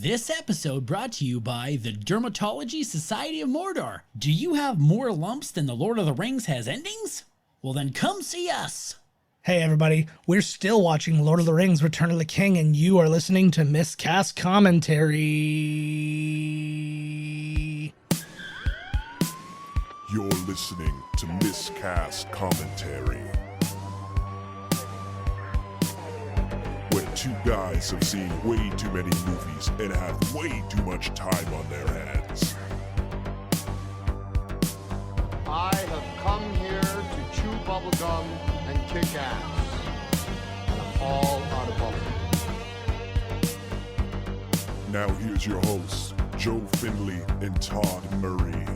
This episode brought to you by the Dermatology Society of Mordor. Do you have more lumps than the Lord of the Rings has endings? Well then come see us. Hey everybody, we're still watching Lord of the Rings Return of the King, and you are listening to Miscast Commentary. You're listening to Miscast Commentary, where two guys have seen way too many movies and have way too much time on their hands. I have come here to chew bubblegum and kick ass. And I'm all out of bubblegum. Now here's your hosts, Joe Findlay and Todd Murray.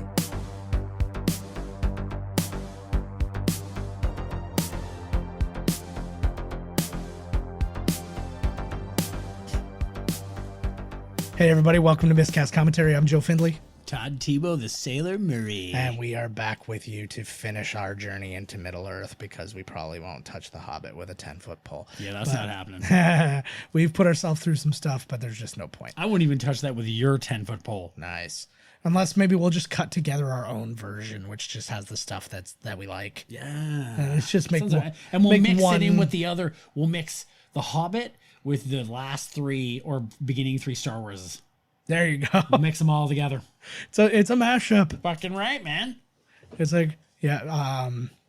Hey everybody, welcome to Miscast Commentary. I'm Joe Findlay. Todd Tebow, the Sailor Murray. And we are back with you to finish our journey into Middle-earth, because we probably won't touch the Hobbit with a 10-foot pole. Yeah, that's not happening. We've put ourselves through some stuff, but there's just no point. I wouldn't even touch that with your 10-foot pole. Nice. Unless maybe we'll just cut together our own version, which just has the stuff that we like. Yeah. And it's just make Sounds one, right. And we'll mix one, it in with the other. We'll mix the Hobbit with the last three or beginning three Star Warses. There you go. We'll mix them all together. So it's a mashup. Fucking right, man. It's like,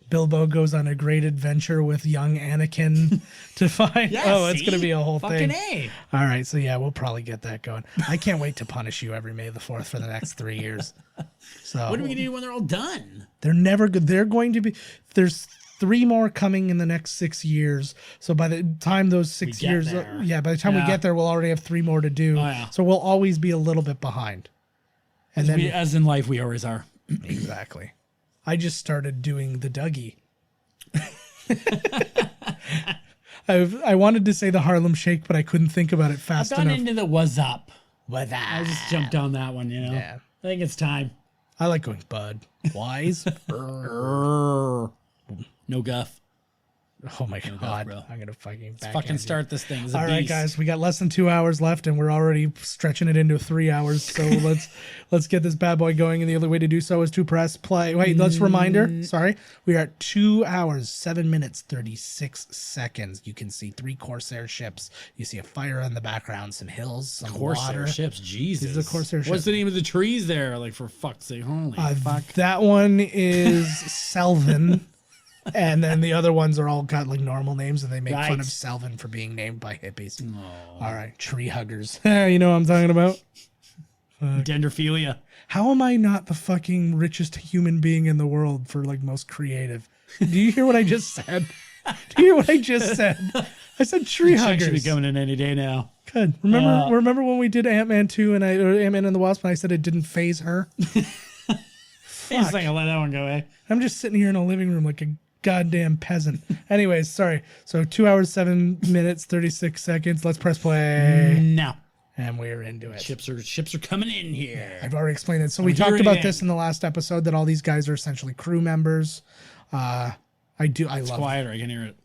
Bilbo goes on a great adventure with young Anakin to find. Yeah, it's going to be a whole fucking thing. A. All right. So, yeah, we'll probably get that going. I can't wait to punish you every May the 4th for the next 3 years. So What are we going to do when they're all done? They're never good. They're going to be. There's 3 more coming in the next 6 years. So by the time those 6 get years, there. by the time we get there, we'll already have 3 more to do. Oh, yeah. So we'll always be a little bit behind. And then As in life, we always are. exactly. I just started doing the Dougie. I wanted to say the Harlem Shake, but I couldn't think about it fast I've gone enough. into the what's up. With that. I just jumped on that one, you know? Yeah. I think it's time. I like going Bud. Wise. No guff. Oh my God. bro. I'm going to fucking Fucking start this thing. It's a All right, beast. guys, we got less than 2 hours left, and we're already stretching it into 3 hours. So let's get this bad boy going. And the only way to do so is to press play. Wait, let's reminder. Sorry, we are at 2 hours 7 minutes 36 seconds. You can see 3 Corsair ships. You see a fire in the background, some hills, some Corsair water. ships, Jesus. These are Corsair What's ships. the name of the trees there? Like, for fuck's sake, holy fuck. That one is Selvin. And then the other ones are all got like normal names, and they make fun of Selvin for being named by hippies. All right, tree huggers. You know what I'm talking about? Dendrophilia. How am I not the fucking richest human being in the world for like most creative? Do you hear what I just said? Do you hear what I just said? I said tree Check should be huggers. coming in any day now. Good. Remember when we did Ant-Man 2 or Ant-Man and the Wasp, and I said it didn't phase her? It's like, I'll let that one go, eh? I'm just sitting here in a living room like a goddamn peasant. Anyways, sorry. So 2 hours 7 minutes 36 seconds. Let's press play, No. and we're into it. Ships are coming in here. I've already explained it. So we do talked about everything. this in the last episode, that all these guys are essentially crew members. I love. Quieter, I can hear it.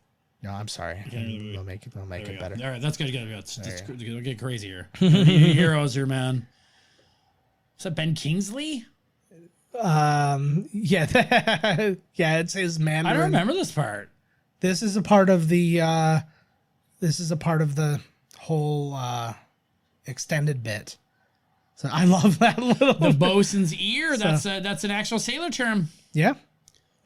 No, I'm sorry. We'll make it better. All right, that's good. Let's get crazy here. Heroes here, man. Is that Ben Kingsley? Yeah, yeah, it's his Mandarin. I don't remember this part. This is a part of the. This is a part of the whole extended bit. So I love that little. The bosun's ear. That's an actual sailor term. Yeah.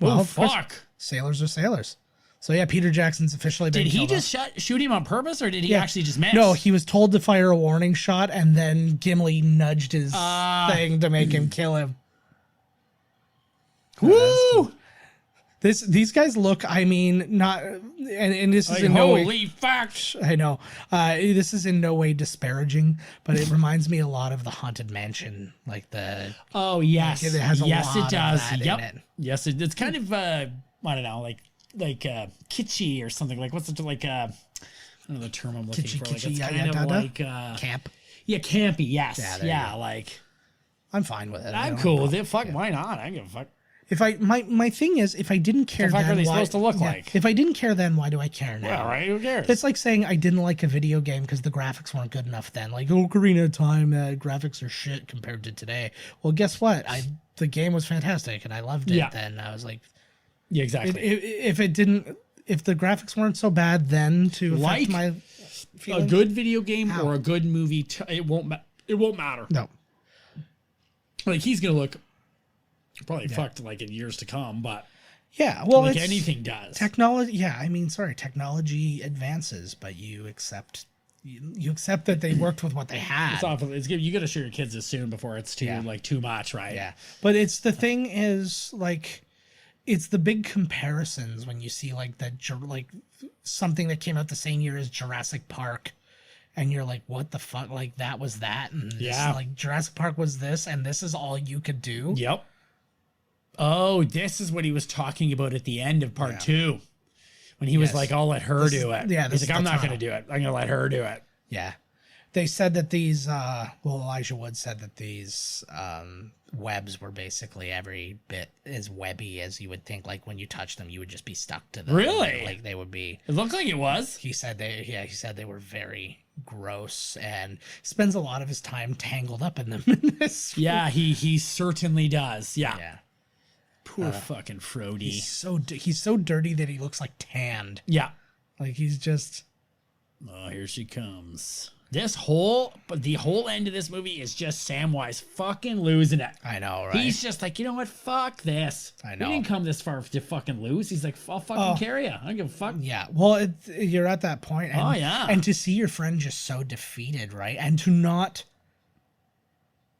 Well, Oh of course, fuck! sailors are sailors. So yeah, Peter Jackson's officially been Did he killed just off. shoot him on purpose, or did he Yeah. actually just miss? No, he was told to fire a warning shot, and then Gimli nudged his thing to make him kill him. Woo! These guys look, I mean, not, and this is Like, in no way. holy fuck! I know. This is in no way disparaging, but it reminds me a lot of the Haunted Mansion, like the. Oh yes, It has a yes, lot it of does. that in Yep. it. Yes, it's kind of I don't know, like kitschy or something. Like what's it like? I don't know the term I'm looking for. Like it's kind of like camp. yeah, campy. Yes, Yeah, there you yeah, go. like I'm fine with it. I I'm don't cool have a with it. Fuck, why not? I don't give a fuck. my thing is, if I didn't care The fuck then, are they why, supposed to look like? If I didn't care then, why do I care now? Yeah, right. Who cares? It's like saying I didn't like a video game because the graphics weren't good enough then. Like, Ocarina of Time, graphics are shit compared to today. Well, guess what? The game was fantastic and I loved it. Yeah. Then I was like, yeah, exactly. if the graphics weren't so bad then to affect my feeling, a good video game or a good movie, it won't matter. No. Like, he's gonna look probably fucked like in years to come, but Yeah, well, like it's, anything does. technology. Yeah, I mean, sorry, technology advances, but you accept that they worked with what they had. It's awful. You got to show your kids this soon before it's too much, right? Yeah, but it's the thing is like, it's the big comparisons when you see like something that came out the same year as Jurassic Park, and you're like, what the fuck? Like, that was that, and like Jurassic Park was this, and this is all you could do. Yep. Oh, this is what he was talking about at the end of part 2. When he was like, I'll let her do it. Yeah, He's like, I'm not going to do it. I'm going to let her do it. Yeah. They said that these, Elijah Wood said that these webs were basically every bit as webby as you would think. Like, when you touch them, you would just be stuck to them. Really? Like, they would be. It looked like it was. He said they were very gross, and spends a lot of his time tangled up in them in this. Yeah, he certainly does. Yeah. Yeah. Poor fucking Frody. He's so dirty that he looks like tanned. Yeah. Like, he's just. Oh, here she comes. The whole end of this movie is just Samwise fucking losing it. I know, right? He's just like, you know what? Fuck this. I know. He didn't come this far to fucking lose. He's like, I'll fucking carry you. I don't give a fuck. Yeah. Well, you're at that point. And, Oh, yeah. And to see your friend just so defeated, right? And to not.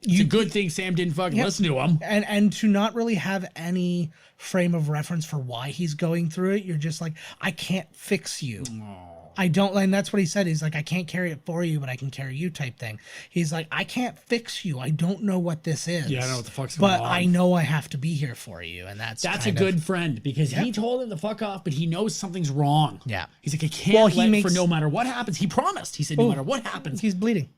It's a good thing Sam didn't fucking listen to him. And to not really have any frame of reference for why he's going through it. You're just like, I can't fix you. I don't, and that's what he said. He's like, I can't carry it for you, but I can carry you type thing. He's like, I can't fix you. I don't know what this is. Yeah, I know what the fuck's going on. But I know I have to be here for you. And that's a good friend, because he told him to fuck off, but he knows something's wrong. Yeah. He's like, I can't for no matter what happens. He promised. He said, no matter what happens. He's bleeding.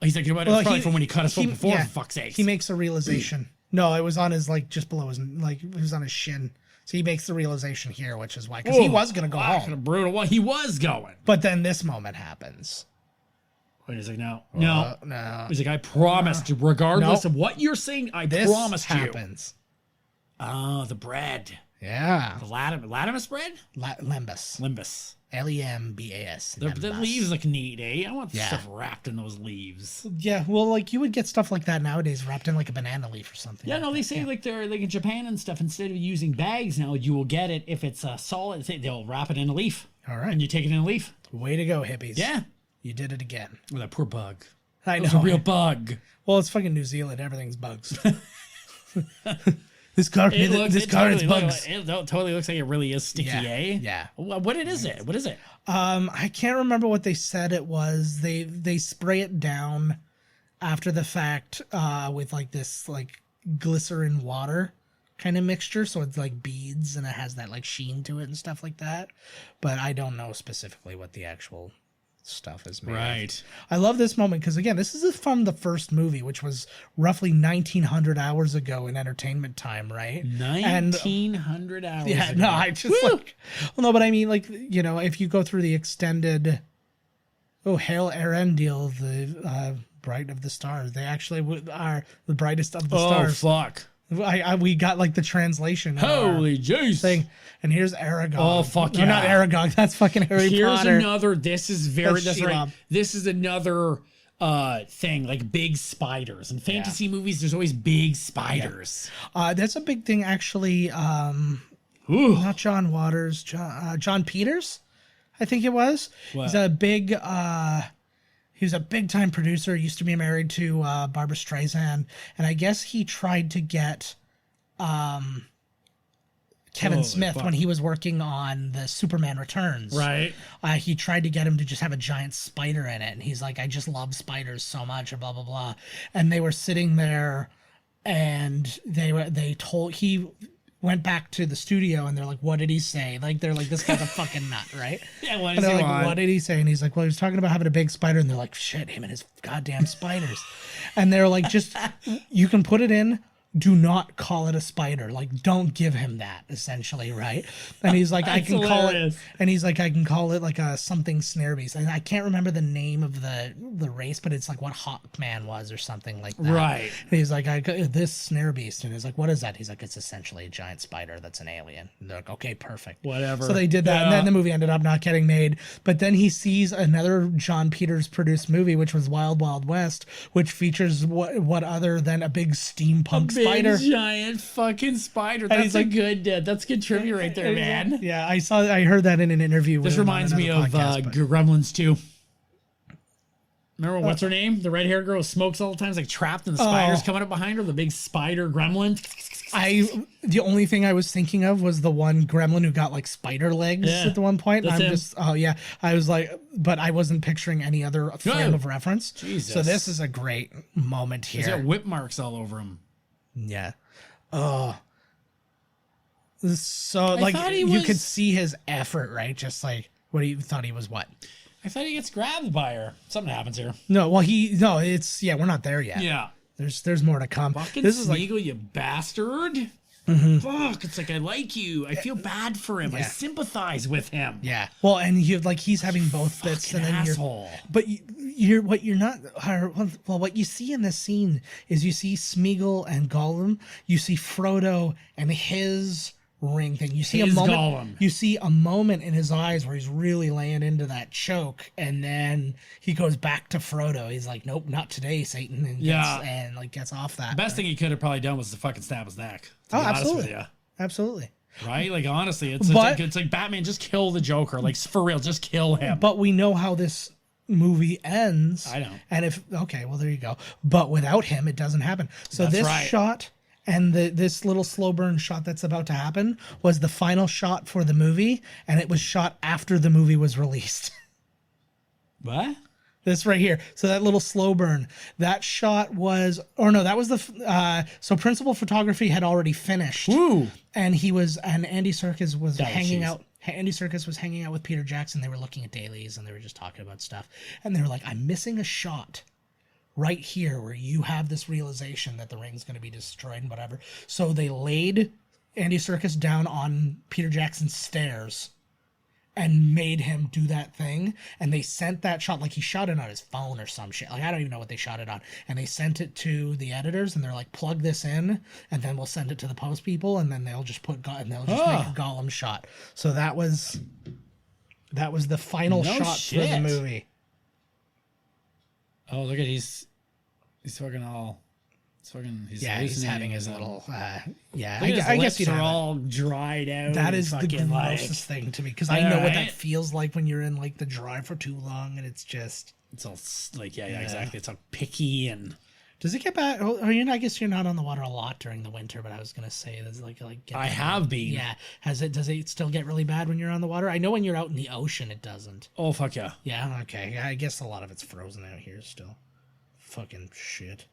He's like, it's probably from when he cut his foot before, for fuck's sake. He makes a realization. No, it was on his, like, just below his, like, it was on his shin. So he makes the realization here, which is why, because he was going to go home. Brutal. Well, he was going. But then this moment happens. Wait, he's like, no. No. He's like, I promised, regardless of what you're saying, I promised you. This happens. Oh, the bread. Yeah. The Latimus bread? Limbus. Limbus. Lembas. The leaves look neat, eh? I want stuff wrapped in those leaves. Yeah, well, like, you would get stuff like that nowadays wrapped in, like, a banana leaf or something. Yeah, no, they say, like, they're, like, in Japan and stuff, instead of using bags now, you will get it, if it's solid, they'll wrap it in a leaf. All right. And you take it in a leaf. Way to go, hippies. Yeah. You did it again. Oh, that poor bug. I know. It was a real bug. Well, it's fucking New Zealand. Everything's bugs. This car is bugs. It totally looks like it really is sticky, eh? Yeah. What is it? What is it? I can't remember what they said it was. They spray it down after the fact with like this like glycerin water kind of mixture, so it's like beads and it has that like sheen to it and stuff like that. But I don't know specifically what the actual stuff is made Right. of. I love this moment because again, this is from the first movie, which was roughly 1900 hours ago in entertainment time, right? 1900 hours. Yeah, ago. no, I just like, well, no, but I mean, like, you know, if you go through the extended, Hail Arendelle, the Bright of the Stars, they actually are the brightest of the stars. Oh, fuck. We got like the translation. Holy jeez. Thing, and here's Aragog. Oh, fuck yeah. No, not Aragog. That's fucking Harry Potter. Here's another. This is very. That's That's right. Shelob. This is another thing, like big spiders. In fantasy movies, there's always big spiders. That's a big thing, actually. Ooh. Not John Waters. John Peters, I think it was. What? He's a big. He was a big-time producer. He used to be married to Barbara Streisand, and I guess he tried to get Kevin Smith when he was working on the Superman Returns. Right. He tried to get him to just have a giant spider in it, and he's like, "I just love spiders so much," and blah blah blah. And they were sitting there, and he went back to the studio and they're like, what did he say? Like, they're like, this guy's a fucking nut, right? Yeah, what and is they're he like, want? what did he say? And he's like, well, he was talking about having a big spider. And they're like, shit, him and his goddamn spiders. And they're like, just, you can put it in do not call it a spider. Like, don't give him that, essentially, right? And he's like, I can call it, and he's like, I can call it like a something snare beast. And I can't remember the name of the race, but it's like what Hawkman was or something like that. Right. And he's like, this snare beast. And he's like, what is that? He's like, it's essentially a giant spider that's an alien. And they're like, okay, perfect. Whatever. So they did that. And then the movie ended up not getting made. But then he sees another John Peters produced movie, which was Wild Wild West, which features what other than a big steampunk spider. Giant fucking spider. That's a good trivia right there, man. Yeah, I heard that in an interview. This reminds me of Gremlins 2. Remember what's her name? The red haired girl who smokes all the time, is like trapped and the spiders coming up behind her, the big spider gremlin. The only thing I was thinking of was the one gremlin who got like spider legs at the one point. I was like, but I wasn't picturing any other frame of reference. Jesus. So this is a great moment here. He's got whip marks all over him. Yeah. So like you could see his effort, right? Just like what he thought he was what? I thought he gets grabbed by her. Something happens here. No, well we're not there yet. Yeah. There's more to come. Fucking this is Smeagol, like, you bastard. Fuck, it's like I like you. I feel bad for him. I sympathize with him. Yeah. Well, and he's having both bits, and then asshole. What you see in this scene is you see Smeagol and Gollum. You see Frodo and his ring thing. You see You see a moment in his eyes where he's really laying into that choke, and then he goes back to Frodo. He's like, "Nope, not today, Satan," and gets off that. The best thing he could have probably done was to fucking stab his neck. Absolutely, absolutely. Right? Like honestly, it's like Batman, just kill the Joker. Like for real, just kill him. But we know how this movie ends. I know. And there you go. But without him, it doesn't happen. So shot. And this little slow burn shot that's about to happen was the final shot for the movie, and it was shot after the movie was released. What? This right here. So that little slow burn, that shot was, so principal photography had already finished. Woo! And Andy Serkis was hanging out. Andy Serkis was hanging out with Peter Jackson. They were looking at dailies and they were just talking about stuff. And they were like, I'm missing a shot right here where you have this realization that the ring's going to be destroyed and whatever. So they laid Andy Serkis down on Peter Jackson's stairs and made him do that thing. And they sent that shot, like he shot it on his phone or some shit. Like, I don't even know what they shot it on. And they sent it to the editors and they're like, plug this in and then we'll send it to the post people. And then they'll just make a Gollum shot. So that was the final shot for the movie. Oh, look at he's fucking all. He's having his little. I guess they're all dried out. That is the grossest thing to me because I know what that feels like when you're in like the dry for too long and it's all like exactly. It's all picky and. Does it get bad? I guess you're not on the water a lot during the winter, but I was gonna say that's I have been. Yeah. Does it still get really bad when you're on the water? I know when you're out in the ocean, it doesn't. Oh fuck yeah. Yeah. Okay. I guess a lot of it's frozen out here still. Fucking shit.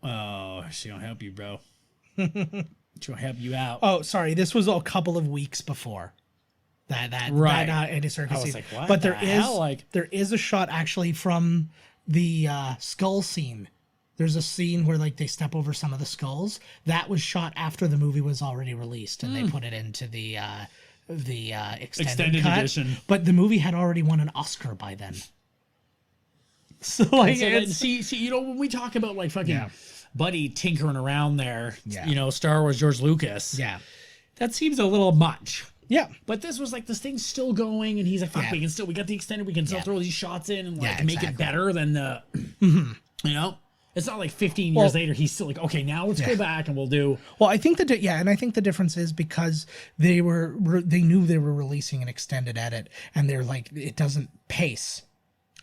Oh, she gonna help you, bro. She gonna help you out. Oh, sorry. This was a couple of weeks before. That Andy Serkis. I was like, what? But there is a shot actually from the skull scene. There's a scene where like they step over some of the skulls. That was shot after the movie was already released, and they put it into the extended cut. Edition. But the movie had already won an Oscar by then. So like, when we talk about like fucking Buddy tinkering around there, Star Wars George Lucas, that seems a little much. Yeah, but this was like this thing's still going, and he's like, "Fuck, we got the extended. We can still throw these shots in and like make it better than the, It's not like 15 years later he's still like, okay, now let's go back and we'll do. Well, I think and I think the difference is because they knew they were releasing an extended edit, and they're like, it doesn't pace.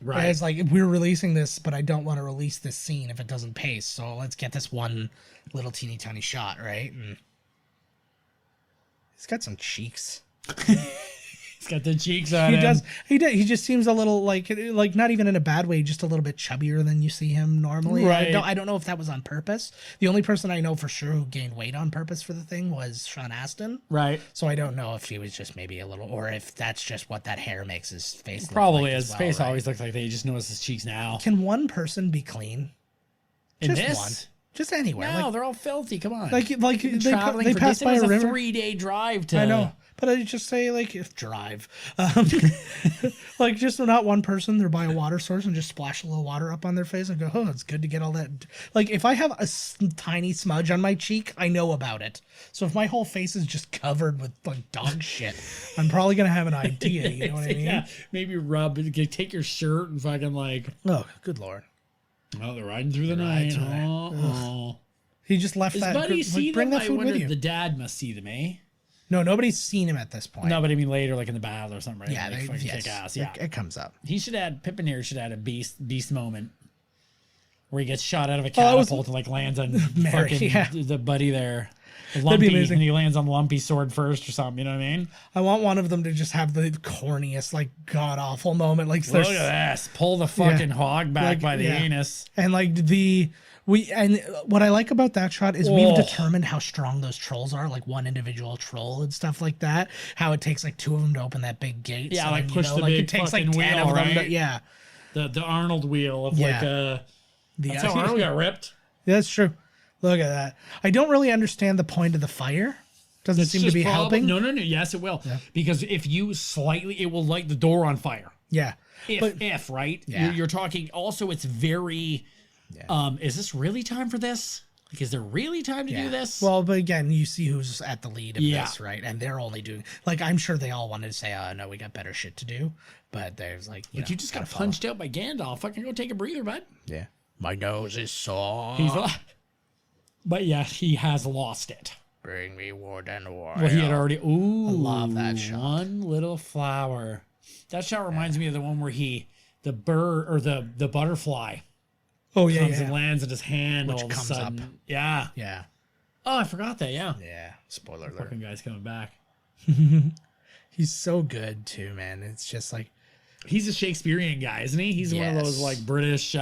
Right. It's like, we're releasing this, but I don't want to release this scene if it doesn't pace. So let's get this one little teeny tiny shot, right? And he's got some cheeks. He's got the cheeks on him. He does. He just seems a little like not even in a bad way, just a little bit chubbier than you see him normally. Right. I don't know if that was on purpose. The only person I know for sure who gained weight on purpose for the thing was Sean Astin. Right. So I don't know if he was just maybe a little, or if that's just what that hair makes his face look probably like. His face always looks like that. You just notice his cheeks now. Can one person be clean? In Just this? one. Just anywhere. No, they're all filthy. Come on. Like they traveling they for pass this. by It was a a river. 3-day drive to. I know, but I just say like if drive, like just not one person. They're by a water source and just splash a little water up on their face and go, oh, it's good to get all that. Like if I have a tiny smudge on my cheek, I know about it. So if my whole face is just covered with like dog shit, I'm probably gonna have an idea. You know what I mean? Yeah, maybe rub it. Take your shirt and fucking like. Oh, good lord! Oh, they're riding through the night. through there. Oh. He just left His that. buddies see bring them. that I food with wonder you. the dad must see them, eh? No, nobody's seen him at this point. No, but I mean later, like in the battle or something, right? Yeah, Like, they, fucking yes, kick ass. Yeah, it comes up. he should add. Pippin here should add a beast moment where he gets shot out of a Oh, was- catapult and like lands on Mary, fucking yeah. the buddy there. be Lumpy, amazing. and he lands on Lumpy sword first or something. You know what I mean? I want one of them to just have the corniest, like god awful moment, like Look there's at this! Pull the fucking hog back Like, by the yeah. anus. and like what I like about that shot is we've determined how strong those trolls are, like one individual troll and stuff like that. How it takes like 2 of them to open that big gate. Yeah, so like then, push the like big it takes like fucking 10 wheel, of them. right? Yeah, The Arnold wheel of Yeah. like that's how yeah, Arnold got ripped. that's true. Look at that. I don't really understand the point of the fire. Doesn't seem to just be helping. No. Yes, it will. Because if you slightly, it will light the door on fire. Yeah, If right, Yeah. you're talking. Also, it's very. Is this really time for this? Like, is there really time to do this? Well, but again, you see who's at the lead of Yeah. this, right? And they're only doing like I'm sure they all wanted to say, "Oh no, we got better shit to do." But there's like, but you just got punched out by Gandalf. Fucking go take a breather, bud. Yeah, my nose is sore. He's. But yeah, he has lost it. Bring me wood and water. Well, he had already. Ooh, I love that shot. One little flower. That shot reminds me of the one where the bird or the butterfly Oh yeah, comes yeah. and lands in his hand Which all of a comes sudden. up. Yeah. Yeah, Oh, I forgot that. Yeah. yeah. Spoiler alert. Fucking guy's coming back. He's so good too, man. It's just like, He's a Shakespearean guy, isn't he? He's one of those Yes. like British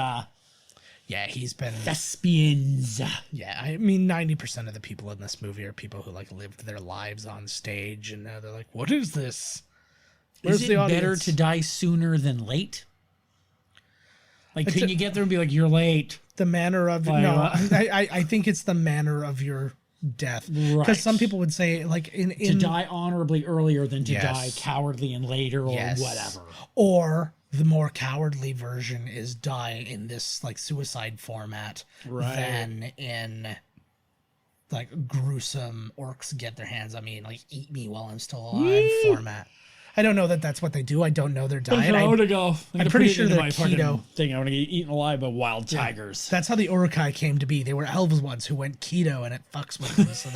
yeah, he's been. thespians. Yeah, I mean, 90% of the people in this movie are people who like lived their lives on stage, and now they're like, "What is this?" Is it better audience? to die sooner than late? Like, It's can a- you get there and be like, "You're late"? The manner of Like, no, what? I think it's the manner of your death, because Right. some people would say like To in die honorably earlier than to Yes. die cowardly and later or Yes. whatever. Or the more cowardly version is die in this like suicide format Right. than in like gruesome orcs get their hands on me and like eat me while I'm still alive format. I don't know that that's what they do. I don't know their diet. I want to go. I'm pretty sure they're keto. Thing. I want to get eaten alive by wild tigers. That's how the Urukai came to be. They were elves once who went keto and it fucks with them. So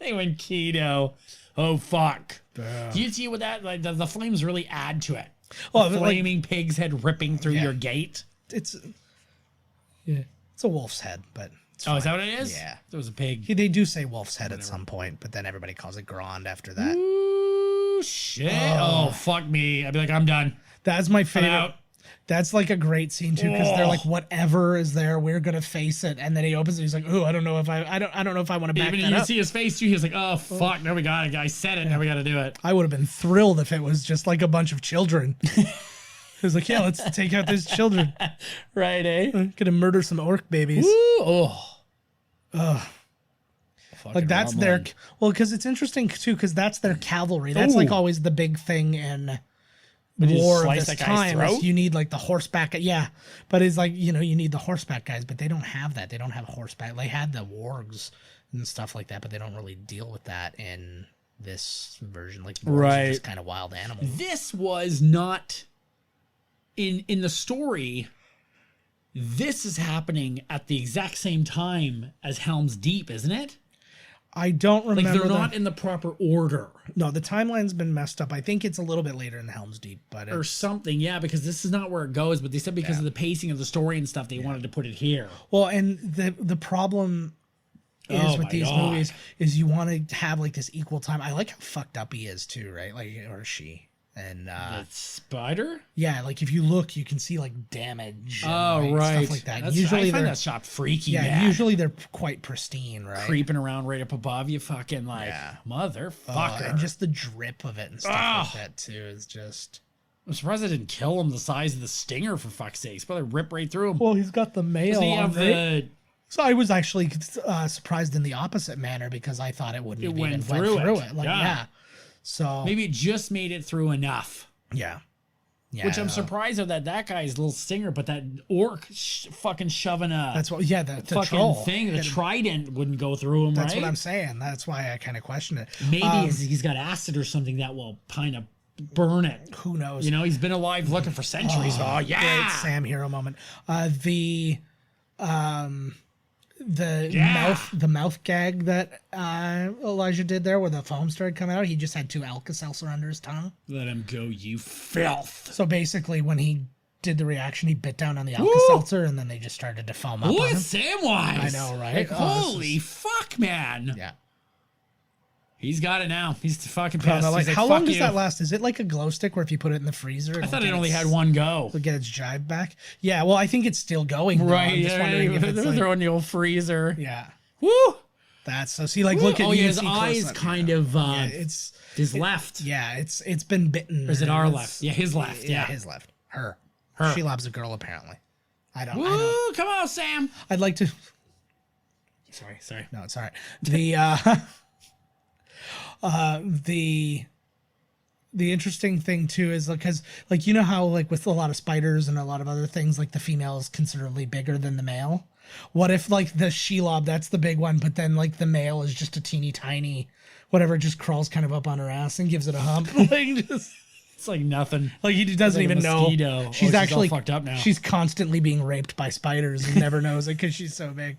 They went keto. Oh fuck! Do you see what that like? The flames really add to it. Oh, The but, like, flaming pig's head ripping through your gate. it's a wolf's head, but it's Oh, is that fine. what it is? Yeah. There was a pig. They do say wolf's head at some point, but then everybody calls it Grand after that. Ooh, shit. Oh, fuck me. I'd be like, I'm done. That's my I'm favorite. out. That's like a great scene too, because they're Oh. like, whatever is there, we're gonna face it. And then he opens it. He's like, oh, I don't know if I don't know if I want to back Even that you up. see his face too. He was like, oh fuck, now we got it. I said it. Now we got to do it. I would have been thrilled if it was just like a bunch of children. He was like, yeah, let's take out these children. Right, eh? Gonna murder some orc babies. Ooh, oh. Like that's their because it's interesting too, because that's their cavalry. That's like Ooh. always the big thing in you just war of slice this that guy's time. Is throat? you need like the horseback. Yeah, but it's like you need the horseback guys, but they don't have that. They don't have horseback. They had the wargs and stuff like that, but they don't really deal with that in this version. Like wargs are just kind of wild animals. This was not in the story. This is happening at the exact same time as Helm's Deep, isn't it? I don't Like remember. they're not in the proper order No, the timeline's been messed up. I think it's a little bit later in the Helm's Deep, but or something. Yeah, because this is not where it goes. But they said because of the pacing of the story and stuff, they wanted to put it here. well, and the problem is Oh with my these God. movies is you want to have like this equal time. I like how fucked up he is too, right? Like or she. And The spider? yeah, like if you look, you can see like damage. And, Oh, right. stuff like that. That's, Usually I find they're that shot freaky. yeah, man. usually they're quite pristine, right? creeping around right up above you, fucking like Yeah. motherfucker. And just the drip of it and stuff Ah. like that too is just. I'm surprised I didn't kill him the size of the stinger for fuck's sakes. Probably rip right through him. Well, he's got the mail Doesn't he on, have right? So I was actually surprised in the opposite manner because I thought it wouldn't have even went through it. Like, yeah. So maybe it just made it through enough. Yeah. Yeah. Which I'm surprised of that guy's little stinger, but that orc fucking shoving a that's what the fucking troll thing, the trident wouldn't go through him. That's right? what I'm saying. That's why I kind of question it. Maybe he's got acid or something that will kind of burn it. Who knows? You know, he's been alive looking for centuries. Oh yeah, great Sam hero moment. The mouth gag that Elijah did there, where the foam started coming out. He just had 2 Alka-Seltzer under his tongue. Let him go, you filth. So basically, when he did the reaction, he bit down on the Alka-Seltzer, and then they just started to foam up. What Samwise? I know, right? Like, holy fuck, man. Yeah. He's got it now. He's fucking pissed. Like, how long does that last? Is it like a glow stick where if you put it in the freezer? I thought it only had one go. To get its jive back? Yeah, well, I think it's still going. Though. Right, I'm just wondering if it's they're in the old freezer. Yeah. Woo! That's so. See, like, look at his eyes kind of. It's his left. Yeah, it's been bitten. Or is it our left? Yeah, his left. Yeah, his left. Her. She loves a girl apparently. I don't. Come on, Sam. I'd like to. Sorry. No, it's all right. The interesting thing too is because like you know how like with a lot of spiders and a lot of other things like the female is considerably bigger than the male. What if like the Shelob, that's the big one, but then like the male is just a teeny tiny whatever, just crawls kind of up on her ass and gives it a hump. Like just it's like nothing. Like he doesn't even know. She's actually all fucked up now. She's constantly being raped by spiders and never knows it because she's so big.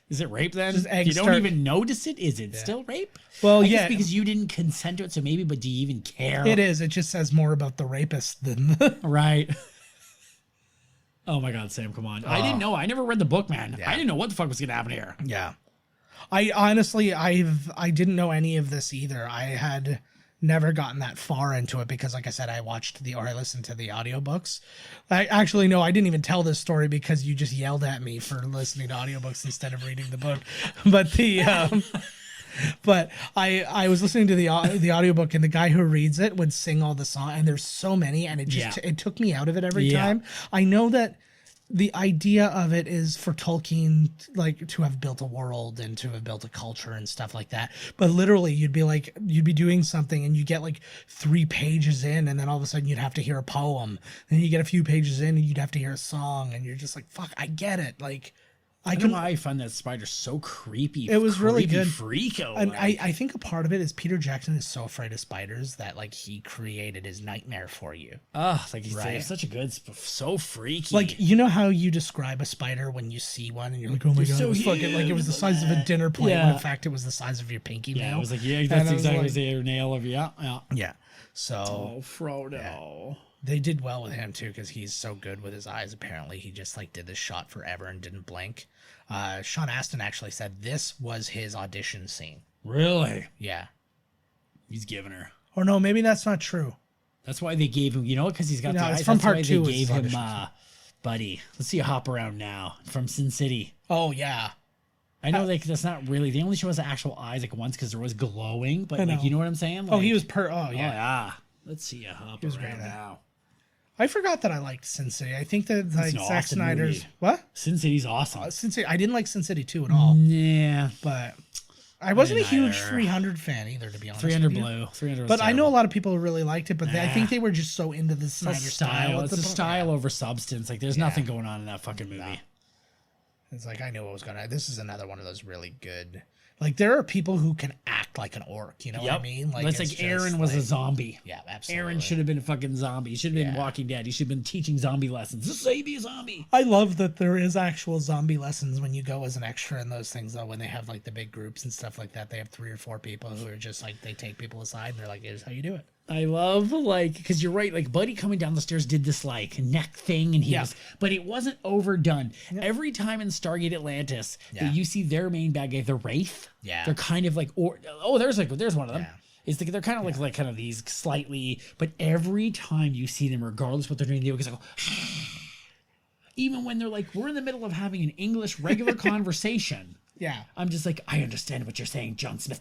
Is it rape then? You don't even notice it? Is it still rape? Well, I guess because you didn't consent to it, so maybe, but do you even care? It is. It just says more about the rapist than right. Oh my God, Sam, come on. I didn't know. I never read the book, man. Yeah. I didn't know what the fuck was going to happen here. Yeah. I honestly, I didn't know any of this either. I had never gotten that far into it because, like I said, I listened to the audiobooks. I didn't even tell this story because you just yelled at me for listening to audiobooks instead of reading the book. But but I was listening to the audiobook, and the guy who reads it would sing all the songs, and there's so many, and it took me out of it every time. I know that the idea of it is for Tolkien, like, to have built a world and to have built a culture and stuff like that. But literally, you'd be doing something and you get like 3 pages in, and then all of a sudden you'd have to hear a poem. Then you get a few pages in and you'd have to hear a song, and you're just like, fuck, I get it. Like, I don't know why I find that spider so creepy. It was really good. Freako. And I think a part of it is Peter Jackson is so afraid of spiders that like he created his nightmare for you. Oh, like he's such a good, so freaky. Like, you know how you describe a spider when you see one and you're like, oh my God, it was fucking, like it was the size of a dinner plate. When in fact it was the size of your pinky nail. Yeah, it was like, that's exactly the nail of yeah. So Frodo. Yeah. They did well with him too because he's so good with his eyes. Apparently, he just like did this shot forever and didn't blink. Sean Astin actually said this was his audition scene. Really? Yeah. He's giving her. Or no, maybe that's not true. That's why they gave him. You know, because he's got the eyes. It's from that's part why 2. They gave him, Buddy. Let's see you hop around now from Sin City. Oh yeah. I know that's not really. They only show us the actual eyes like once because there was glowing, but like you know what I'm saying? Like, he was oh yeah. Oh yeah. Let's see you hop around now. I forgot that I liked Sin City. I think that like Zack Snyder's movie. What? Sin City's awesome. Sin City. I didn't like Sin City 2 at all. Yeah, but I wasn't a huge 300 fan either, to be honest. 300 blue. 300. But I know a lot of people really liked it. But I think they were just so into the Snyder style. It's a style over substance. Like there's nothing going on in that fucking movie. No. It's like I knew what was gonna. This is another one of those really good. Like there are people who can act like an orc. You know what I mean? Like it's like Aaron was a zombie. Yeah, absolutely. Aaron should have been a fucking zombie. He should have been Walking Dead. He should have been teaching zombie lessons. Just say be a zombie. I love that there is actual zombie lessons when you go as an extra in those things. Though when they have like the big groups and stuff like that, they have 3 or 4 people who are just like they take people aside and they're like, "Here's how you do it." I love like because you're right. Like Buddy coming down the stairs did this like neck thing, and but it wasn't overdone. Yeah. Every time in Stargate Atlantis that you see their main bad guy, the Wraith, they're kind of like there's one of them. Yeah. It's they're kind of like kind of these slightly, but every time you see them, regardless what they're doing, they always go. Even when they're like, we're in the middle of having an English regular conversation. Yeah, I'm just like, I understand what you're saying, John Smith.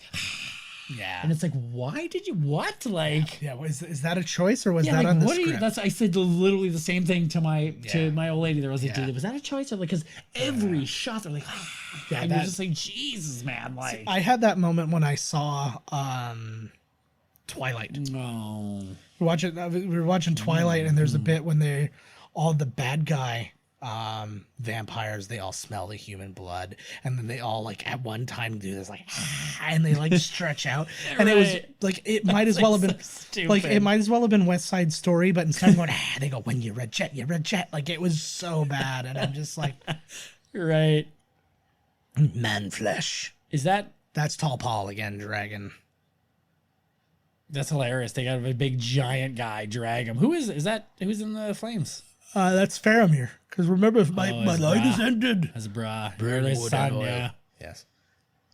Yeah. And it's like, why did you what? Like, Yeah, is that a choice or was yeah, that like, on the what are you? script? That's I said literally the same thing to my old lady. There was like, Yeah. was that a choice? Or like, because every shot they're like, Yeah, and you're just like, Jesus, man, like. I had that moment when I saw Twilight. No. We were watching Twilight, and there's a bit when all the bad guy vampires, they all smell the human blood, and then they all like at one time do this like, and they like stretch out, and it was like it might as well have been like it might as well have been West Side Story, but instead of going, they go, when you red jet, like it was so bad, and I'm just like, right, man flesh. That's Tall Paul again, dragon. That's hilarious. They got a big giant guy drag him. Who's in the flames? That's Faramir. Because remember, my light is ended. That's Bra. Burn His wood son, and oil. yeah. Yes.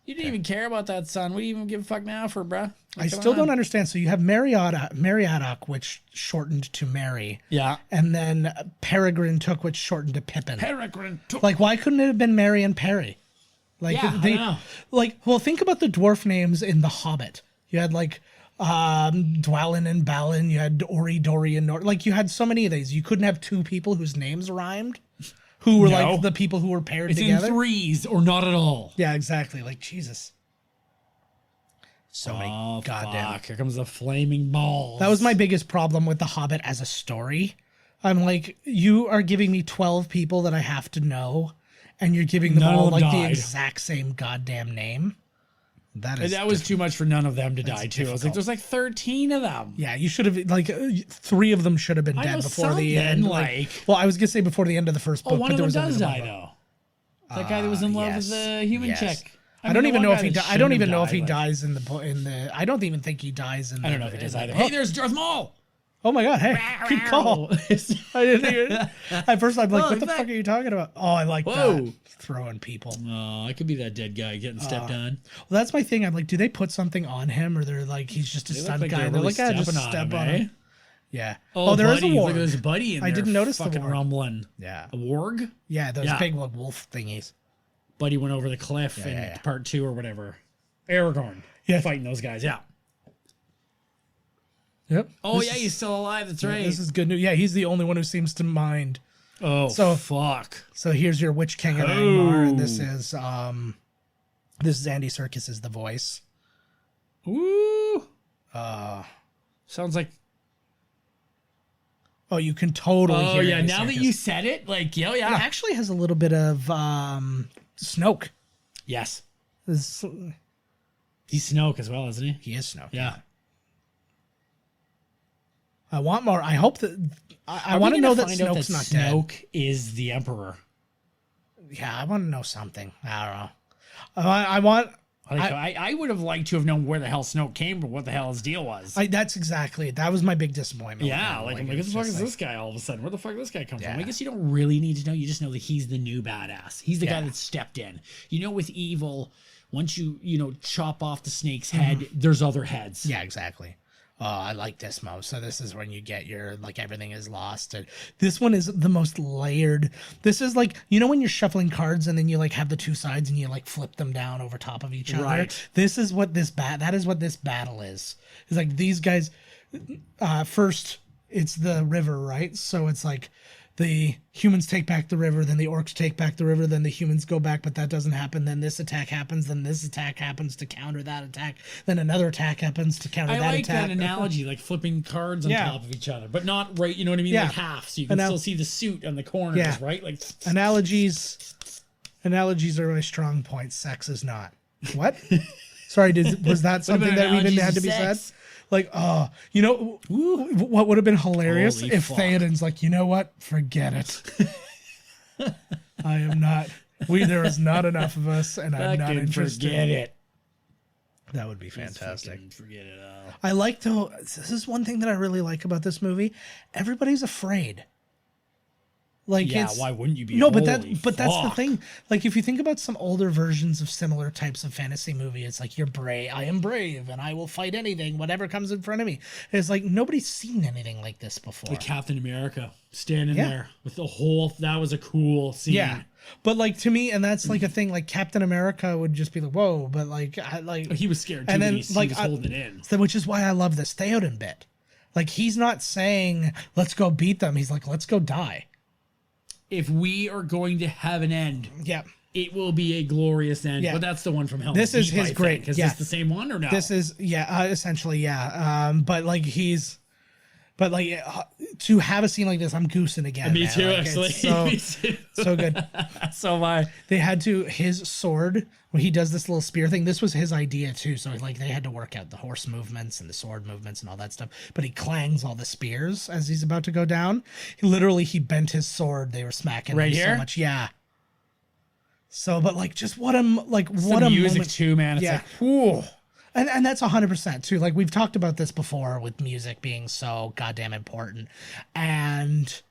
You didn't even care about that son. What do you even give a fuck now for, bruh? I still don't understand. So you have Meriadoc, which shortened to Mary. Yeah. And then Peregrine Took, which shortened to Pippin. Peregrine Took. Like, why couldn't it have been Mary and Perry? Like, Yeah, I don't know. Like, well, think about the dwarf names in The Hobbit. You had like Dwalin and Balin. You had Ori, Dori, and Nor. Like, you had so many of these. You couldn't have two people whose names rhymed, who were like the people who were paired it's together. in threes or not at all. Yeah, exactly. Like, Jesus. So many goddamn. Fuck. Here comes the flaming balls. That was my biggest problem with The Hobbit as a story. I'm like, you are giving me 12 people that I have to know, and you're giving them None of all them like the died. exact same goddamn name. That was too much for none of them to die too. I was like, difficult. there's like 13 of them. Yeah, you should have like 3 of them should have been I dead know before the something, end. like- well, I was gonna say before the end of the first book. Oh, one but of there them was does only die one book. though. That guy that was in love with the human yes. chick. I don't even know if he. I don't even know if he he dies in the book. I don't even think he dies in. I don't know if he does either. Hey, there's Darth Maul. Oh my god! Hey, good call. I didn't even. At first, I'm like, Oh, "What the that- fuck are you talking about?" Oh, I like that throwing people. Oh, I could be that dead guy getting stepped on. Well, that's my thing. I'm like, do they put something on him, or they're like, he's just a They look stunt like guy? they're They're really like, just stepping on step him, on eh? him. Yeah. Oh, there is a buddy, warg. look at this buddy in there. I didn't notice the fucking warg. rumbling. Yeah. A warg? Yeah, those Yeah. big like, wolf thingies. Buddy went over the cliff in yeah. part 2 or whatever. Aragorn. Yes. Fighting those guys. Yeah. Yep. Oh, This yeah, is- he's still alive. That's right. This is good news. Yeah, he's the only one who seems to mind. Oh, So- fuck. So here's your Witch King of Angmar, and this is Andy Serkis is the voice. Ooh. Sounds like. Oh, you can totally Oh, hear yeah. Andy Now that Serkis. you said it, like, yo, It yeah. actually has a little bit of Snoke. Yes. This- He's Snoke as well, isn't he? He is Snoke. Yeah. I want more. I hope that I Are we want to gonna know that find out Snoke's not Snoke is the Emperor. dead. Yeah, I want to know something. I don't know. I want. I would have liked to have known where the hell Snoke came from, what the hell his deal was. That's exactly it. That was my big disappointment. with Yeah, him. like, I'm like, what it's the fuck just is like- this guy all of a sudden? Where the fuck did this guy come from? Yeah. I guess you don't really need to know. You just know that he's the new badass. He's the guy Yeah. that stepped in. You know, with evil, once you chop off the snake's head, there's other heads. Yeah, exactly. Oh, I like this most. So this is when you get your, like, everything is lost. And this one is the most layered. This is like, you know when you're shuffling cards and then you like have the two sides and you like flip them down over top of each other? Right. This is what that is what this battle is. It's like these guys, first it's the river, right? So it's like the humans take back the river, then the orcs take back the river, then the humans go back, but that doesn't happen. Then this attack happens, then this attack happens to counter that attack, then another attack happens to counter I that like attack. that analogy, like flipping cards on Yeah. top of each other, but not right. You know what I mean? Yeah. Like half, so you can still see the suit on the corners, Yeah. right? Like Analogies are my strong point. Sex is not. What? Sorry, was that something that even analogies had of to be sex? said? Like, what would have been hilarious Holy if fuck. Theoden's like, you know what? Forget it. I am not. There is not enough of us, and I'm not fucking interested. forget it. That would be fantastic. Fucking forget it all. I like this is one thing that I really like about this movie. Everybody's afraid. Like, Yeah, it's, why wouldn't you be? No, but Holy that's the fuck. thing. Like, if you think about some older versions of similar types of fantasy movie, it's like, you're brave. I am brave, and I will fight anything, whatever comes in front of me. It's like nobody's seen anything like this before. Like Captain America standing there with the whole. That was a cool scene. Yeah, but like to me, and that's like a thing. Like Captain America would just be like, "Whoa!" But like, He was scared too, and then but he like was holding it in. So, which is why I love this Theoden bit. Like, he's not saying, "Let's go beat them." He's like, "Let's go die." If we are going to have an end, Yeah. it will be a glorious end. Yeah. But that's the one from Helm's This is Deep, his I great- think. Is yeah. this the same one or no? This is essentially but like but like to have a scene like this, I'm goosing again. Me man. too, Like, actually. it's so, Me too. so good. So am I. They had to his sword when he does this little spear thing. This was his idea too. So like they had to work out the horse movements and the sword movements and all that stuff. But he clangs all the spears as he's about to go down. He bent his sword. They were smacking Right him here? so much. Yeah. So, but like just what a like The what a music moment. too, man. It's Yeah. like, whew. And that's 100% too. Like we've talked about this before with music being so goddamn important, and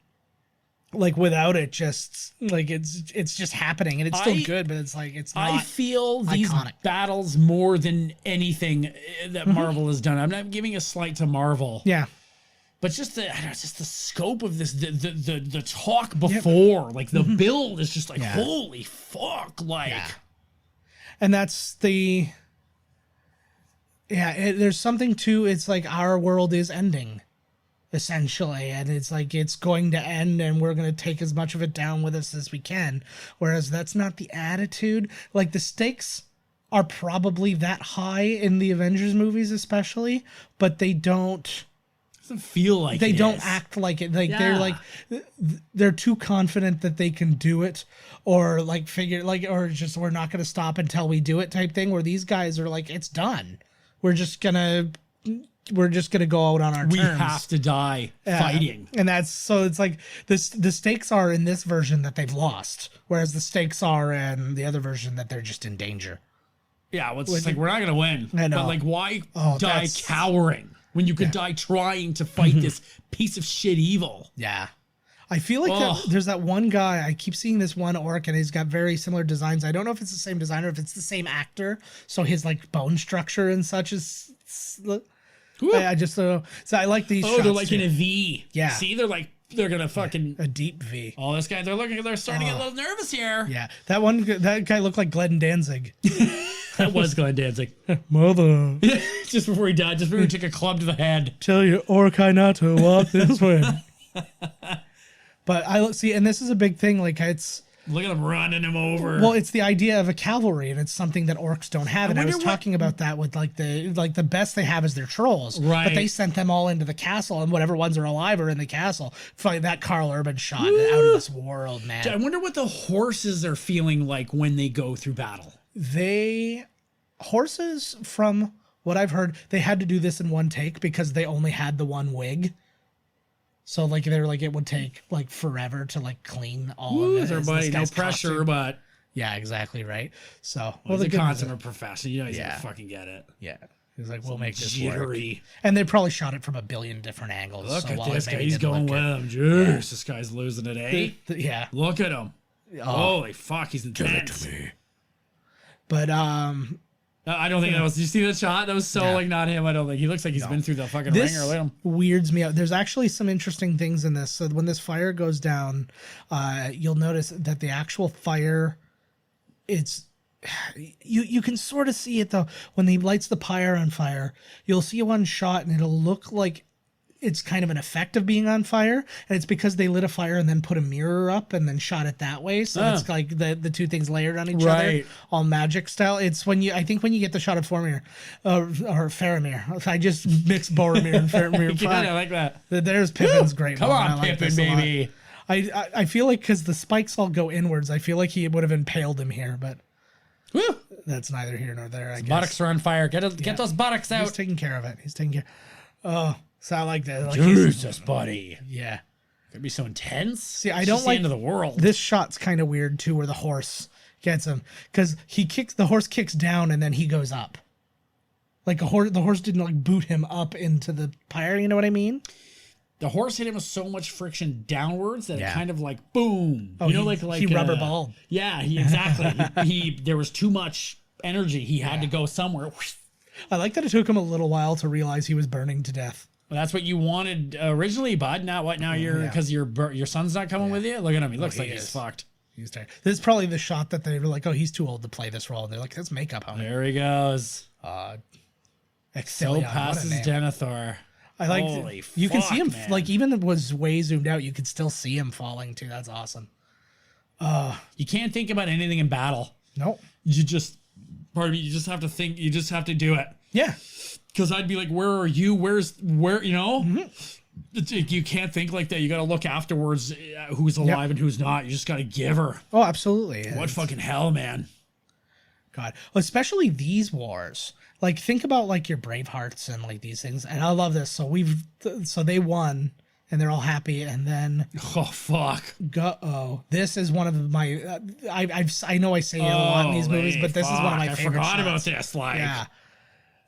like without it, just like it's just happening, and it's still good, but it's like it's not. I feel these iconic. battles more than anything that Marvel has done. I'm not giving a slight to Marvel. Yeah, But just the, I don't know, just the scope of this, the talk before, like the build is just like, holy fuck, like. Yeah. And that's the. Yeah, there's something to it's like our world is ending, essentially, and it's like it's going to end, and we're going to take as much of it down with us as we can. Whereas that's not the attitude. Like the stakes are probably that high in the Avengers movies, especially, but they don't. Doesn't feel like They it don't is. act like it. Like Yeah. they're too confident that they can do it, or like figure like or just we're not going to stop until we do it type thing. Where these guys are like, it's done. We're just gonna go out on our We terms. have to die fighting. And that's so it's like this the stakes are in this version that they've lost, whereas the stakes are in the other version that they're just in danger. Yeah, well, it's just like we're not gonna win. I know. But like, why die that's- cowering when you could die trying to fight this piece of shit evil? Yeah. I feel like there's that one guy, I keep seeing this one orc, and he's got very similar designs. I don't know if it's the same designer, if it's the same actor. So his like bone structure and such is. I just don't know. So I like these. Oh, they're shots like too. in a V. Yeah. See, they're gonna fucking. A deep V. Oh, this guy, they're starting to get a little nervous here. Yeah, that guy looked like Glenn Danzig. That was Glenn Danzig. Mother, Just before he died, just before he took a club to the head. tell your orc not to walk this way. But I see, and this is a big thing. Like it's Look at him running him over. well, it's the idea of a cavalry, and it's something that orcs don't have. And I was wonder what- talking about that with the best they have is their trolls, Right. But they sent them all into the castle, and whatever ones are alive are in the castle. Like that Carl Urban shot out of this world, man. I wonder what the horses are feeling like when they go through battle. Horses, from what I've heard, they had to do this in one take because they only had the one wig. So like they're like it would take like forever to like clean all of it. Everybody, no pressure, but Yeah, exactly right. So he's the a good news consummate professional. You know he's Yeah. gonna fucking get it. yeah, he's like, we'll make this work. Jittery. And they probably shot it from a billion different angles. Look so at while this it guy. maybe He's didn't going look with him. Jeez, this guy's losing it, eh? good. Yeah, Look at him. Holy fuck, he's intense. but I don't think that was. Did you see that shot? That was so like not him. I don't think he looks like he's been through the fucking this ringer. Look at him. weirds me out. There's actually some interesting things in this. So when this fire goes down, you'll notice that the actual fire, it's you can sort of see it though when he lights the pyre on fire. You'll see one shot and it'll look like it's kind of an effect of being on fire, and it's because they lit a fire and then put a mirror up and then shot it that way. So it's like the two things layered on each other, all magic style. It's when you get the shot of Faramir, or Faramir. I just mixed Boromir and Faramir. Yeah, I like that. There's Pippin's great. Come moment. on, I like Pippin, this a lot. baby. I feel like because the spikes all go inwards, I feel like he would have impaled him here, but Woo! that's neither here nor there. I guess Buttocks are on fire. Get those buttocks he's out. taking care of it. He's taking care. Oh, so I like that. Like Jesus, buddy. yeah. Could be so intense. See, I It's don't just like the end of the world. This shot's kind of weird too, where the horse gets him because the horse kicks down and then he goes up. Like the horse didn't like boot him up into the pyre. You know what I mean? The horse hit him with so much friction downwards that it kind of like boom. Oh, like he rubber balled. Yeah, exactly. he there was too much energy. He had to go somewhere. I like that it took him a little while to realize he was burning to death. Well, that's what you wanted originally, bud. Now what? Now you're because your son's not coming with you. Look at him. He looks like he's fucked. He's tired. This is probably the shot that they were like, "Oh, he's too old to play this role." And they're like, "That's makeup, homie." There he goes. So passes Denethor. I like. Holy you can fuck, see him man. like even if it was way zoomed out, you could still see him falling too. That's awesome. You can't think about anything in battle. Nope. You just, pardon me. You just have to think. You just have to do it. Yeah. Because I'd be like, "Where are you? Where? You know." Mm-hmm. You can't think like that. You got to look afterwards who's alive and who's not. You just got to give her. Oh, absolutely. What fucking hell, man. God. Especially these wars. Like, think about, like, your Bravehearts and, like, these things. And I love this. So they won, and they're all happy. And then... Oh, fuck. This is one of my... I know I say it a lot in these movies, but this is one of my favorite I forgot shots. about this. Like... Yeah.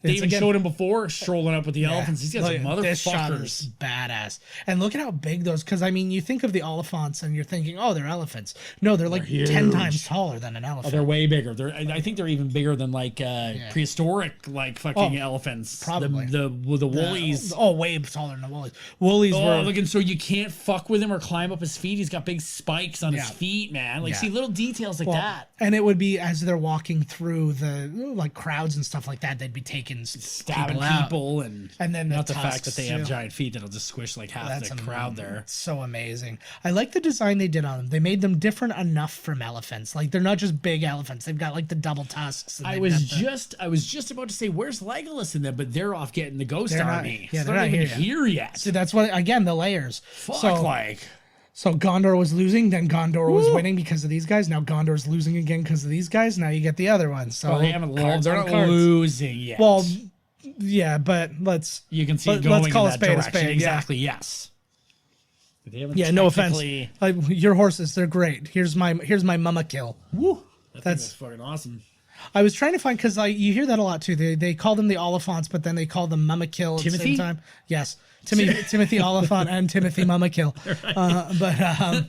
They even showed him before strolling up with the elephants. He's got some motherfuckers. This shot is badass. And look at how big those, because I mean, you think of the Oliphants and you're thinking, oh, they're elephants. No, they're like 10 times taller than an elephant. Oh, they're way bigger. I think they're even bigger than like prehistoric like fucking elephants. Probably. The woolies. Way taller than the woolies. Woolies were... Look, and so you can't fuck with him or climb up his feet. He's got big spikes on his feet, man. Like, see little details like that. And it would be as they're walking through the like crowds and stuff like that, they'd be taking stabbing people and then not the fact that they have giant feet that'll just squish like half the crowd there. So amazing. I like the design they did on them. They made them different enough from elephants. Like, they're not just big elephants. They've got like the double tusks. I was just about to say, where's Legolas in them? But they're off getting the ghost army. Yeah, they're not even here yet. See, that's what, again, the layers. So Gondor was losing, then Gondor was winning because of these guys. Now Gondor's losing again because of these guys. Now you get the other ones. So they haven't lost. They're not losing yet. Well, yeah, but you can see going let's call in a that spade direction. A spade. Exactly. Yes. Yeah. No offense. Your horses, they're great. Here's my mama kill. Woo. That's fucking awesome. I was trying to find, because you hear that a lot too. They call them the Oliphants, but then they call them Mama Kill at the same time. Yes, Timothy Oliphant and Timothy Mama Kill. Right.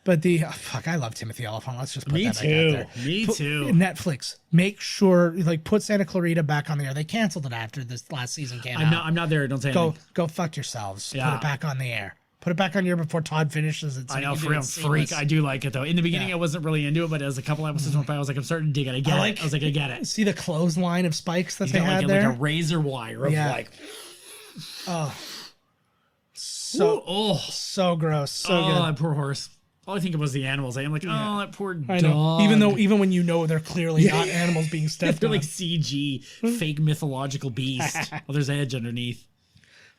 But the fuck, I love Timothy Oliphant. Let's just put that back out there. Me too. Netflix, make sure put Santa Clarita back on the air. They canceled it after this last season came out. I'm not there. Don't say anything. Go fuck yourselves. Yeah. Put it back on the air. Put it back on here before Todd finishes it. So I know, for real, freak. I do like it though. In the beginning, I wasn't really into it, but as a couple episodes went by, I was like, I'm starting to dig it. I get it. I was like, I get it. See the clothesline of spikes that they had there? Like a razor wire of like. Oh. So gross. So good. That poor horse. All I think of was the animals. I'm like, that poor dog. Even when you know they're clearly not animals being stepped they're on. like CG, fake mythological beast. Well, there's Edge underneath.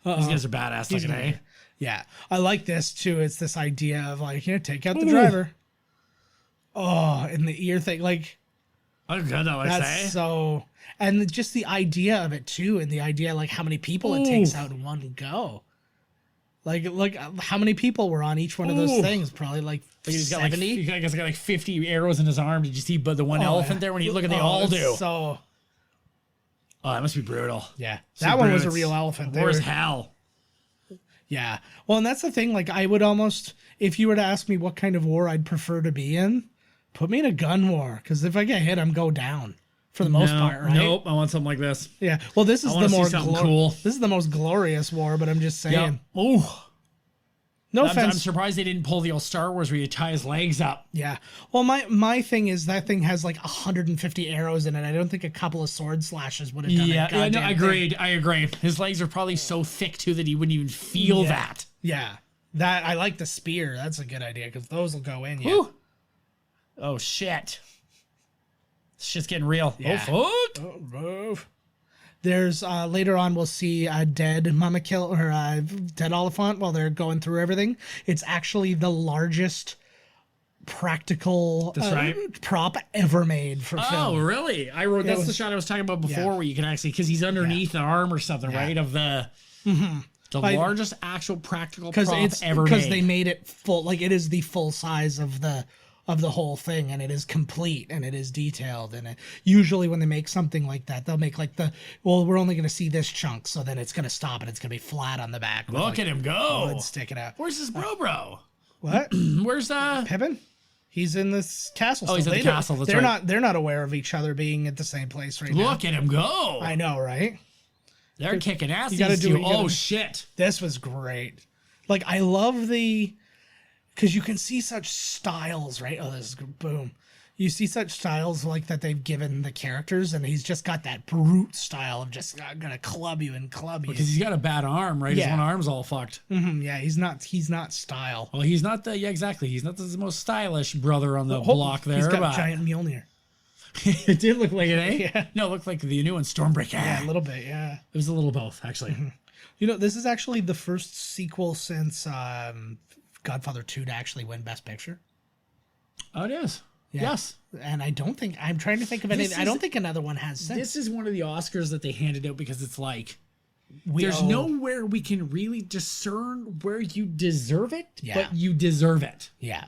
These guys are badass looking, eh? Yeah, I like this too. It's this idea of like, take out the driver. Oh, and the ear thing, like, that's so, and just the idea of it too, and the idea like how many people it takes out in one go. Like, look, how many people were on each one of those things? Probably like 70. He's got like 50 arrows in his arm. Did you see the one elephant there when you look at they all do? So, that must be brutal. Yeah, that one was a real elephant. War as hell. Yeah. Well, and that's the thing. Like, I would almost, if you were to ask me what kind of war I'd prefer to be in, put me in a gun war. Because if I get hit, I'm go down for the most part, right? Nope. I want something like this. Yeah. Well, this is the more cool. This is the most glorious war, but I'm just saying. Yep. Oh. No offense. I'm surprised they didn't pull the old Star Wars where you tie his legs up. Yeah. Well, my thing is that thing has like 150 arrows in it. I don't think a couple of sword slashes would have done it. Yeah, no, I agree. His legs are probably so thick too that he wouldn't even feel that. Yeah. That I like the spear. That's a good idea because those will go in. Yeah. Oh shit. Shit's getting real. Yeah. Oh fuck. There's later on we'll see a dead mama kill or a dead Oliphant while they're going through everything. It's actually the largest practical prop ever made for film. Oh, really? That's the shot I was talking about before where you can actually, because he's underneath an arm or something, right? Of the largest actual practical prop ever made. Because they made it full, like it is the full size of the of the whole thing, and it is complete and it is detailed. And usually when they make something like that, they'll make like we're only going to see this chunk, so then it's going to stop and it's going to be flat on the back. Look at him go. Wood sticking out. Where's his bro? What? Where's Pippin? He's in this castle. Oh, he's in the castle. That's right. They're not aware of each other being at the same place right now. Look at him go. I know, right? They're kicking ass. You gotta do. Oh shit! This was great. Like, I love because you can see such styles, right? Oh, this is boom. You see such styles like that they've given the characters, and he's just got that brute style of just, I'm gonna club you and club you. Because he's got a bad arm, right? His one arm's all fucked. Mm-hmm, yeah, he's not style. Well, he's not exactly. He's not the most stylish brother on the block there. He's got giant Mjolnir. It did look like it, eh? Yeah. No, it looked like the new one, Stormbreaker. Yeah, a little bit, yeah. It was a little both, actually. Mm-hmm. You know, this is actually the first sequel since Godfather 2 to actually win Best Picture. Oh, it is. Yeah. Yes. And I'm trying to think of anything. I don't think another one has since. This is one of the Oscars that they handed out because it's like, there's nowhere we can really discern where you deserve it, but you deserve it. Yeah.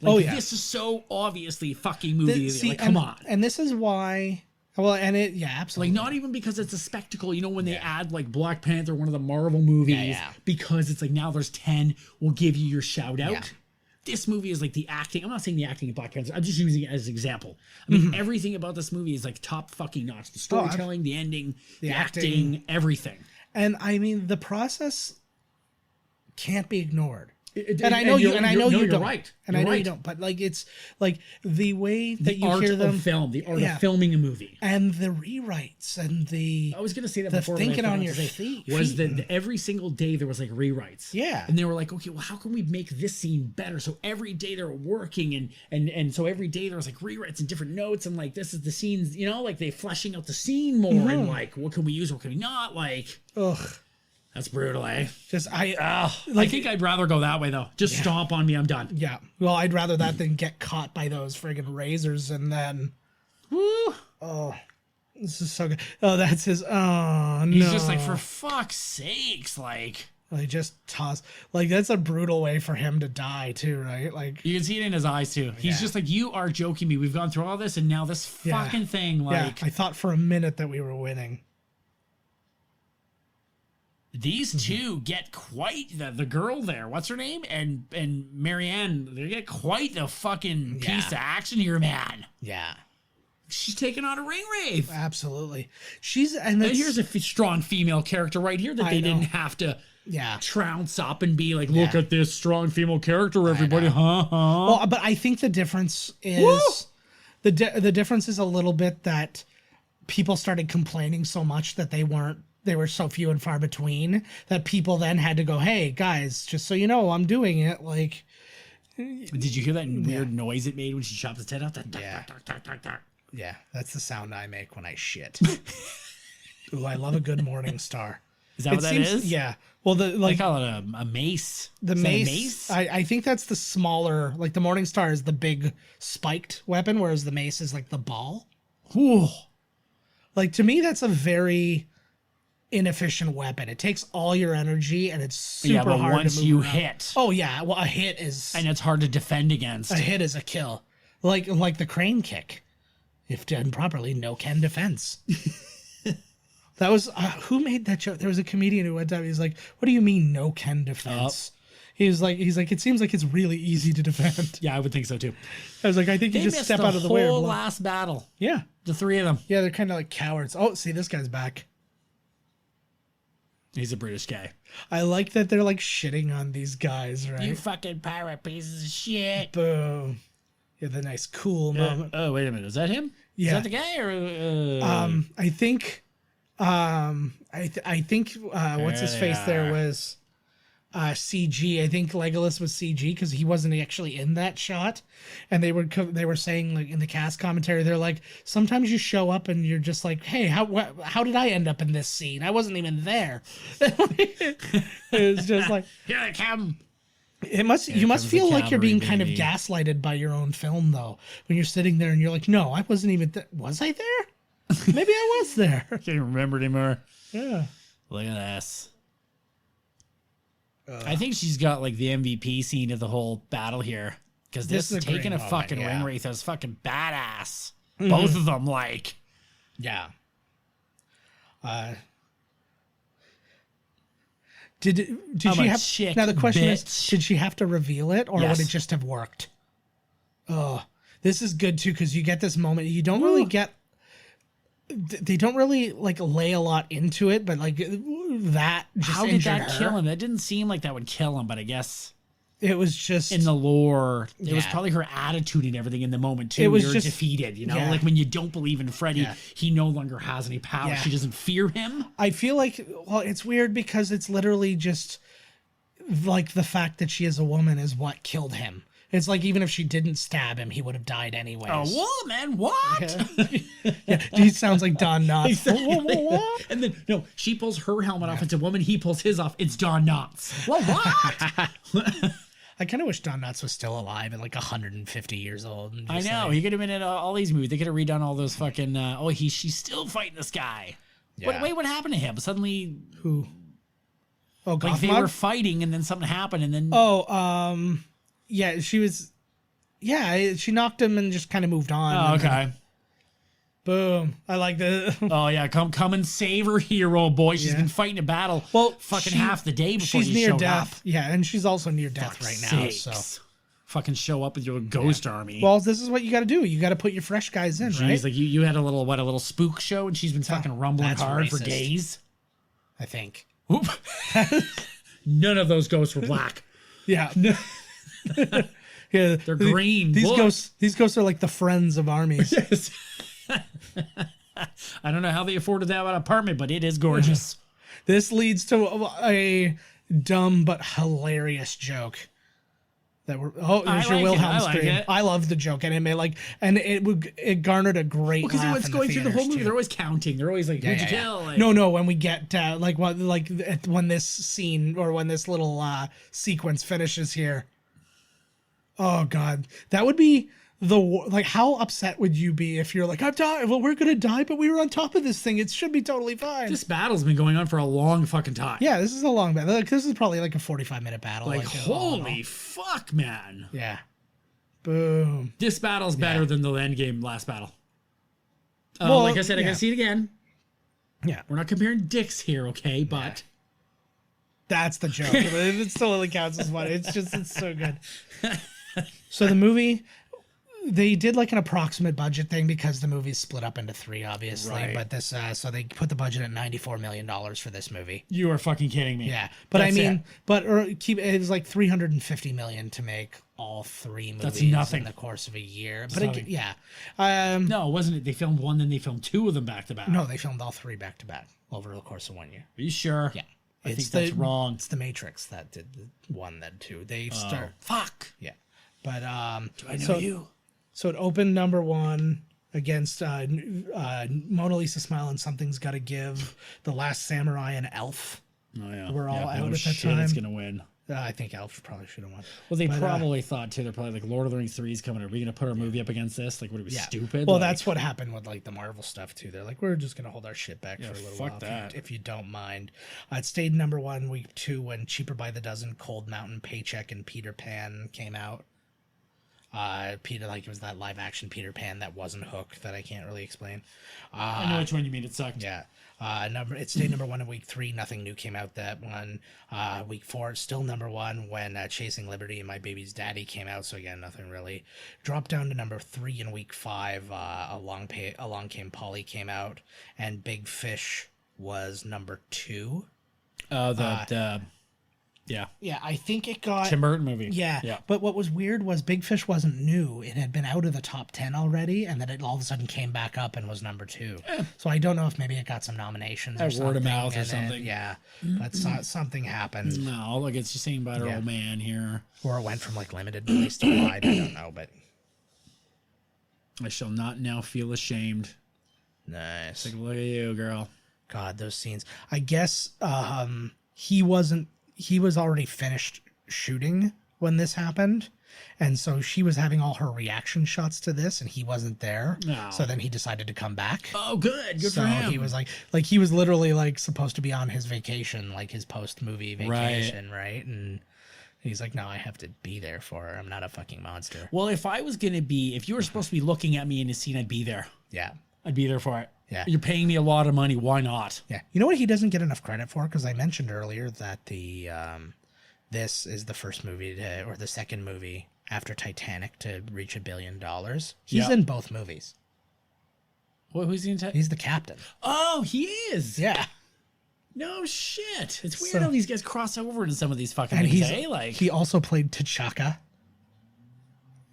Like, this is so obviously a fucking movie. Come on. And this is why. Well, and absolutely. Like, not even because it's a spectacle. You know, when they add like Black Panther, one of the Marvel movies, because it's like now there's 10, we'll give you your shout out. Yeah. This movie is like the acting. I'm not saying the acting in Black Panther. I'm just using it as an example. I mean, everything about this movie is like top fucking notch. The storytelling, the ending, the acting, everything. And I mean, the process can't be ignored. And I know you don't. Right. And I know you don't. But like, it's like the way that you hear them. The art of film, the art of filming a movie, and the rewrites, and the. I was going to say that before. Thinking on your feet was that every single day there was like rewrites. Yeah. And they were like, okay, well, how can we make this scene better? So every day they're working, and so every day there was like rewrites and different notes, and like this is the scenes, you know, like they fleshing out the scene more, and like what can we use, what can we not, like. Ugh. That's brutal, eh? I think I'd rather go that way, though. Just stomp on me, I'm done. Yeah. Well, I'd rather that than get caught by those friggin' razors and then... Woo! Oh, this is so good. Oh, that's his... Oh, no. He's just like, for fuck's sakes, like... They just toss... Like, that's a brutal way for him to die, too, right? Like... You can see it in his eyes, too. He's just like, you are joking me. We've gone through all this, and now this fucking thing, like... Yeah, I thought for a minute that we were winning. These two get quite the girl there. What's her name? And Marianne. They get quite the fucking piece of action here, man. Yeah, she's taking on a ring wraith. Absolutely. And here's a strong female character right here that they didn't have to. Yeah, trounce up and be like, look at this strong female character, everybody, Well, but I think the difference is the difference is a little bit that people started complaining so much that they were so few and far between that people then had to go, hey guys, just so you know, I'm doing it. Like, did you hear that weird noise it made when she chopped its head off? Yeah, that's the sound I make when I shit. Ooh, I love a good morning star. Is that what that is? Yeah. Well, they call it a mace. The mace. I think that's the smaller. Like the morning star is the big spiked weapon, whereas the mace is like the ball. Ooh. Like, to me, that's a very inefficient weapon. It takes all your energy, and it's super hard once to move you around. hit. Oh yeah, well, a hit is, and it's hard to defend against. A hit is a kill, like the crane kick, if done properly. No can defense. That was who made that joke? There was a comedian who went up. He's like, "What do you mean no can defense?" He's like, it seems like it's really easy to defend. Yeah, I would think so too. I was like, I think you just step out of the way. Whole last battle. Yeah, the three of them. Yeah, they're kind of like cowards. Oh, see, this guy's back. He's a British guy. I like that they're like shitting on these guys, right? You fucking pirate pieces of shit. Boom. Yeah, the nice cool moment. Oh, wait a minute. Is that him? Yeah. Is that the guy or? I think. I think. What's his face? There was. CG. I think Legolas was CG because he wasn't actually in that shot, and they were saying, like, in the cast commentary, they're like, sometimes you show up and you're just like, hey, how did I end up in this scene? I wasn't even there. It's just like, here I come. You must feel like you're being kind of gaslighted by your own film, though, when you're sitting there and you're like, no, I wasn't even was I there? Maybe I was there. I can't remember anymore. Yeah. Look at this. I think she's got like the MVP scene of the whole battle here. Because this is taking a moment, fucking yeah. ring wraith is fucking badass. Both of them, like. Yeah. Did she have chick, now the question bitch. is, did she have to reveal it, or Yes. would it just have worked? Oh, this is good too, because you get this moment. You don't really get. They don't really like lay a lot into it, but like that just How did injured that her. kill him? That didn't seem like that would kill him, but I guess It was just in the lore, it was Yeah. probably her attitude and everything in the moment too. It was You're just- defeated, you know? yeah. Like when you don't believe in Freddy, Yeah. he no longer has any power. Yeah. She doesn't fear him. I feel like, well, it's weird because it's literally just like the fact that she is a woman is what killed him. It's like even if she didn't stab him, he would have died anyways. A woman? What? Yeah, he sounds like Don Knotts. And then, no, she pulls her helmet off. It's a woman. He pulls his off. It's Don Knotts. Well, what? I kind of wish Don Knotts was still alive at like 150 years old. And I just know. like- He could have been in all these movies. They could have redone all those fucking. She's still fighting this guy. Yeah. Wait, what happened to him? Suddenly, Who? Oh, like they Gothmog? were fighting, and then something happened, and then Yeah, she was. Yeah, she knocked him and just kind of moved on. oh, And then, okay. boom. I like the. Oh yeah, come and save her, hero boy. She's Yeah. been fighting a battle. Well, fucking she- half the day before She's you near showed death. up. Yeah, and she's also near death Fuck's right now. sakes. So, Fucking show up with your ghost army. well, this is what you got to do. You got to put your fresh guys in, She's right? like you had a little spook show, and she's been fucking rumbling that's hard for racist. days. I think. Oop. None of those ghosts were black. Yeah. Yeah, They're green. These Look. ghosts are like the friends of armies. Yes. I don't know how they afforded that apartment, but it is gorgeous. This leads to a dumb but hilarious joke. That we're I there's your like it. Wilhelm I like scream. it. I love the joke, and it garnered a great Because laugh it's in going through the whole theaters, movie. too. They're always counting. They're always like, "Who'd you kill?" Like, No, when we get when this scene or when this little sequence finishes here. Oh God, that would be how upset would you be if you're like, I'm dying. Well, we're gonna die, but we were on top of this thing. It should be totally fine. this battle's been going on for a long fucking time. Yeah, this is a long battle. Like, this is probably like a 45-minute battle. Like, all in all. holy fuck, man. Yeah. Boom. This battle's better Yeah. than the end game last battle. Well, like I said, I yeah. gotta see it again. Yeah. We're not comparing dicks here, okay? But That's the joke. It still only counts as one. It's so good. So the movie, they did like an approximate budget thing because the movie's split up into three, obviously. Right. But so they put the budget at $94 million for this movie. you are fucking kidding me. Yeah, but That's it was like $350 million to make all three movies That's nothing. in the course of a year. That's But nothing. yeah, No, wasn't it? They filmed one, then they filmed two of them back to back. no, they filmed all three back to back over the course of 1 year. Are you sure? Yeah, I think that's wrong. It's the Matrix that did the one, then two. They start. Fuck. Yeah, but Do I know you? So it opened number one against Mona Lisa Smile and Something's Gotta Give, The Last Samurai, and Elf. Oh yeah. We're all yeah, out no at that shit, It's time. gonna win. I think Elf probably should have won. Well, they But, probably thought too. They're probably like, Lord of the Rings 3 is coming. Are we gonna put our movie up against this? Like, would it be Yeah. stupid? Well, Like, that's what happened with like the Marvel stuff too. They're like, we're just gonna hold our shit back for a little fuck while, that. if you don't mind. It stayed number one week two when Cheaper by the Dozen, Cold Mountain, Paycheck, and Peter Pan came out. It was that live action Peter Pan that wasn't Hook that I can't really explain. I know which one you mean. It sucked. Yeah. It stayed number one in week three. Nothing new came out that one. Week four, still number one when Chasing Liberty and My Baby's Daddy came out. So again, nothing really. Dropped down to number three in week five. Along Came Polly came out, and Big Fish was number two. Yeah. Yeah, I think it got Tim Burton movie. Yeah, Yeah. but what was weird was Big Fish wasn't new. It had been out of the top 10 already, and then it all of a sudden came back up and was number two. So I don't know if maybe it got some nominations or Word something. of mouth or and then- something. yeah, but something happened. No, look, it's just saying about our Yeah. old man here. Or it went from like limited release to wide. I don't know, but I shall not now feel ashamed. nice. Take a look at you, girl. God, those scenes. I guess he was already finished shooting when this happened. And so she was having all her reaction shots to this, and he wasn't there. No. So then he decided to come back. Oh, good. Good So for him. he was like he was literally like supposed to be on his vacation, like his post movie vacation, right? And He's like, no, I have to be there for her. I'm not a fucking monster. Well, if you were supposed to be looking at me in a scene, I'd be there. Yeah. I'd be there for it. Yeah. You're paying me a lot of money. Why not? Yeah. You know what he doesn't get enough credit for? Because I mentioned earlier that this is the first movie or the second movie after Titanic to reach $1 billion. He's in both movies. Well, who's he in? He's the captain. Oh, he is. Yeah. No shit. It's weird how these guys cross over into some of these fucking things. He also played T'Chaka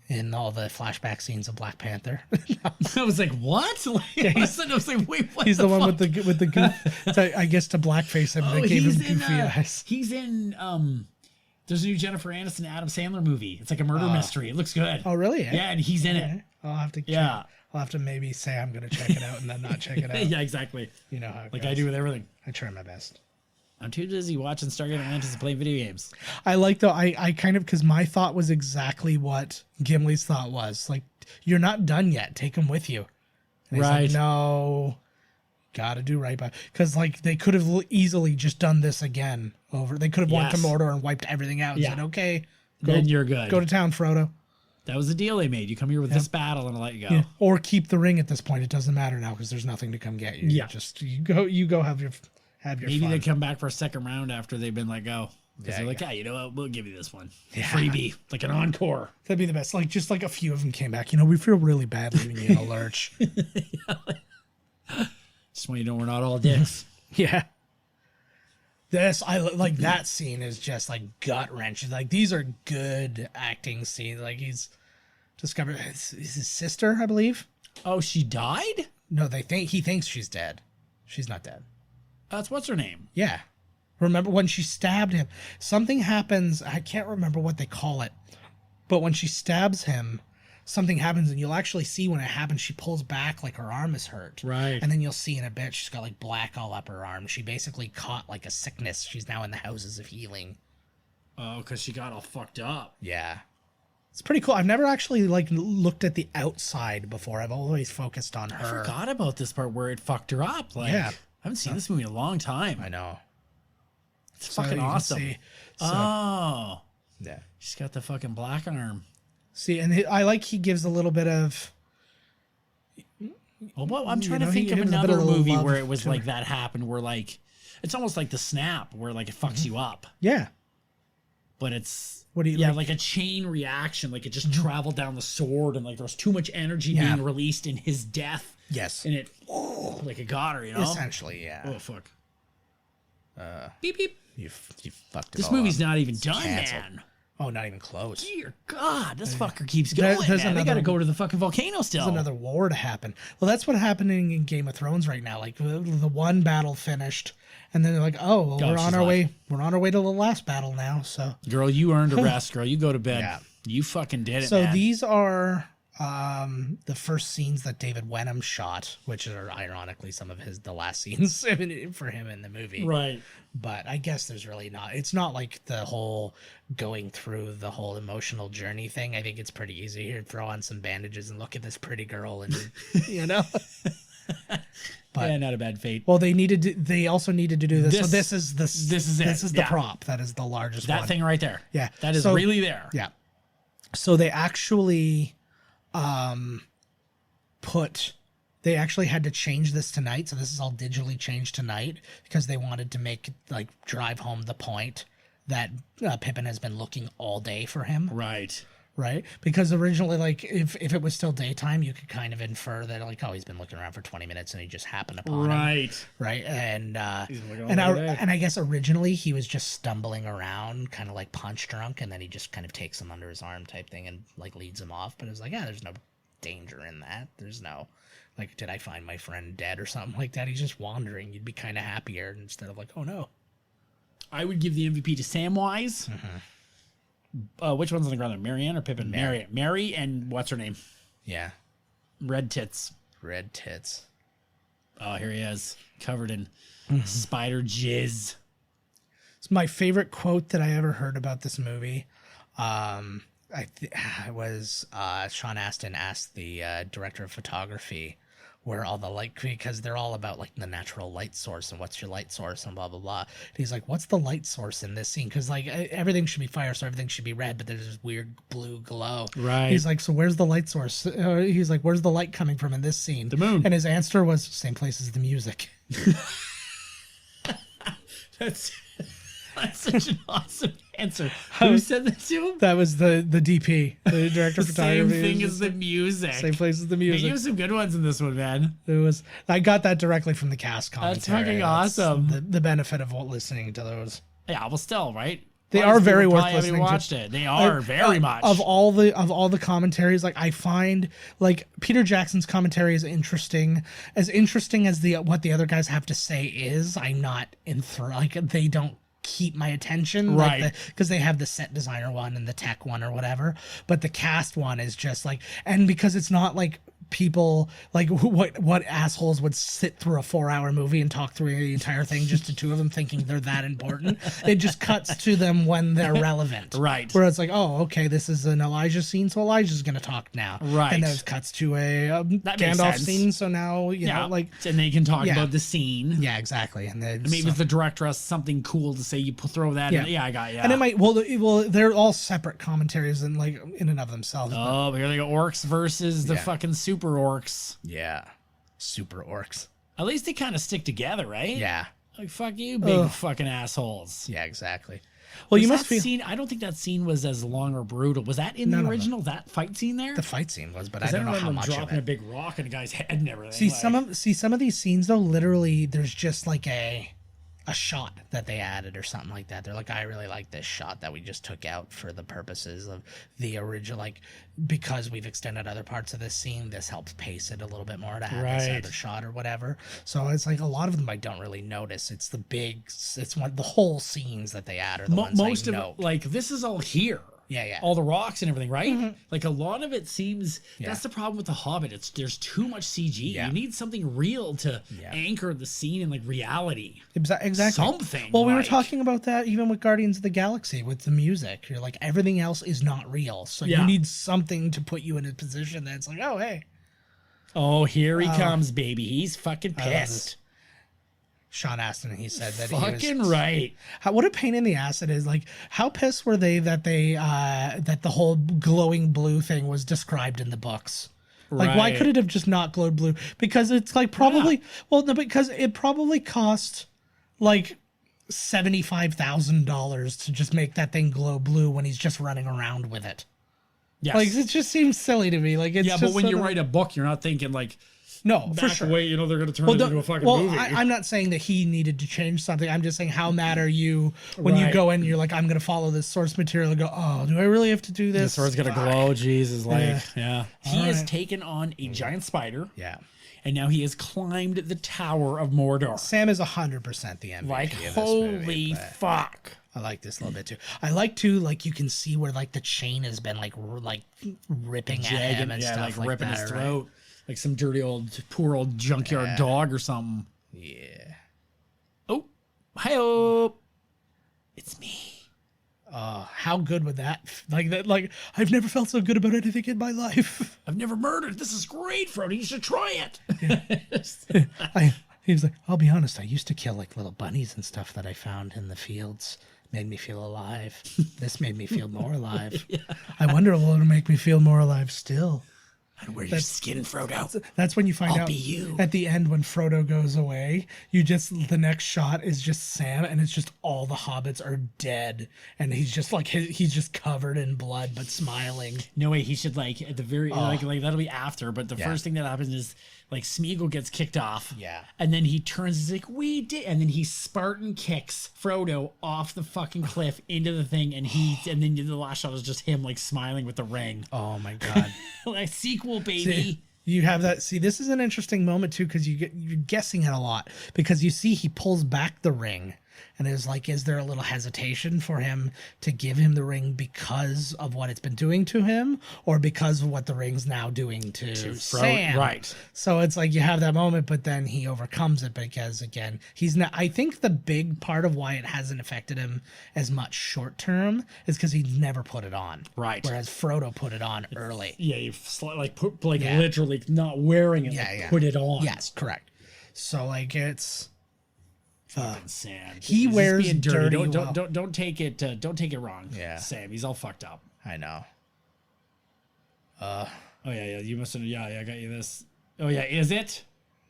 in all the flashback scenes of Black Panther. I was like, what? I was like, wait, what? He's the one with the goof. I guess to blackface him, they gave him goofy eyes. He's in there's a new Jennifer Aniston Adam Sandler movie. It's like a murder mystery. It looks good. Oh, really? Yeah, and he's in it. I'll have to. I'll have to maybe say I'm going to check it out and then not check it out. Yeah, exactly. You know how it like goes. I do with everything. I try my best. I'm too busy watching Stargate Atlantis and playing video games. I like though. I kind of, because my thought was exactly what Gimli's thought was. Like, you're not done yet. Take him with you. And he's like, no, gotta do right by. Because like they could have easily just done this again over. They could have went to Mordor and wiped everything out and said, okay, then you're good. Go to town, Frodo. That was the deal they made. You come here with this battle and I'll let you go. Yeah. Or keep the ring at this point. It doesn't matter now because there's nothing to come get you. Yeah. You go have your Maybe fun. they come back for a second round after they've been let go. Because they're like, you know what? We'll give you this one. Yeah. Freebie. Like an encore. That'd be the best. Like, just like a few of them came back. You know, we feel really bad leaving you in a lurch. Just when you know we're not all dicks. Yeah. I like that scene is just like gut wrenching. Like, these are good acting scenes. Like, he's discovered his sister, I believe. Oh, she died? No, he thinks she's dead. She's not dead. That's what's her name? Yeah. Remember when she stabbed him? Something happens. I can't remember what they call it. But when she stabs him, something happens, and you'll actually see when it happens, she pulls back like her arm is hurt. Right. And then you'll see in a bit, she's got like black all up her arm. She basically caught like a sickness. She's now in the houses of healing. Oh, because she got all fucked up. Yeah. It's pretty cool. I've never actually like looked at the outside before. I've always focused on her. I forgot about this part where it fucked her up. Like, I haven't seen this movie in a long time. I know. It's fucking awesome. Yeah. She's got the fucking black arm. See, and I like he gives a little bit of. Well, I'm trying to think of another movie where it was like that happened, where like it's almost like The Snap, where like it fucks you up. Yeah. But it's like a chain reaction, like it just traveled down the sword, and like there was too much energy being released in his death. Yes. And it like it got her, you know? Essentially, yeah. Oh fuck. Beep beep. You fucked it. This movie's not even done, man. Oh, not even close. Dear God, this fucker keeps going, man. They gotta go to the fucking volcano still. There's another war to happen. Well, that's what's happening in Game of Thrones right now. Like the one battle finished, and then they're like, "Oh, well, we're on our way. We're on our way to the last battle now." So, girl, you earned a rest, girl. You go to bed. Yeah. You fucking did it. So man. These are the first scenes that David Wenham shot, which are ironically some of the last scenes for him in the movie. Right. But I guess there's really not. It's not like the whole going through the whole emotional journey thing. I think it's pretty easy here. Throw on some bandages and look at this pretty girl, and you know. But, yeah, not a bad fate. Well, they also needed to do this. So this is the prop. That is the largest one. That thing right there. Yeah. That is really there. Yeah. So they actually they actually had to change this tonight. So this is all digitally changed tonight because they wanted to drive home the point that Pippin has been looking all day for him. Right. Right? Because originally, like, if it was still daytime, you could kind of infer that, like, oh, he's been looking around for 20 minutes and he just happened upon him. Right? And I guess originally he was just stumbling around, kind of like punch drunk, and then he just kind of takes him under his arm type thing and, like, leads him off. But it was like, there's no danger in that. There's no, like, did I find my friend dead or something like that? He's just wandering. You'd be kind of happier instead of like, oh, no. I would give the MVP to Samwise. Mm-hmm. Which one's on the ground there? Marianne or Pippin? Mary and what's her name? Yeah. Red Tits. Oh, here he is. Covered in spider jizz. It's my favorite quote that I ever heard about this movie. It was Sean Astin asked the director of photography, where all the light, because they're all about like the natural light source and what's your light source and blah blah blah. And he's like, what's the light source in this scene? Because like everything should be fire, so everything should be red, but there's this weird blue glow. Right. He's like, so where's the light source? He's like, where's the light coming from in this scene? The moon. And his answer was same place as the music. That's such an awesome answer. Who said that to him? That was the DP, the director of photography. Same thing as the music. Same place as the music. You have some good ones in this one, man. It was. I got that directly from the cast commentary. That's fucking awesome. The benefit of listening to those. Yeah, well, still, right? They are very worth listening to. Watched it. They are very much. Of all the commentaries, like I find like Peter Jackson's commentary is interesting as what the other guys have to say is. I'm not like they don't keep my attention, right? Because they have the set designer one and the tech one or whatever, but the cast one is just like, and because it's not like people like what assholes would sit through a 4-hour movie and talk through the entire thing just to two of them thinking they're that important. It just cuts to them when they're relevant, right? Where it's like, oh, okay, this is an Elijah scene, so Elijah's gonna talk now, right? And then it cuts to a Gandalf scene, so now you know, like, and they can talk about the scene. Yeah, exactly. And then maybe if the director has something cool to say, you throw that. Yeah, in. I got you. And it might well they're all separate commentaries and like in and of themselves. Oh, but here they go, orcs versus the fucking super orcs. Yeah, super orcs. At least they kind of stick together, right? Yeah. Like, fuck you, big fucking assholes. Yeah, exactly. Well, you must feel. Scene, I don't think that scene was as long or brutal. Was that in the original? That fight scene there? The fight scene was, but I don't know how much of it. Dropping a big rock in a guy's head and everything. Some of these scenes though, literally, there's just like a shot that they added or something like that. They're like, I really like this shot that we just took out for the purposes of the original, like, because we've extended other parts of this scene, this helps pace it a little bit more to have this other shot or whatever. So it's like a lot of them I don't really notice. It's the whole scenes that they add are the ones I know. Like, this is all here. Yeah. All the rocks and everything, right? Mm-hmm. Like, a lot of it seems... Yeah. That's the problem with The Hobbit. There's too much CG. Yeah. You need something real to anchor the scene in, like, reality. Exactly. Something. Well, we were talking about that even with Guardians of the Galaxy, with the music. You're like, everything else is not real. So you need something to put you in a position that's like, oh, hey. Oh, here he comes, baby. He's fucking pissed. Sean Astin, he said that fucking he was right. What a pain in the ass it is. Like, how pissed were they that that the whole glowing blue thing was described in the books? Like, why could it have just not glowed blue? Because it's like probably because it probably cost like $75,000 to just make that thing glow blue when he's just running around with it. Yes. Like, it just seems silly to me. Like, it's but when you write a book, you're not thinking like, no, for sure. Away, they're going to turn it into a fucking movie. I'm not saying that he needed to change something. I'm just saying, how mad are you when you go in and you're like, I'm going to follow this source material and go, oh, do I really have to do this? The sword's going to glow. Jesus, He has taken on a giant spider. Yeah. And now he has climbed the Tower of Mordor. Sam is 100% the MVP. Like, holy fuck. I like this a little bit too. I like too, like, you can see where like the chain has been like ripping at him and stuff like ripping that, his throat. Right? Like some poor old junkyard dog or something. Yeah. Oh, hi-oh. It's me. How good would that? Like, I've never felt so good about anything in my life. I've never murdered. This is great, Frodo. You should try it. Yeah. He was like, I'll be honest. I used to kill like little bunnies and stuff that I found in the fields. Made me feel alive. This made me feel more alive. I wonder if it'll make me feel more alive still. I'd wear your skin, Frodo. That's when you find I'll out be you. At the end when Frodo goes away, the next shot is just Sam, and it's just all the hobbits are dead, and he's just like he's just covered in blood but smiling. No way, he should like at the very like that'll be after, but the first thing that happens is like Smeagol gets kicked off. Yeah. And then he turns, he's like, we did, and then he Spartan kicks Frodo off the fucking cliff into the thing, and and then the last shot is just him like smiling with the ring. Oh my god. Like, sequel, baby. See, you have that. See, this is an interesting moment too, because you're guessing it a lot, because you see he pulls back the ring And it's like, is there a little hesitation for him to give him the ring because of what it's been doing to him, or because of what the ring's now doing to Sam? Right. So it's like you have that moment, but then he overcomes it because, again, he's not. I think the big part of why it hasn't affected him as much short term is because he never put it on. Right. Whereas Frodo put it on early. Yeah, you literally not wearing it, put it on. Yes, correct. So like it's. Fucking Sam. He wears being dirty. Don't take it wrong. Yeah. Sam, he's all fucked up. I know. Oh yeah. You must have. Yeah. I got you this. Oh yeah. Is it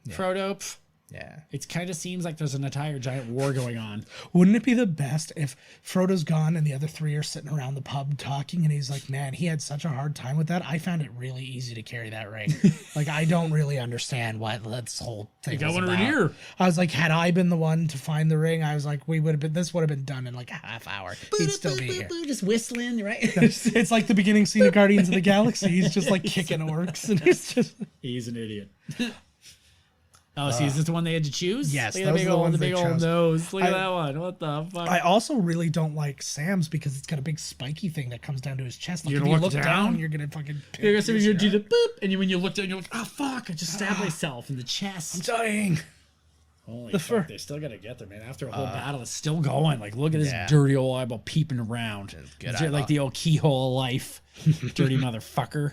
Frodo? Pff. Yeah. It kind of seems like there's an entire giant war going on. Wouldn't it be the best if Frodo's gone and the other three are sitting around the pub talking and he's like, man, he had such a hard time with that. I found it really easy to carry that ring. Like, I don't really understand what this whole thing is got one about. right here. I was like, had I been the one to find the ring, I was like, this would have been done in like a half hour. He'd still be here. Just whistling, right? It's like the beginning scene of Guardians of the Galaxy. He's just like kicking orcs and he's an idiot. Oh, see, is this the one they had to choose? Yes, Look at the big old nose. Look at I- that one. What the fuck? I also really don't like Sam's because it's got a big spiky thing that comes down to his chest. Like, You're if gonna you look look down? down, you're gonna fucking. You're gonna do the boop, and when you look down, you're like, oh fuck! I just stabbed myself in the chest. dying. Holy the fuck! fur- They still gotta get there, man. After a whole battle, it's still going. Like, look at this Yeah. dirty old eyeball peeping around. good It's eyeball. like the old keyhole of life. Dirty motherfucker.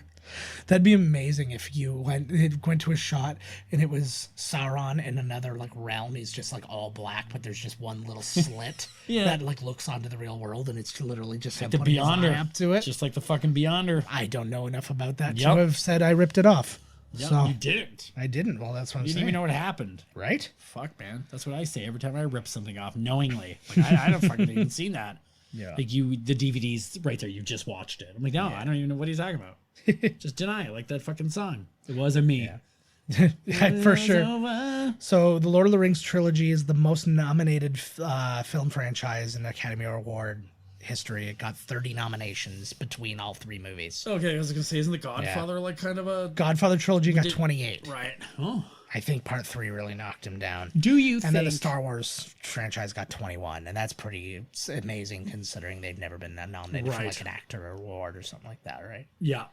That'd be amazing if you went to a shot and it was Sauron in another like realm. He's just like all black, but there's just one little slit that like looks onto the real world, and it's literally just him The putting his eye Beyonder up to it. just like the fucking Beyonder. I don't know enough about that Yep. to have said I ripped it off. Yeah, So you didn't. I didn't. Well, that's what I'm You didn't saying. even know what happened. Right? Fuck, man. That's what I say every time I rip something off knowingly. Like, I don't fucking even seen that. Yeah. Like the DVD's right there. You just watched it. I'm like, no, I don't even know what he's talking about. Just deny it, like that fucking song. It wasn't me. Yeah, for sure. So the Lord of the Rings trilogy is the most nominated film franchise in Academy Award history. It got 30 nominations between all three movies. Okay, I was gonna say, isn't The Godfather like kind of a Godfather trilogy got 28. right? Oh, I think part 3 really knocked him down. do you And think? then the Star Wars franchise got 21, and that's pretty amazing considering they've never been nominated for Right. like an actor award or something like that, right? Yeah.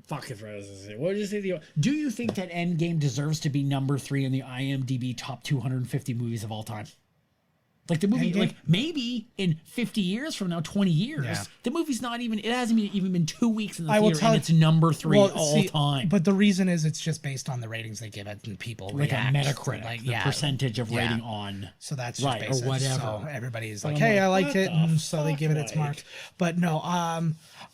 Fuck it, what was I gonna say? What did you say? Do you think that Endgame deserves to be number 3 in the IMDb top 250 movies of all time? Like the movie, Endgame? like maybe in 50 years from now, 20 years, Yeah. the movie's not even. It hasn't even been 2 weeks in the I will theater, tell and it's number 3 all see, time. But the reason is it's just based on the ratings they give it and people like a react. Metacritic, Like, the percentage of Yeah. rating on. So that's just Right, or based on- whatever. So everybody's But like, I'm "Hey, like, I liked what it," the and so they give it its mark. But no,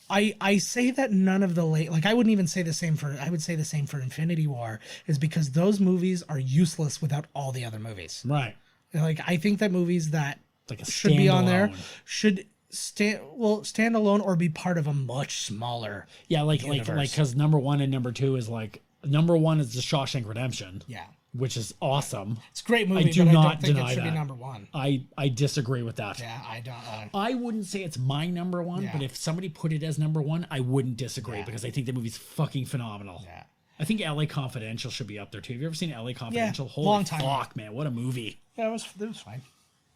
I say that none of the I wouldn't even say the same for. I would say the same for Infinity War, is because those movies are useless without all the other movies. Right. Like, I think that movies that Like a should be on there standalone. should stand alone or be part of a much smaller. Yeah, like universe. because number 1 and number 2 is like number 1 is the Shawshank Redemption. Yeah, Which is awesome. it's a great movie. I do but not I don't think deny it should that. be number 1. I disagree with that. Yeah, I don't. I wouldn't say it's my number 1, Yeah. but if somebody put it as number 1, I wouldn't disagree Yeah. because I think the movie's fucking phenomenal. Yeah. I think LA Confidential should be up there too. Have you ever seen LA Confidential? Holy long time fuck, man, what a movie! Yeah, it was fine.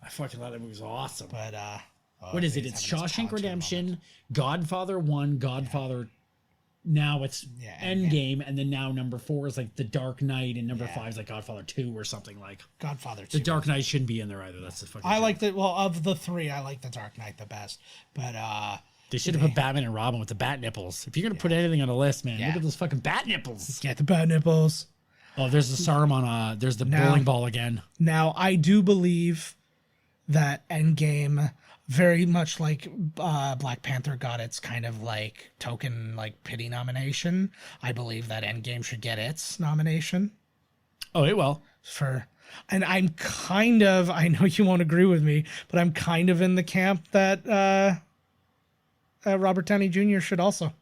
I fucking thought that movie was awesome. But What is it? It's Shawshank Redemption, Godfather 1, Godfather. Now it's Endgame, and then now number 4 is like The Dark Knight, and number 5 is like Godfather 2 or something like. Godfather 2. The Dark Knight shouldn't be in there either. That's the fucking. I like the of the 3, I like the Dark Knight the best. But They should have put Batman and Robin with the bat nipples. If you're gonna put anything on a list, man, look at those fucking bat nipples. get the bad nipples. Oh, there's the Saruman. There's the Now- bowling ball again. Now, I do believe that Endgame, very much like Black Panther got its kind of like token like pity nomination. I believe that Endgame should get its nomination Oh, it will. for. And I'm kind of, I know you won't agree with me, but I'm kind of in the camp that Robert Downey Jr. should also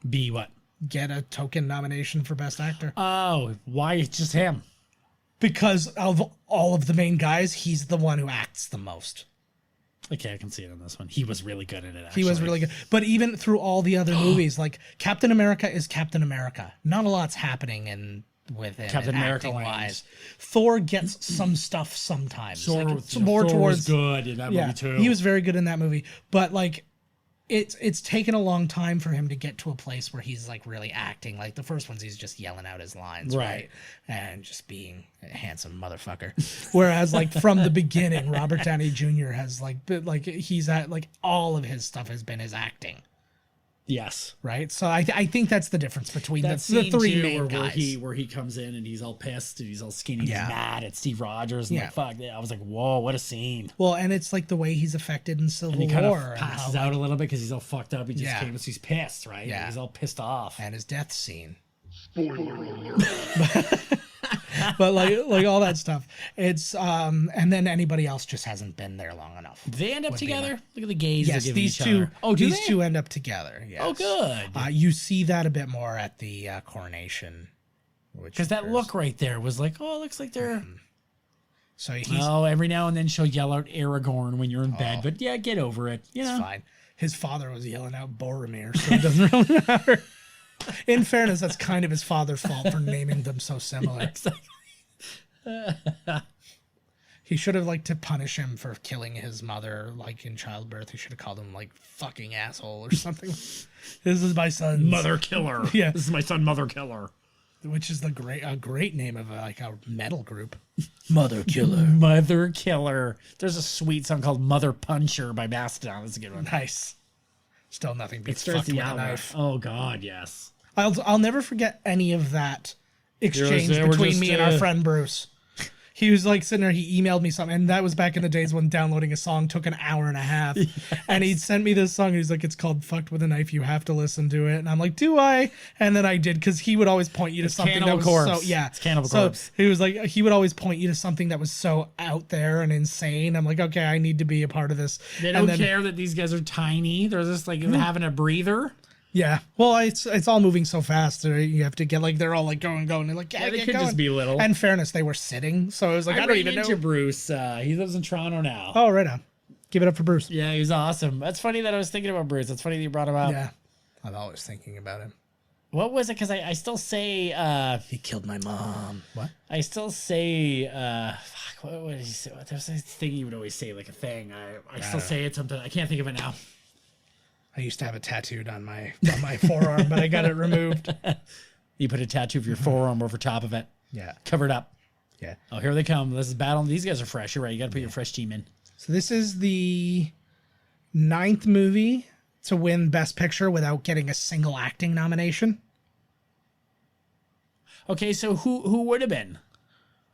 Be what? get a token nomination for Best Actor. Oh, why it's just him? Because of all of the main guys, he's the one who acts the most. Okay, I can see it on this one. He was really good in it. Actually. He was really good. But even through all the other movies, like Captain America is Captain America. Not a lot's happening in with him. Captain America wise. Thor gets some stuff sometimes. Thor, like, was, more Thor towards was good in that movie too. He was very good in that movie, but like it's taken a long time for him to get to a place where he's like really acting. Like the first ones, he's just yelling out his lines, right? And just being a handsome motherfucker. Whereas like from the beginning, Robert Downey Jr. has he's at like all of his stuff has been his acting. Yes. Right. So I think that's the difference between the scene three too, main guys. where he comes in and he's all pissed and he's all skinny, he's Yeah. mad at Steve Rogers and Yeah. like fuck. I was like, whoa, what a scene. Well, and it's like the way he's affected in Civil And he kind War. of passes out a little bit because he's all fucked up. He just Yeah. came, so he's pissed, right? Yeah. He's all pissed off. And his death scene. But like all that stuff. It's and then anybody else just hasn't been there long enough. They end up Would be together. like- Look at the gaze. Yes, they're giving these each two. other. Oh, do these they? two end up together. Yes. Oh, good. You see that a bit more at the coronation, Because that look right there was like, oh, it looks like they're. So he's Every now and then she'll yell out Aragorn when you're in bed, but yeah, get over it. You know, fine. His father was yelling out Boromir, so it doesn't really matter. In fairness, that's kind of his father's fault for naming them so similar. Exactly. He should have to punish him for killing his mother, like in childbirth. He should have called him like fucking asshole or something. This is my son's Mother Killer. Yeah. This is my son, Mother Killer. which is a great name of a metal group. Mother Killer. Mother Killer. There's a sweet song called Mother Puncher by Mastodon. That's a good one. Nice. Still nothing beats Starts fucked with the a album. knife. Oh God, yes. I'll never forget any of that exchange They were between just, me and our friend Bruce. He was like sitting there, he emailed me something, and that was back in the days when downloading a song took an hour and a half. Yes. And he'd sent me this song, he's like, it's called Fucked with a Knife, you have to listen to it. And I'm like, do I? And then I did, because he would always point you to something that was Corpse. so, yeah. It's Cannibal so Corpse. he was like, he would always point you to something that was so out there and insane. I'm like, okay, I need to be a part of this. They don't care that these guys are tiny. They're just like having a breather. Yeah, well, it's all moving so fast. You have to get they're all going. They're like, yeah, they get could going. just be little. And fairness, they were sitting, so it was like I don't even know. into Bruce. He lives in Toronto now. Oh, right on. Give it up for Bruce. Yeah, he's awesome. That's funny that I was thinking about Bruce. That's funny that you brought him up. Yeah, I'm always thinking about him. What was it? Because I still say He killed my mom. What? I still say fuck. What did he say? There's this thing he would always say, like a thing. I still say it sometimes. I can't think of it now. I used to have it tattooed on my forearm, but I got it removed. You put a tattoo of your forearm over top of it. Yeah, Covered up. yeah. Oh, here they come. This is battle. These guys are fresh. You're right. You got to put your fresh team in. So this is the 9th movie to win Best Picture without getting a single acting nomination. Okay, so who would have been?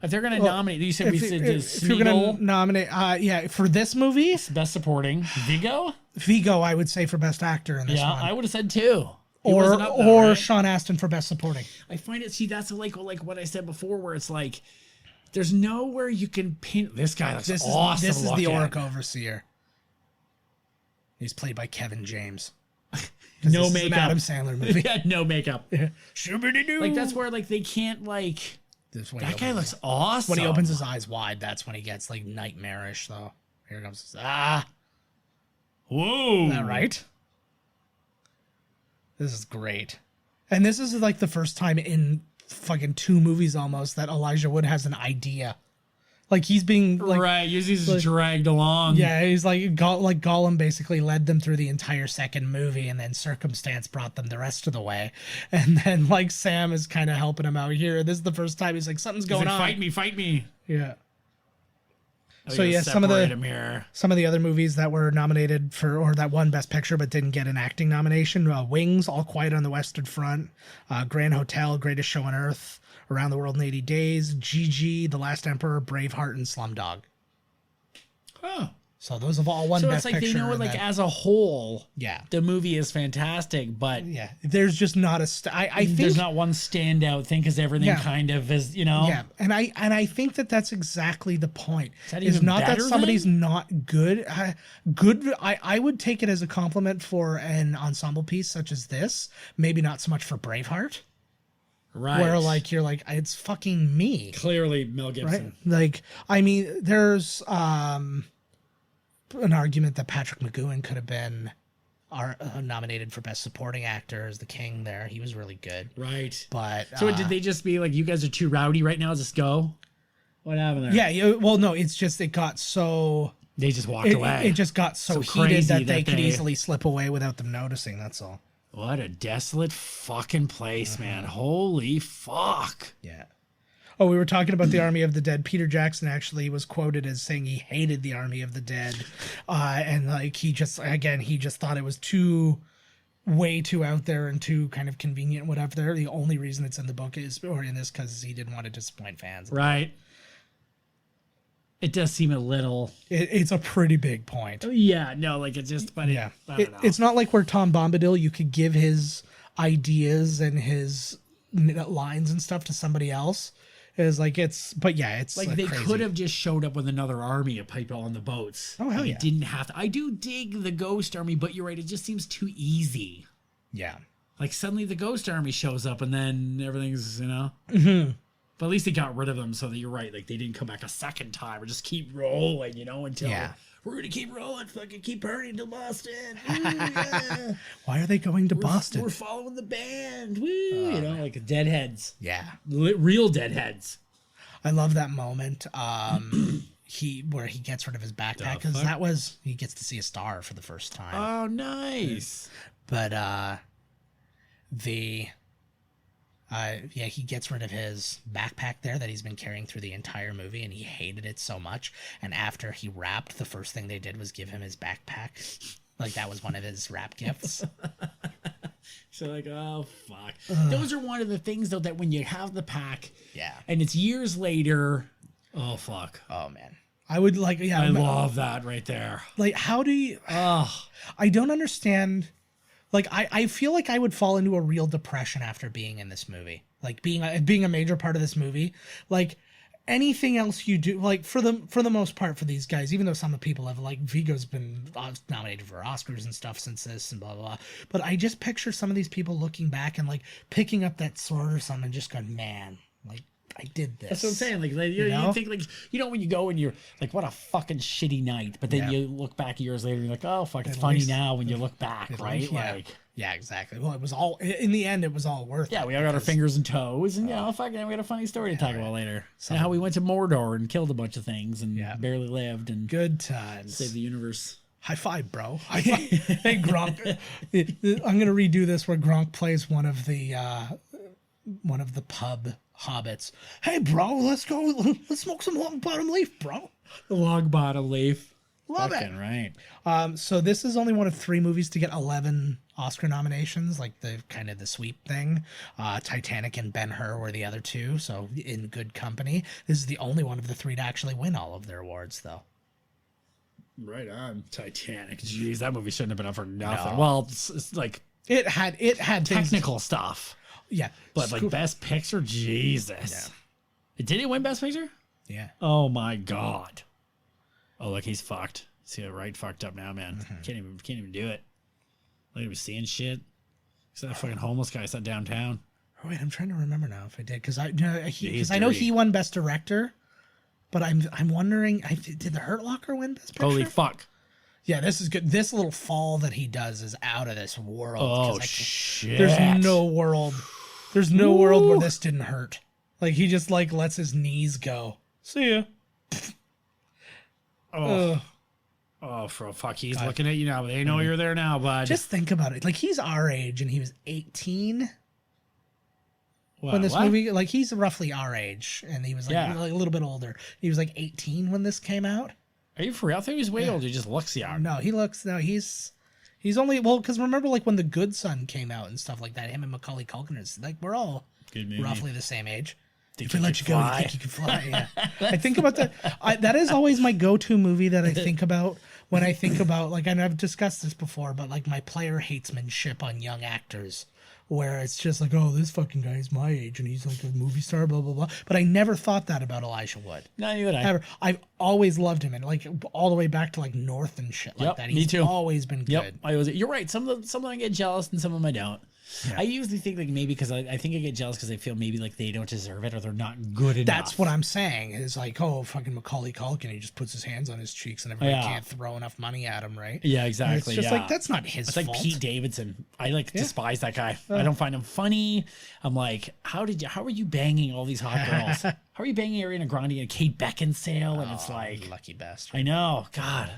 If they're going to nominate, you said If you're going to nominate, for this movie, Best Supporting. Vigo? Vigo, I would say for Best Actor in this Yeah, one. I would have said two. Or Sean Astin for Best Supporting. I find it, that's like what I said before, where it's like, there's nowhere you can pin. This guy looks awesome. This is to the look Orc at. Overseer. He's played by Kevin James. No This is makeup. an Adam Sandler movie. Yeah, no makeup. Shoo-ba-dee-doo. Like, that's where, like, they can't, like, This is when that he guy opens- looks awesome. When he opens his eyes wide, that's when he gets, nightmarish, though. Here comes... Whoa. Is that right? This is great. And this is, the first time in fucking 2 movies almost that Elijah Wood has an idea. He's being, right, usually he's dragged along. Yeah, he's like Gollum basically led them through the entire second movie, and then circumstance brought them the rest of the way. And then Sam is kind of helping him out here. This is the first time he's like, something's going on. Fight me. Yeah. Oh, So you yeah, gotta some of separate him here. the other movies that were nominated for, or that won Best Picture but didn't get an acting nomination: Wings, All Quiet on the Western Front, Grand Hotel, Greatest Show on Earth, Around the World in 80 Days, Gigi, The Last Emperor, Braveheart, and Slumdog. Oh. So those have all won So Best it's like Picture. they know it, and then- as a whole, yeah, the movie is fantastic, but yeah. There's just not a. I think there's not one standout thing because everything Yeah. kind of is, Yeah, and I think that's exactly the point. that It's even not that better somebody's then? not good. I would take it as a compliment for an ensemble piece such as this. Maybe not so much for Braveheart, right? where you're like, it's fucking me, Clearly Mel Gibson. right? There's an argument that Patrick McGowan could have been are nominated for Best Supporting Actor as the king there. He was really good. Right. But so did they just be like, you guys are too rowdy right now? Just go? What happened there? Yeah. Well, no, it's just it got so... They just walked away. It just got so heated that they could easily slip away without them noticing. That's all. What a desolate fucking place, man. Holy fuck. Yeah. Oh, we were talking about the Army of the Dead. Peter Jackson actually was quoted as saying he hated the Army of the Dead. And like he just thought it was way too out there and too kind of convenient, whatever. The only reason it's in the book or in this because he didn't want to disappoint fans. Right. It does seem a little... It's a pretty big point. Yeah, no, like it's just... But yeah. I don't know. It's not like where Tom Bombadil, you could give his ideas and his lines and stuff to somebody else. It's like it's... But yeah, it's like they could have just showed up with another army of people on the boats. Oh, hell yeah. It didn't have to... I do dig the Ghost Army, but you're right, it just seems too easy. Yeah. Like suddenly the Ghost Army shows up and then everything's, Mm-hmm. But at least they got rid of them so that you're right. Like they didn't come back a second time or just keep rolling, until we're going to keep rolling. Fucking keep hurrying to Boston. Ooh, yeah. Why are they going to Boston? We're following the band. Woo, like deadheads. Yeah. Real deadheads. I love that moment. Where he gets rid of his backpack because he gets to see a star for the first time. Oh, nice. But he gets rid of his backpack there that he's been carrying through the entire movie, and he hated it so much. And after he rapped, the first thing they did was give him his backpack. Like, that was one of his rap gifts. So like, oh, fuck. Those are one of the things, though, that when you have the pack, and it's years later, oh, fuck. Oh, man. I would like, I love that right there. Like, how do you... I don't understand... Like, I feel like I would fall into a real depression after being in this movie. Like, being a major part of this movie. Like, anything else you do, like, for the most part for these guys, even though some people have, like, Viggo's been nominated for Oscars and stuff since this and blah, blah, blah. But I just picture some of these people looking back and, like, picking up that sword or something and just going, man, like, I did this. That's what I'm saying. Like, you think, like, when you go and you're like, what a fucking shitty night. But then you look back years later and you're like, oh, fuck, it's funny now when you look back, right? Yeah, exactly. Well, it was all, in the end, it was all worth it. Yeah, we all got our fingers and toes. And, fucking, we got a funny story to talk about later. So how we went to Mordor and killed a bunch of things and barely lived. And good times. Saved the universe. High five, bro. High five. Hey, Gronk. I'm going to redo this where Gronk plays one of the pub hobbits. Hey, bro, let's go. Let's smoke some long bottom leaf, bro. The long bottom leaf. Love fucking it. Right. So this is only one of 3 movies to get 11 Oscar nominations, like the kind of the sweep thing. Titanic and Ben-Hur were the other 2, so in good company. This is the only one of the 3 to actually win all of their awards, though. Right on. Titanic. Jeez, that movie shouldn't have been up for nothing. No. Well, it's like it had technical stuff. Yeah. But like Best Picture, Jesus. Yeah. Did he win Best Picture? Yeah. Oh my God. Oh, look, he's fucked. See it right fucked up now, man. Mm-hmm. Can't even do it. Look, he was seeing shit. See that fucking homeless guy sat downtown. Oh, wait, I'm trying to remember now if I did because I know he won Best Director, but I'm wondering, did The Hurt Locker win Best Picture? Holy fuck. Yeah, this is good. This little fall that he does is out of this world. Oh, shit. There's no world where this didn't hurt. Like, he just, like, lets his knees go. See ya. Oh, for a fuck. He's looking at you now. They know you're there now, bud. Just think about it. Like, he's our age, and he was 18 when this movie... Like, he's roughly our age, and he was, like, a little bit older. He was, like, 18 when this came out. Are you for real? I think he was way older. He just looks young. No, he's only... Well, because remember, like, when The Good Son came out and stuff like that, him and Macaulay Culkin, like, we're all roughly the same age. If I let you go, you think you can fly. Yeah. I think about that. That is always my go-to movie that I think about when I think about, like, and I've discussed this before, but, like, my player hatesmanship on young actors, where it's just like, oh, this fucking guy's my age and he's like a movie star, blah, blah, blah. But I never thought that about Elijah Wood. No, neither did I. I've always loved him, and like all the way back to like North and shit like that. He's me too. Always been good. You're right. Some of them I get jealous and some of them I don't. I usually think like maybe because I think I get jealous because I feel maybe like they don't deserve it or they're not good enough. That's what I'm saying. Is like, oh, fucking Macaulay Culkin, he just puts his hands on his cheeks and everybody can't throw enough money at him, right? Yeah, exactly. And it's just like, that's not his fault. It's like Pete Davidson. I despise that guy. I don't find him funny. I'm like, how are you banging all these hot girls? How are you banging Ariana Grande and Kate Beckinsale? And it's like, lucky bastard. I know. God.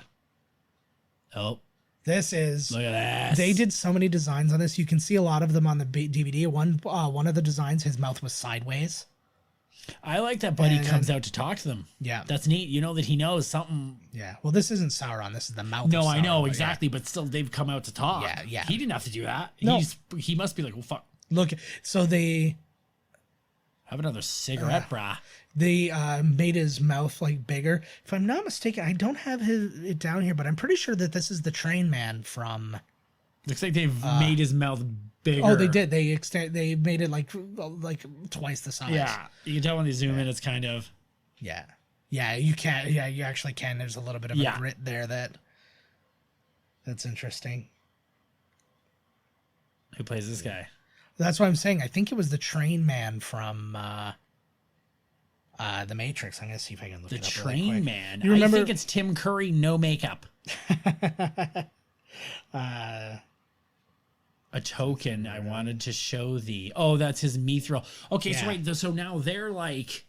Oh. This is, look at this. They did so many designs on this. You can see a lot of them on the DVD. One of the designs, his mouth was sideways. I like that Buddy comes out to talk to them. Yeah. That's neat. You know that he knows something. Yeah. Well, this isn't Sauron. This is the mouth No, of Sauron, I know, exactly. But still, they've come out to talk. Yeah, yeah. He didn't have to do that. No. He must be like, well, fuck. Look, so they... Have another cigarette, brah. They made his mouth like bigger. If I'm not mistaken, I don't have it down here, but I'm pretty sure that this is the Train Man from. Looks like they've made his mouth bigger. Oh, they did. They made it like twice the size. Yeah, you can tell when they zoom in. It's kind of. Yeah, yeah. You can. Yeah, you actually can. There's a little bit of a grit there. That's interesting. Who plays this guy? That's what I'm saying. I think it was the Train Man from The Matrix. I'm gonna see if I can look it up. The Train Man. You remember? I think it's Tim Curry, no makeup. A token I wanted to show thee. Oh, that's his mithril. Okay, so wait. So now they're like,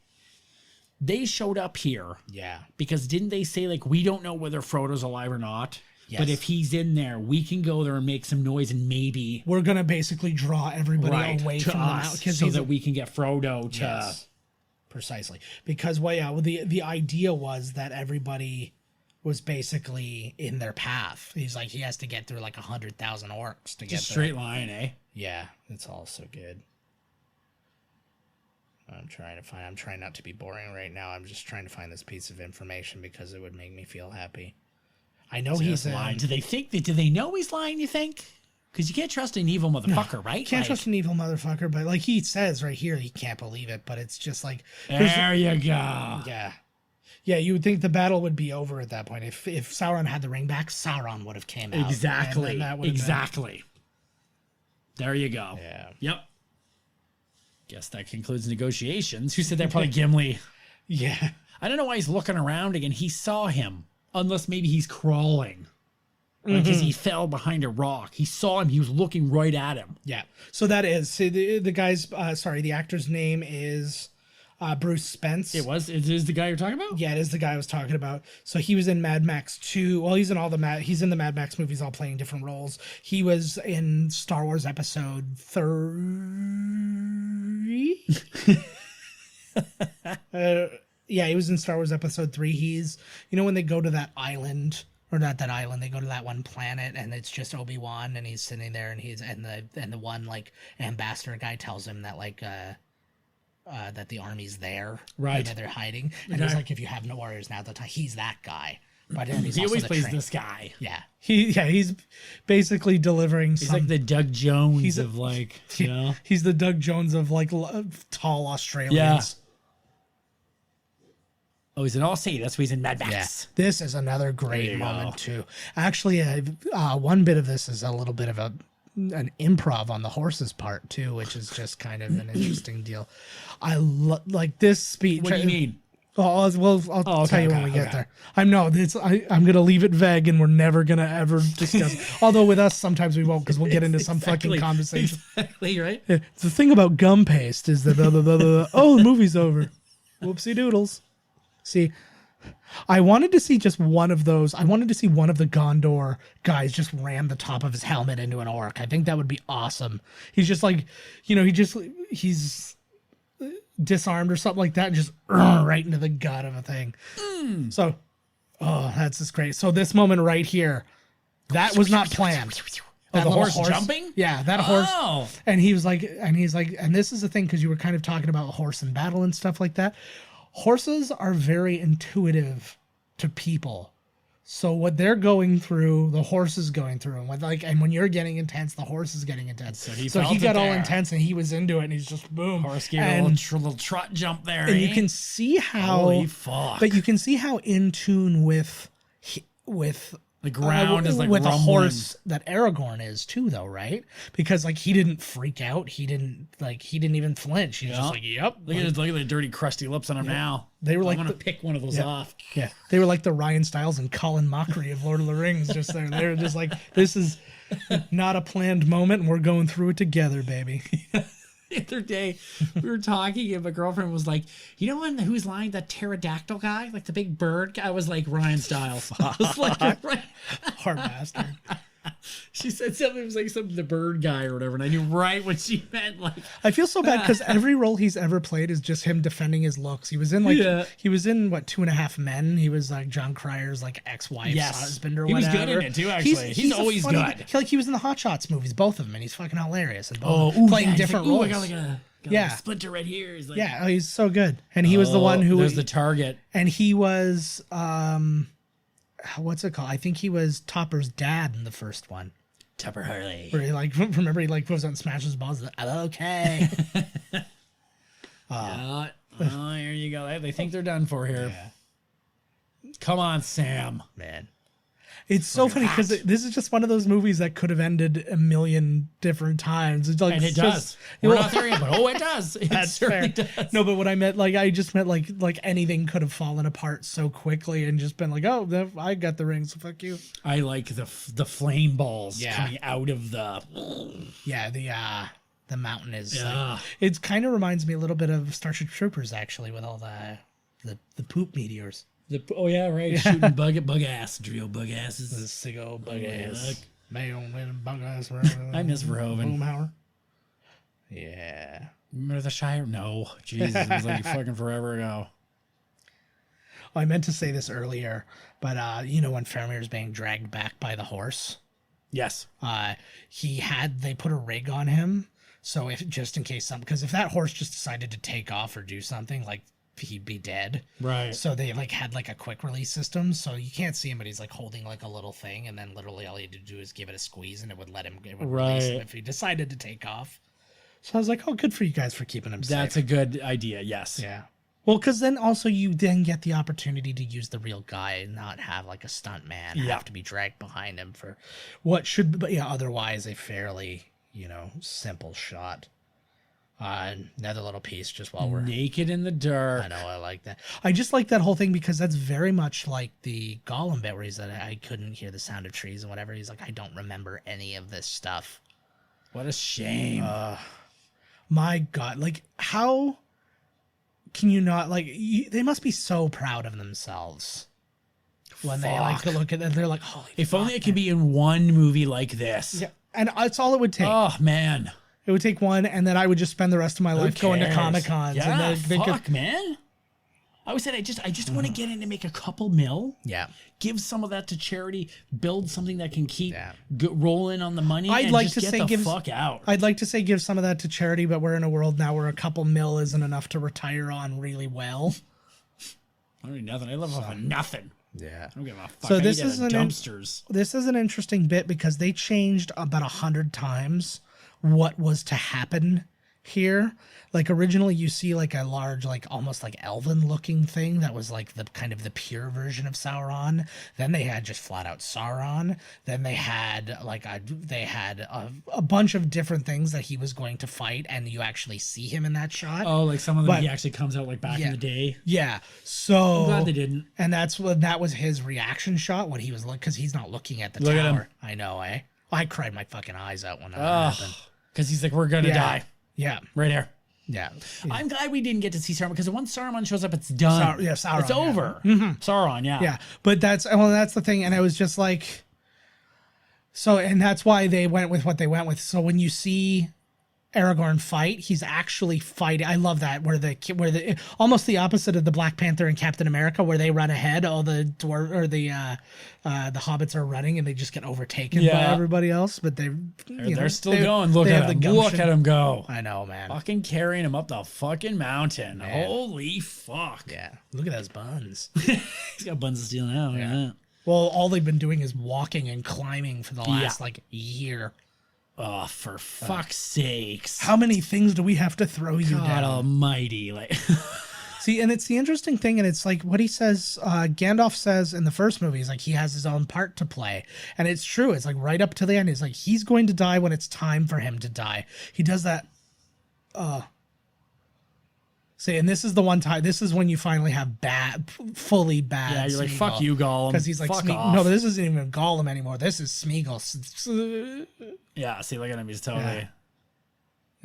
they showed up here. Yeah. Because didn't they say like we don't know whether Frodo's alive or not? Yes. But if he's in there, we can go there and make some noise and maybe we're gonna basically draw everybody away from the mountain so that we can get Frodo to. Yes. Precisely, because the idea was that everybody was basically in their path. He's like he has to get through like 100,000 orcs to get there. Straight line, eh? Yeah, it's all so good. I'm trying not to be boring right now. I'm just trying to find this piece of information because it would make me feel happy. I know he's lying. Do they know he's lying, you think? Because you can't trust an evil motherfucker, right? You can't trust an evil motherfucker, but like he says right here, he can't believe it, but it's just like... There you go. Yeah. Yeah, you would think the battle would be over at that point. If Sauron had the ring back, Sauron would have came out. Exactly. Exactly. There you go. Yeah. Yep. Guess that concludes negotiations. Who said that? Probably Gimli. Yeah. I don't know why he's looking around again. He saw him. Unless maybe he's crawling. Because he fell behind a rock. He saw him. He was looking right at him. Yeah. So that is the guy's. The actor's name is Bruce Spence. It is the guy you're talking about? Yeah, it is the guy I was talking about. So he was in Mad Max 2. Well, he's in the Mad Max movies, all playing different roles. He was in Star Wars Episode 3. Yeah, he was in Star Wars Episode 3. He's, when they go to that island, or not that island, they go to that one planet, and it's just Obi-Wan, and he's sitting there, and the one like ambassador guy tells him that like that the army's there, right? And that they're hiding, and he's like, if you have no warriors now, he's that guy. But then he always plays this guy. Yeah, he's basically delivering. He's like the Doug Jones of like, he's the Doug Jones of like tall Australians. Yeah. Oh, he's in All City. That's why he's in Mad Max. Yeah. This is another great moment too. Actually, one bit of this is a little bit of an improv on the horse's part too, which is just kind of an interesting deal. I like this speech. What do you mean? I'll tell you when we get there. I'm gonna leave it vague, and we're never gonna ever discuss it. Although with us, sometimes we won't, because we'll get into some fucking conversation. Exactly, right? Yeah. The thing about gum paste is that oh, the movie's over. Whoopsie doodles. See, I wanted to see just one of those. I wanted to see one of the Gondor guys just ram the top of his helmet into an orc. I think that would be awesome. He's just like, he's disarmed or something like that, and just right into the gut of a thing. So, that's just great. So this moment right here, that was not planned. Oh, the horse jumping? Yeah, that horse. And he's like, and this is the thing, because you were kind of talking about horse and battle and stuff like that. Horses are very intuitive to people. So what they're going through, the horse is going through. And when you're getting intense, the horse is getting intense. So he got all intense, and he was into it, and he's just boom. Horse gave a little trot jump there. And you can see how... Holy fuck. But you can see how in tune with The ground is like with rumbling. a horse that Aragorn is too, though, right? Because like he didn't freak out, he didn't even flinch. He's just like, "Yep." Look at the dirty, crusty lips on him now. They were like, I'm gonna pick one of those off. Yeah, they were like the Ryan Stiles and Colin Mockery of Lord of the Rings. Just there, they were just like, "This is not a planned moment, and we're going through it together, baby." The other day, we were talking, and my girlfriend was like, "You know who's lying? That pterodactyl guy, like the big bird guy." I was like, Ryan Stiles. I was like, right. Hard bastard. She said something. It was like the bird guy or whatever, and I knew right what she meant. Like, I feel so bad because every role he's ever played is just him defending his looks. He was in he was in what, 2.5 Men. He was like John Cryer's like ex-wife's husband or whatever. He was good in it too. Actually, he's always good. He was in the Hot Shots movies, both of them, and he's fucking hilarious. And playing different roles. I got like a splinter right here. He's like, he's so good. And he was the one who was the target. And he was what's it called? I think he was Topper's dad in the first one. Tupper Hurley. Where he remember he goes out and smashes balls. Like, okay. Here you go. They think they're done for here. Yeah. Come on, Sam. Man. It's so funny because this is just one of those movies that could have ended a million different times. It's like, and it does. We're not there yet, but it does. It certainly does. No, but what I meant, I just meant like anything could have fallen apart so quickly and just been like, oh, I got the ring, so fuck you. I like the flame balls coming out of the. Yeah, the mountain is. It kind of reminds me a little bit of Starship Troopers, actually, with all the poop meteors. Shooting bug ass, drill bug asses. The sicko bug ass. Bug ass. I miss Verhoeven. Boomhauer. Yeah. Remember the Shire? No. Jesus, it was like fucking forever ago. Oh, I meant to say this earlier, but when Faramir's being dragged back by the horse? Yes. They put a rig on him, so just in case because if that horse just decided to take off or do something, he'd be dead. Right. So they had a quick release system, so you can't see him, but he's holding a little thing, and then literally all he had to do is give it a squeeze and it would release him if he decided to take off. So I was like, oh, good for you guys for keeping him safe. That's a good idea, yes. Yeah. Well, because then also you then get the opportunity to use the real guy and not have a stunt man have to be dragged behind him for what should be otherwise a fairly, simple shot. Another little piece just while we're naked in the dark. I know, I like that. I just like that whole thing because that's very much like the Gollum bit where he's like, I couldn't hear the sound of trees and whatever. He's like, I don't remember any of this stuff. What a shame. My God, how can you not they must be so proud of themselves when they look at it. They're like, holy if only it could be in one movie like this. Yeah, and that's all it would take. Oh man. It would take one, and then I would just spend the rest of my life going to Comic-Cons. Yeah, and man. I always said I just want to get in and make a couple mil. Yeah. Give some of that to charity. Build something that can keep rolling on the money. I'd like just to get say the fuck out. I'd like to say give some of that to charity, but we're in a world now where a couple mil isn't enough to retire on really well. I don't need nothing. I live off of nothing. Yeah. I don't give a fuck. So this is dumpsters. This is an interesting bit because they changed about 100 times what was to happen here. Originally you see a large, almost elven looking thing that was the kind of the pure version of Sauron. Then they had just flat out Sauron. Then they had a bunch of different things that he was going to fight, and you actually see him in that shot. Oh, some of them he actually comes out back in the day. Yeah. So I'm glad they didn't. And that was his reaction shot when he was because he's not looking at the tower. At him. I know, eh? I cried my fucking eyes out when that happened. Because he's like, we're gonna die. Yeah. Right here. Yeah. I'm glad we didn't get to see Sauron because once Saruman shows up, it's done. Sauron. It's over. Mm-hmm. Sauron, yeah. Yeah. But that's the thing. And I was just and that's why they went with what they went with. So when you see Aragorn fight, he's actually fighting. I love that where the almost the opposite of the Black Panther and Captain America, where they run ahead, all the the hobbits are running and they just get overtaken by everybody else. But they're still going. Look at him! Look at him go! I know, man. Fucking carrying him up the fucking mountain. Man. Holy fuck! Yeah, look at those buns. He's got buns of steel now. Yeah. Well, all they've been doing is walking and climbing for the last year. Oh, for fuck's sakes. How many things do we have to throw you God down? almighty. See, and it's the interesting thing, and it's like what he says, Gandalf says in the first movie, is like he has his own part to play. And it's true. It's like right up to the end. It's like he's going to die when it's time for him to die. He does that. See, and this is the one time, this is when you finally have fully bad. Yeah, you're like, Smeagol. fuck you, Gollum. Because he's like, fuck off. no, but this isn't even Gollum anymore. This is Smeagol. Yeah, see, look at him. He's totally...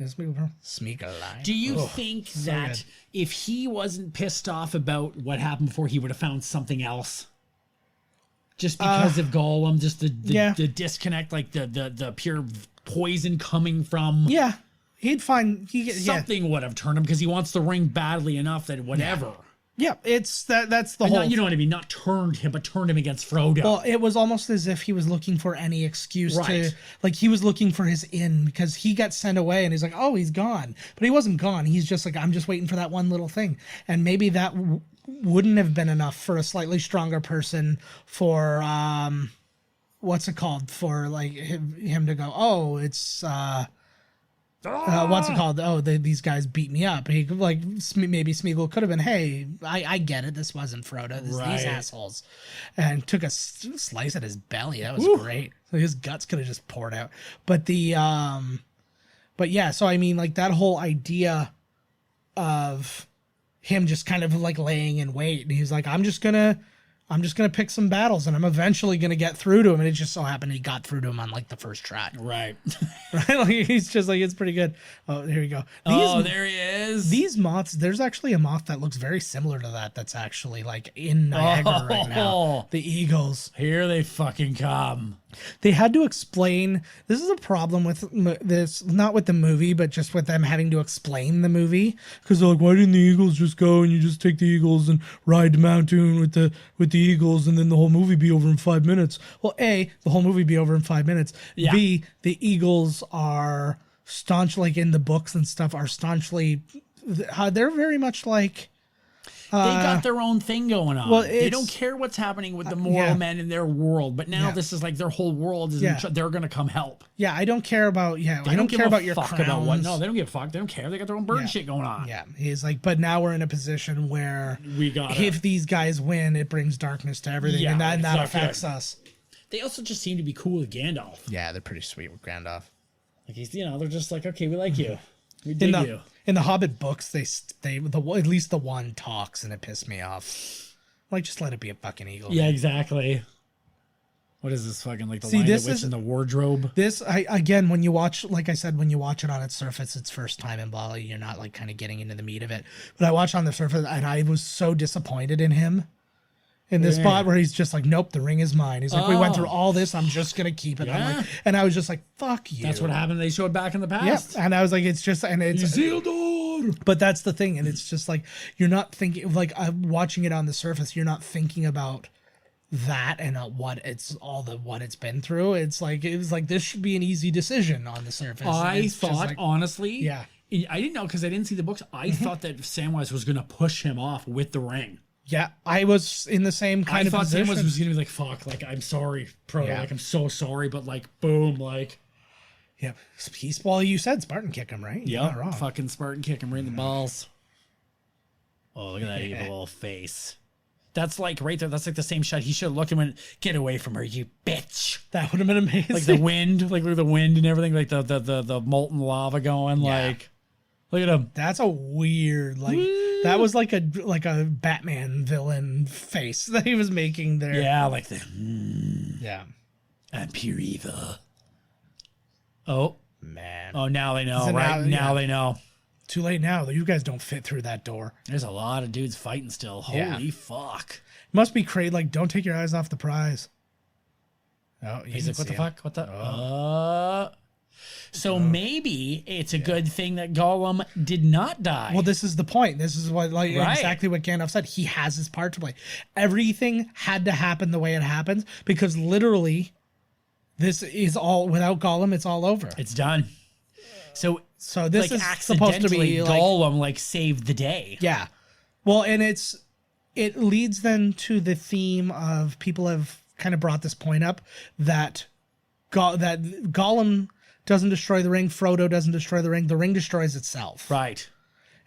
Smeagol. Do you think that good. if he wasn't pissed off about what happened before, he would have found something else? Just because of Gollum, just the disconnect, like the pure poison coming from... Yeah. He'd find... Something would have turned him because he wants the ring badly enough that whatever... Yeah, it's that's the whole. Not, you know what I mean? Not turned him, but turned him against Frodo. Well, it was almost as if he was looking for any excuse Right. to, like, he was looking for his in because he got sent away, and he's like, oh, he's gone, but he wasn't gone. He's just like, I'm just waiting for that one little thing, and maybe that wouldn't have been enough for a slightly stronger person for what's it called, for like him to go, oh, it's what's it called? Oh, these guys beat me up. He like maybe Smeagol could have been, hey, I get it. This wasn't Frodo. These assholes, and took a slice at his belly. That was great. So his guts could have just poured out. But but yeah. So I mean, like that whole idea of him just kind of like laying in wait, and he's like, I'm just gonna pick some battles, and I'm eventually gonna get through to him. And it just so happened he got through to him on like the first try. Right. Right? Like he's just like, it's pretty good. Oh, here you go. There he is. These moths, there's actually a moth that looks very similar to that. That's actually like in Niagara right now. The eagles. Here they fucking come. They had to explain. This is a problem with this, not with the movie, but just with them having to explain the movie. Because they're like, why didn't the eagles just go and you just take the eagles and ride the mountain with the eagles, and then the whole movie be over in 5 minutes? Well, A, the whole movie be over in 5 minutes. Yeah. B, the eagles are staunch, like in the books and stuff, are staunchly. They're very much like. They got their own thing going on. Well, they don't care what's happening with the moral men in their world. But now this is like their whole world is. They're going to come help. Yeah, I don't care about. Yeah, I don't care about your crowns. About what. No, they don't give a fuck. They don't care. They got their own bird shit going on. Yeah, he's like, but now we're in a position where if these guys win, it brings darkness to everything, and that affects us. They also just seem to be cool with Gandalf. Yeah, they're pretty sweet with Gandalf. Like he's, they're just like, okay, we like you. We dig you. In the Hobbit books, at least the one talks, and it pissed me off. Like, just let it be a fucking eagle. Yeah, exactly. What is this fucking, like, the Lion, the Witch, and the Wardrobe? Again, when you watch, like I said, when you watch it on its surface, it's first time in blah, you're not, like, kind of getting into the meat of it. But I watched on the surface, and I was so disappointed in him. In this spot where he's just like, nope, the ring is mine. He's like, we went through all this, I'm just going to keep it. Yeah. And I was just like, fuck you. That's what happened. They showed back in the past. Yeah. And I was like, it's just, and it's Isildur. But that's the thing. And it's just like, you're not thinking, like, watching it on the surface, you're not thinking about that and what it's been through. It was like, this should be an easy decision on the surface. I thought, honestly, I didn't know because I didn't see the books. I thought that Samwise was going to push him off with the ring. Yeah, I was in the same kind of position. I thought Samwise was going to be like, fuck, like, I'm sorry, Frodo, like, I'm so sorry, but, like, boom, like. Yeah, well, you said Spartan kick him, right? Yeah, fucking Spartan kick him right in the balls. Oh, look at that evil little face. That's, like, right there, that's, like, the same shot. He should have looked and went, get away from her, you bitch. That would have been amazing. Like, the wind, like, look at the wind and everything, like, the molten lava going, like. Look at him. That's a weird, like, that was like a Batman villain face that he was making there. Yeah, like the. Yeah. I'm pure evil. Oh. Man. Oh, now they know, right? Now they know. Too late now. You guys don't fit through that door. There's a lot of dudes fighting still. Holy fuck. Must be crazy. Like, don't take your eyes off the prize. Oh, he's like, what the fuck? What the? So maybe it's a good thing that Gollum did not die. Well, this is the point. This is what, like, exactly what Gandalf said. He has his part to play. Everything had to happen the way it happens because literally, this is all without Gollum. It's all over. It's done. So this is supposed to be Gollum, like, saved the day. Yeah. Well, and it leads then to the theme of people have kind of brought this point up that Gollum doesn't destroy the ring. Frodo doesn't destroy the ring. The ring destroys itself. Right.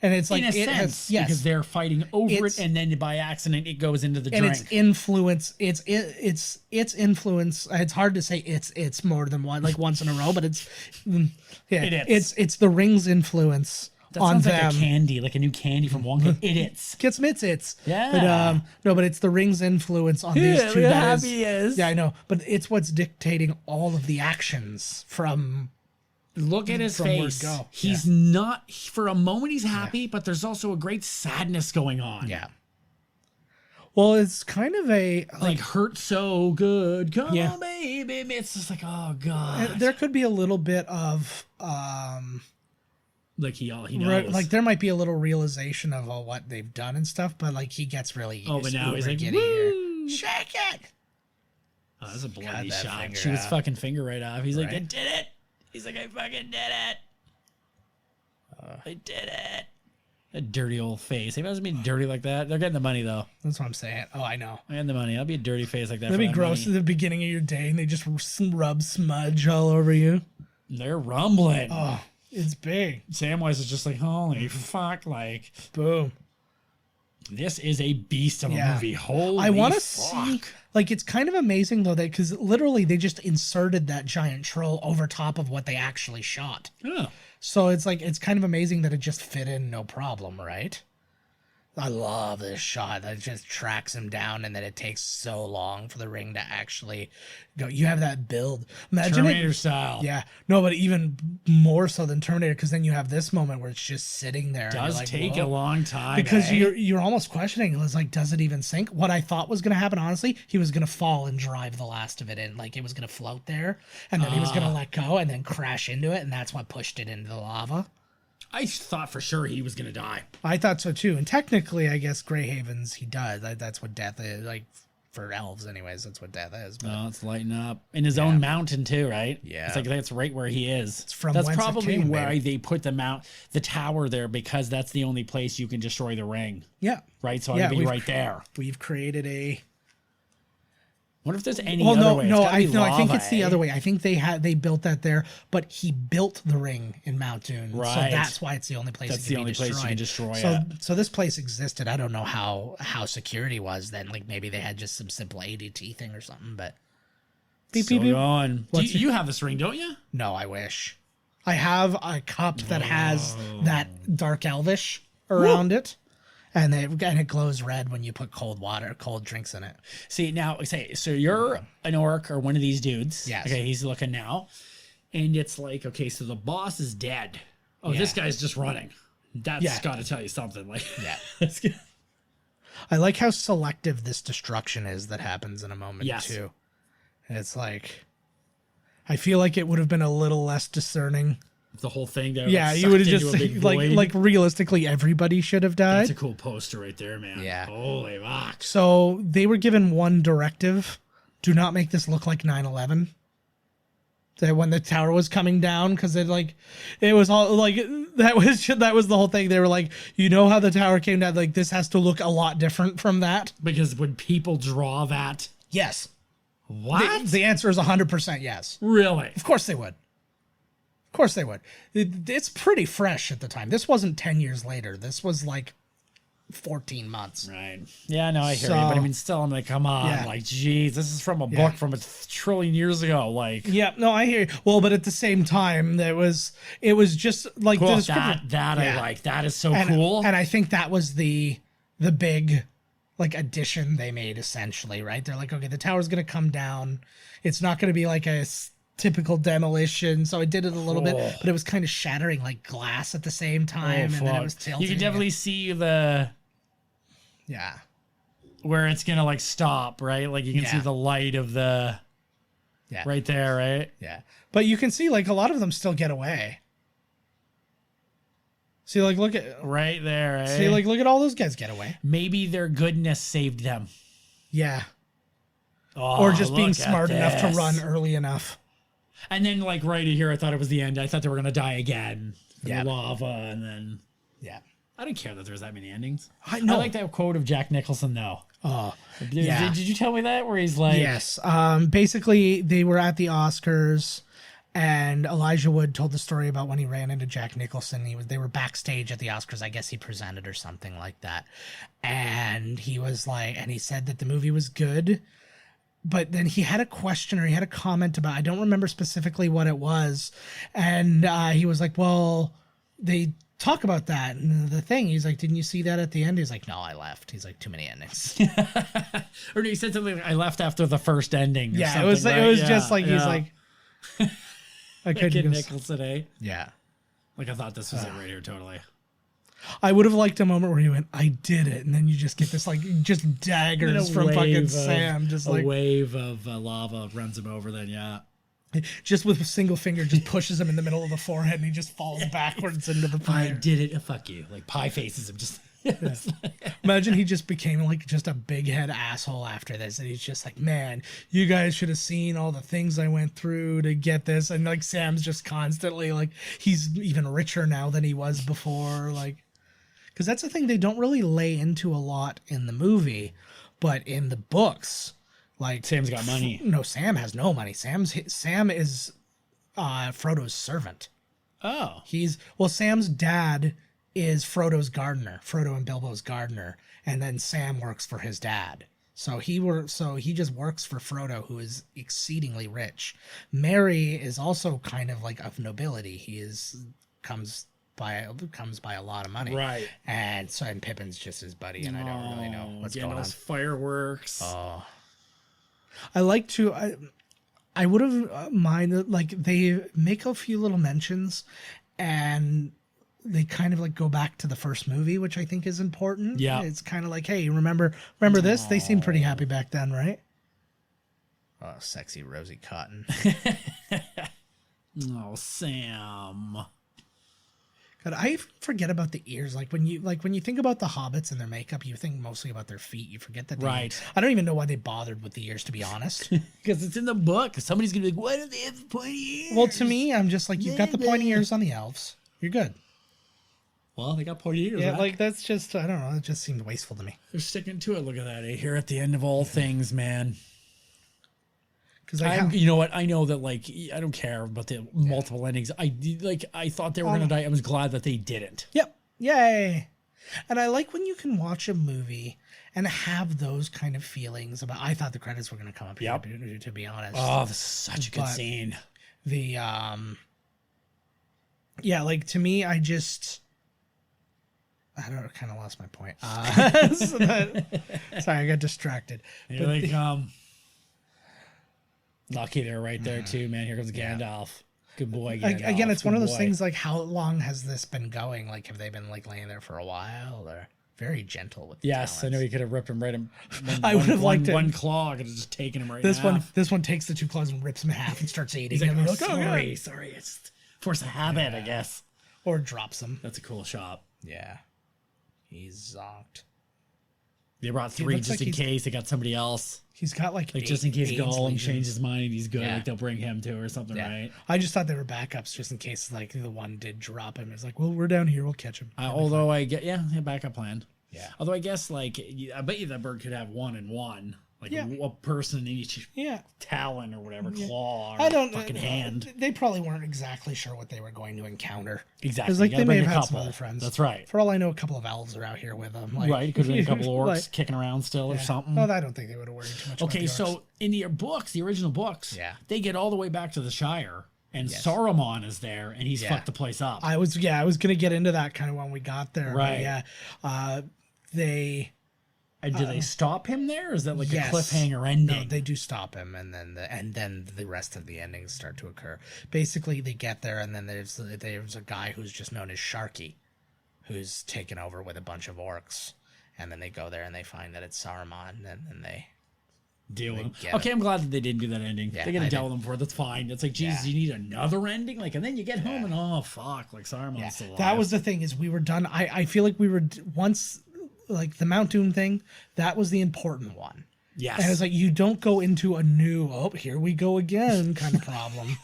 And it's like in a it sense, has, yes, because they're fighting over it, and then by accident it goes into the and drink. its influence, its influence. It's hard to say it's more than one, like once in a row, but it's it's the ring's influence That on sounds them. like a candy, like a new candy from Wonka. It's. Gets it's. Yeah. But no, but it's the ring's influence on these two. Look how That happy he is. Yeah, I know, but it's what's dictating all of the actions from. Look at his From where face. to go. He's not, for a moment he's happy, but there's also a great sadness going on. Yeah. Well, it's kind of a Like hurt so good. Come Yeah. on, baby. It's just like, oh God. there could be a little bit of Like he knows. like there might be a little realization of what they've done and stuff, but like he gets really Oh, but now he's like, giddy woo! here. Shake it. Oh, that's a bloody that shot. finger Shoot his out. fucking finger right off. He's like, I Right. did it. He's like, I fucking did it. I did it. A dirty old face. He doesn't be dirty like that. They're getting the money though. That's what I'm saying. Oh, I know. I get the money. I'll be a dirty face like that. That'd for be that gross money. at the beginning of your day, and they just rub smudge all over you. They're rumbling. Oh, it's big. Samwise is just like, holy fuck, like Boom. this is a beast of a movie. Holy I want to fuck. see, like, it's kind of amazing though that because literally they just inserted that giant troll over top of what they actually shot. Oh. So it's like it's kind of amazing that it just fit in no problem, right? I love this shot that just tracks him down, and then it takes so long for the ring to actually go. You have that build. Imagine Terminator it. style. Yeah, no, but even more so than Terminator, because then you have this moment where it's just sitting there. and you're Does like, take whoa. a long time. Because eh? you're almost questioning. It was like, does it even sink? What I thought was going to happen, honestly, he was going to fall and drive the last of it in. Like, it was going to float there, and then he was going to let go and then crash into it, and that's what pushed it into the lava. I thought for sure he was gonna die. I thought so, too. And technically, I guess Greyhaven's, he does. That's what death is. Like, for elves, anyways, that's what death is. But Oh, it's lighting up in his own mountain too, right? Yeah. it's like that's right where he is. It's from that's whence it probably came, why baby. they put the tower there, because that's the only place you can destroy the ring, yeah, right? So Yeah, it'd be we've- right there. we've created a... Wonder if there's any Well, other way. I think lava, it's the eh? other way. I think they built that there, but he built the ring in Mount Doom, so Right. that's why it's the only place. That's it the can only be place you can destroyed. destroy So this place existed. I don't know how security was then. Like maybe they had just some simple ADT thing or something. But beep, Still beep, beep. going. What's You have this ring, don't you? No, I wish. I have a cup that has that dark elvish around it, and it glows red when you put cold drinks in it. See, now, so you're an orc or one of these dudes. Yes. Okay, he's looking now. And it's like, okay, so the boss is dead. Oh, Yeah. this guy's just running. That's Yeah. got to tell you something. Like, Yeah. that's good. I like how selective this destruction is that happens in a moment Yes. too. It's like I feel like it would have been a little less discerning. The whole thing there. Yeah, you would have just like realistically everybody should have died. That's a cool poster right there, man. Yeah. Holy fuck. So they were given one directive: do not make this look like 9/11. That when the tower was coming down, because it was all like that was the whole thing. They were like, you know how the tower came down, like this has to look a lot different from that. Because would people draw that? Yes. What? The answer is 100% yes. Really? Of course they would. Of course they would. It's pretty fresh at the time. This wasn't 10 years later. This was like 14 months. Right. Yeah, no, I hear So- you. But I mean, still, I'm like, come on. Yeah. Like, geez, this is from a Yeah. book from a trillion years ago. Like, Yeah, no, I hear you. Well, but at the same time, it was just like cool. the description. That I Yeah. like. That is so and, cool. And I think that was the big like addition they made essentially, right? They're like, okay, the tower's going to come down. It's not going to be like a typical demolition. So I did it a little bit, but it was kind of shattering like glass at the same time. And then it was tilting. You can definitely see the Yeah. where it's gonna like stop, right? Like you can see Yeah. the light of the Yeah. right there, right? Yeah. But you can see like a lot of them still get away. See, like look at Right there, eh? see, like look at all those guys get away. maybe their goodness saved them. Yeah. Oh, Or just being look at smart enough to this. run early enough. And then like right here, I thought it was the end. I thought they were gonna die again. From Yeah. the lava, and then Yeah. I didn't care that there was that many endings. I know. I like that quote of Jack Nicholson though. Oh. Did, Yeah. did you tell me that? Where he's like, Yes. Basically, they were at the Oscars, And Elijah Wood told the story about when he ran into Jack Nicholson. They were backstage at the Oscars. I guess he presented or something like that. And he was like, and he said that the movie was good. But then he had a question or he had a comment about, I don't remember specifically what it was. And he was like, well, they talk about that. And the thing, he's like, didn't you see that at the end? He's like, no, I left. He's like, too many endings. Or he said something like, I left after the first ending. Or Yeah, something, it was, right? it was Yeah, just like, yeah. he's like, I couldn't Kid go. Nicholson, eh? Yeah. Like, I thought this was it right here, totally. I would have liked a moment where he went, I did it. And then you just get this, like, just daggers from fucking Sam. Just like, a wave of lava runs him over then, yeah. just with a single finger, just pushes him in the middle of the forehead and he just falls backwards into the I fire. did it. Fuck you. Like, pie faces him just... Imagine he just became like just a big head asshole after this. And he's just like, man, you guys should have seen all the things I went through to get this. And like Sam's just constantly like, he's even richer now than he was before. Like, because that's the thing they don't really lay into a lot in the movie, but in the books, like Sam's got money. No, Sam has no money. Sam is Frodo's servant. Oh. Sam's dad is Frodo's gardener, Frodo and Bilbo's gardener, and then Sam works for his dad. So he just works for Frodo, who is exceedingly rich. Merry is also kind of like of nobility. He comes by a lot of money, Right? And Pippin's just his buddy, and I don't really know what's going on. Those fireworks. Oh, I like to. I would have minded, like, they make a few little mentions, and they kind of like go back to the first movie, which I think is important. Yeah. It's kind of like, hey, remember this? They seemed pretty happy back then, right? Oh, sexy Rosie Cotton. Oh, Sam. God, I forget about the ears. Like when you think about the hobbits and their makeup, you think mostly about their feet. You forget that. Right. I don't even know why they bothered with the ears, to be honest. Because it's in the book. Somebody's going to be like, why do they have the pointy ears? Well, to me, I'm just like, you've got the pointy ears on the elves. You're good. Well, they got pointy ears. Yeah, right? like that's just, I don't know. It just seemed wasteful to me. They're sticking to it. Look at that. Here at the end of all things, man. Because you know what? I know that, like, I don't care about the multiple endings. I thought they were going to die. I was glad that they didn't. Yep. Yay. And I like when you can watch a movie and have those kind of feelings about, I thought the credits were going to come up here, to be honest. Oh, this is such a good scene. The, yeah, like, to me, I kind of lost my point. Sorry, I got distracted. You're like, lucky they're right there too, man. Here comes Gandalf. Good boy, Gandalf. Again, it's one of those things, like, how long has this been going? Like, have they been, like, laying there for a while? Or very gentle with the Yes, talents. I know you could have ripped him right in I would have liked it. One claw. I could have just taken him right This in half. This one takes the two claws and rips him in half and starts eating He's like, him. oh, You're like, oh, sorry, God. sorry. It's just force of habit, I guess. Or drops him. That's a cool shot. Yeah. He's zonked. They brought three looks just like in case they got somebody else. He's got like Just in case AIDS Gollum lesions. changes his mind, he's good. Yeah. Like they'll bring him too or something, Yeah. right? I just thought they were backups just in case like the one did drop him. It's like, well, we're down here, we'll catch him. Although I get, backup plan. Yeah. Although I guess, like, I bet you that bird could have one and one. Like a person in each talon or whatever, claw or I don't fucking hand. They probably weren't exactly sure what they were going to encounter. Exactly. Because like You they gotta may bring have a had some couple. other friends. That's right. For all I know, a couple of elves are out here with them. Like, Right. Could be a couple orcs like, kicking around still or something. Oh, I don't think they would have worried too much. Okay, about the orcs. so in the books, the original books, they get all the way back to the Shire, and Saruman is there, and he's fucked the place up. I was gonna get into that kind of when we got there. Right. But they. And do they stop him there? Or is that like a cliffhanger ending? No, they do stop him, and then the rest of the endings start to occur. Basically, they get there, and then there's a guy who's just known as Sharky, who's taken over with a bunch of orcs, and then they go there and they find that it's Saruman, and then they deal with him. Okay, I'm glad that they didn't do that ending. Yeah, They're gonna deal with him for it. That's fine. It's like, Jesus, you need another ending, like, and then you get home and oh fuck, like Saruman's still alive. That was the thing, is we were done. I feel like we were once. Like the Mount Doom thing, that was the important one. Yes. And it's like, you don't go into a new, here we go again kind of problem.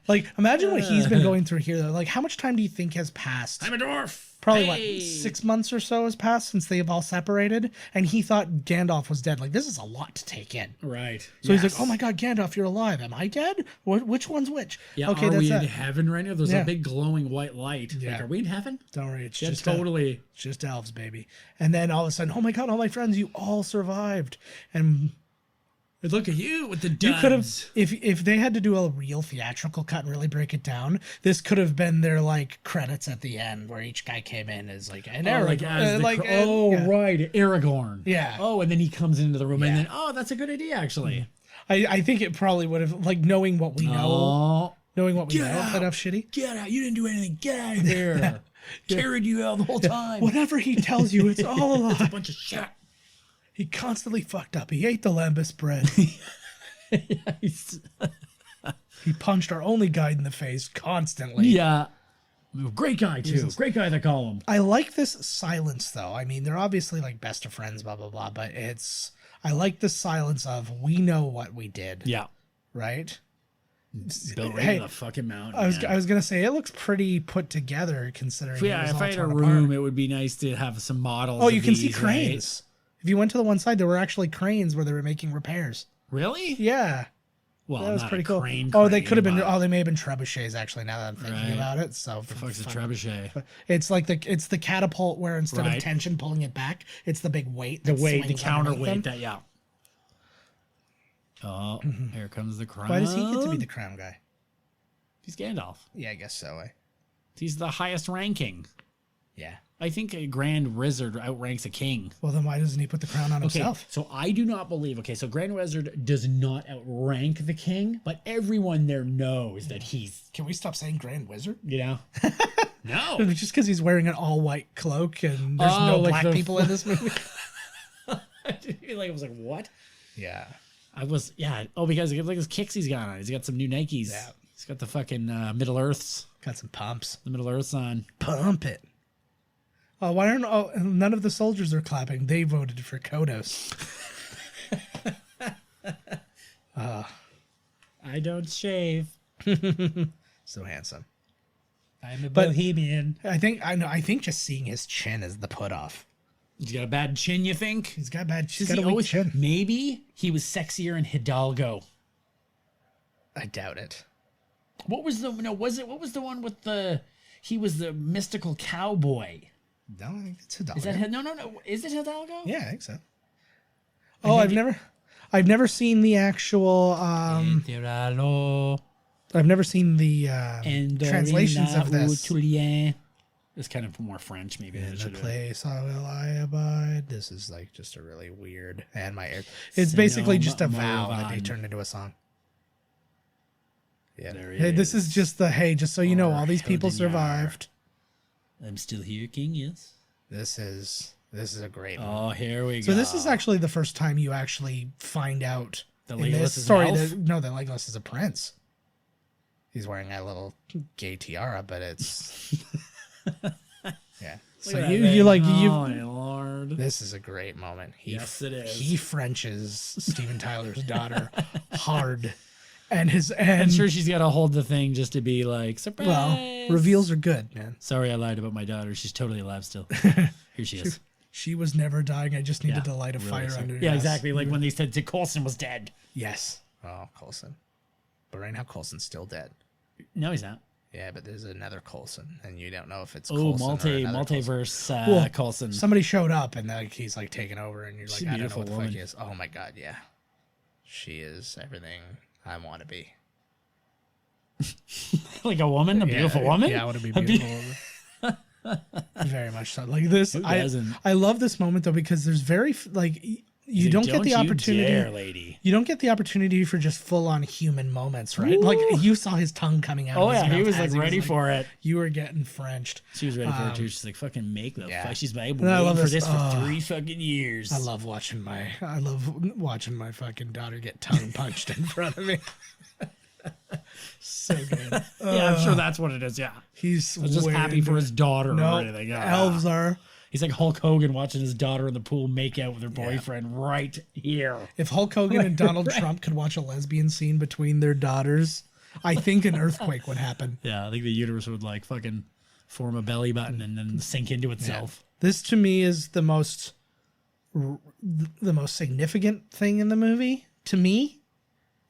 Like, imagine what he's been going through here. Though. Like, how much time do you think has passed? I'm a dwarf. Probably, what, 6 months or so has passed since they've all separated? And he thought Gandalf was dead. Like, this is a lot to take in. Right. So he's like, oh my God, Gandalf, you're alive. Am I dead? Which one's which? Yeah, okay, are we in heaven right now? There's a big glowing white light. Yeah. Like, are we in heaven? Don't worry. It's Yeah, just totally. it's just elves, baby. And then all of a sudden, oh my God, all my friends, you all survived. And Look at you with the duds. you could have, if they had to do a real theatrical cut and really break it down, this could have been their like credits at the end where each guy came in as like an Aragorn. Right, Aragorn. Yeah. Oh, and then he comes into the room, and Yeah. then that's a good idea actually. I think it probably would have, like, knowing what we know, enough shitty. Get out! You didn't do anything. Get out of here. Carried you out the whole time. Whatever he tells you, it's all a It's a lie. bunch of shit. He constantly fucked up. He ate the lembas bread. He punched our only guide in the face constantly. Yeah. Great guy too. Great guy, they call him. I like this silence, though. I mean, they're obviously like best of friends, blah blah blah. But I like the silence of we know what we did. Yeah. Right. Built right in the fucking mountain. I was gonna say it looks pretty put together considering. Yeah, if I had a torn room, apart. it would be nice to have some models. Oh, of you can see these, cranes. If you went to the one side, there were actually cranes where they were making repairs. Really? Yeah. Well, That was not pretty a cool. crane They could have been. but- Oh, they may have been trebuchets actually. Now that I'm thinking Right. about it, so The fuck's a trebuchet? it's like it's the catapult where instead of Right. tension pulling it back, it's the big weight. The that weight, the swings underneath counterweight. them. Oh, here comes the crown. Why does he get to be the crown guy? He's Gandalf. Yeah, I guess so. He's the highest ranking. Yeah. I think a grand wizard outranks a king. Well, then why doesn't he put the crown on Okay, himself? so I do not believe. Okay, so Grand Wizard does not outrank the king, but everyone there knows that he's, Can we stop saying Grand Wizard? you know, no. Just because he's wearing an all-white cloak and there's Oh, no like black the- people in this movie. I was like, what? Yeah. I was, yeah. Oh, because look at his kicks he's got on. He's got some new Nikes. Yeah. He's got the fucking Middle Earths. Got some pumps. The Middle Earths on. Pump it. Oh, why aren't none of the soldiers are clapping? They voted for Kodos. I don't shave. So handsome. I'm a But- bohemian. I think just seeing his chin is the put off. He's got a bad chin, you think? He's got bad. He's Does got he a weak always- chin. Maybe he was sexier in Hidalgo. I doubt it. What was the what was the one with he was the mystical cowboy? No, I think it's Hidalgo. Is that no? Is it Hidalgo? Yeah, I think so. Oh, I've never seen the actual. I've never seen the translations of this. It's kind of more French, maybe. In the place I will I abide. This is like just a really weird and my ear. It's basically just a vow that they turned into a song. Yeah. Hey, this is just just so you know, all these people survived. I'm still here, King. Yes. This is a great one. Oh, here we go. So this is actually the first time you actually find out The in this Legolas is story an elf? that Legolas is a prince. He's wearing a little gay tiara, but it's yeah. So Look at you that you like thing. you. Oh my lord. This is a great moment. Yes, it is. He Frenches Steven Tyler's daughter hard, and I'm sure she's got to hold the thing just to be like surprise. well, reveals are good, man. Sorry, I lied about my daughter. She's totally alive still. Here she is. She was never dying. I just needed Yeah, to light a really fire sorry. under. Yeah, exactly. Like when they said that Coulson was dead. Yes. Oh, Coulson. But right now, Coulson's still dead. No, he's not. Yeah, but there's another Coulson, and you don't know if it's Oh, Coulson or another Coulson. multiverse Coulson. Somebody showed up, and he's like taking over, and you're like, She's a I don't know beautiful what the woman. fuck he is. Oh my god, yeah, she is everything I want to be. Like a woman, a beautiful woman. Yeah, I want to be a beautiful woman. Very much so. Like this, Who doesn't? I love this moment though because there's very you don't get the opportunity. Dare, lady. You don't get the opportunity for just full on human moments, right? Like you saw his tongue coming out. Oh of his yeah, he mouth was like as ready for it. You were getting Frenched. She was ready for it too. She's like, "Fucking make the Yeah. fuck." She's like, "I've And I been love waiting for this- this for 3 fucking years." I love watching my fucking daughter get tongue punched in front of me. So good. Yeah, I'm sure that's what it is. Yeah, He's just happy for his daughter No, or anything. elves are. He's like Hulk Hogan watching his daughter in the pool make out with her boyfriend right here. If Hulk Hogan and Donald Trump could watch a lesbian scene between their daughters, I think an earthquake would happen. Yeah, I think the uterus would like fucking form a belly button and then sink into itself. This to me is the most significant thing in the movie. To me,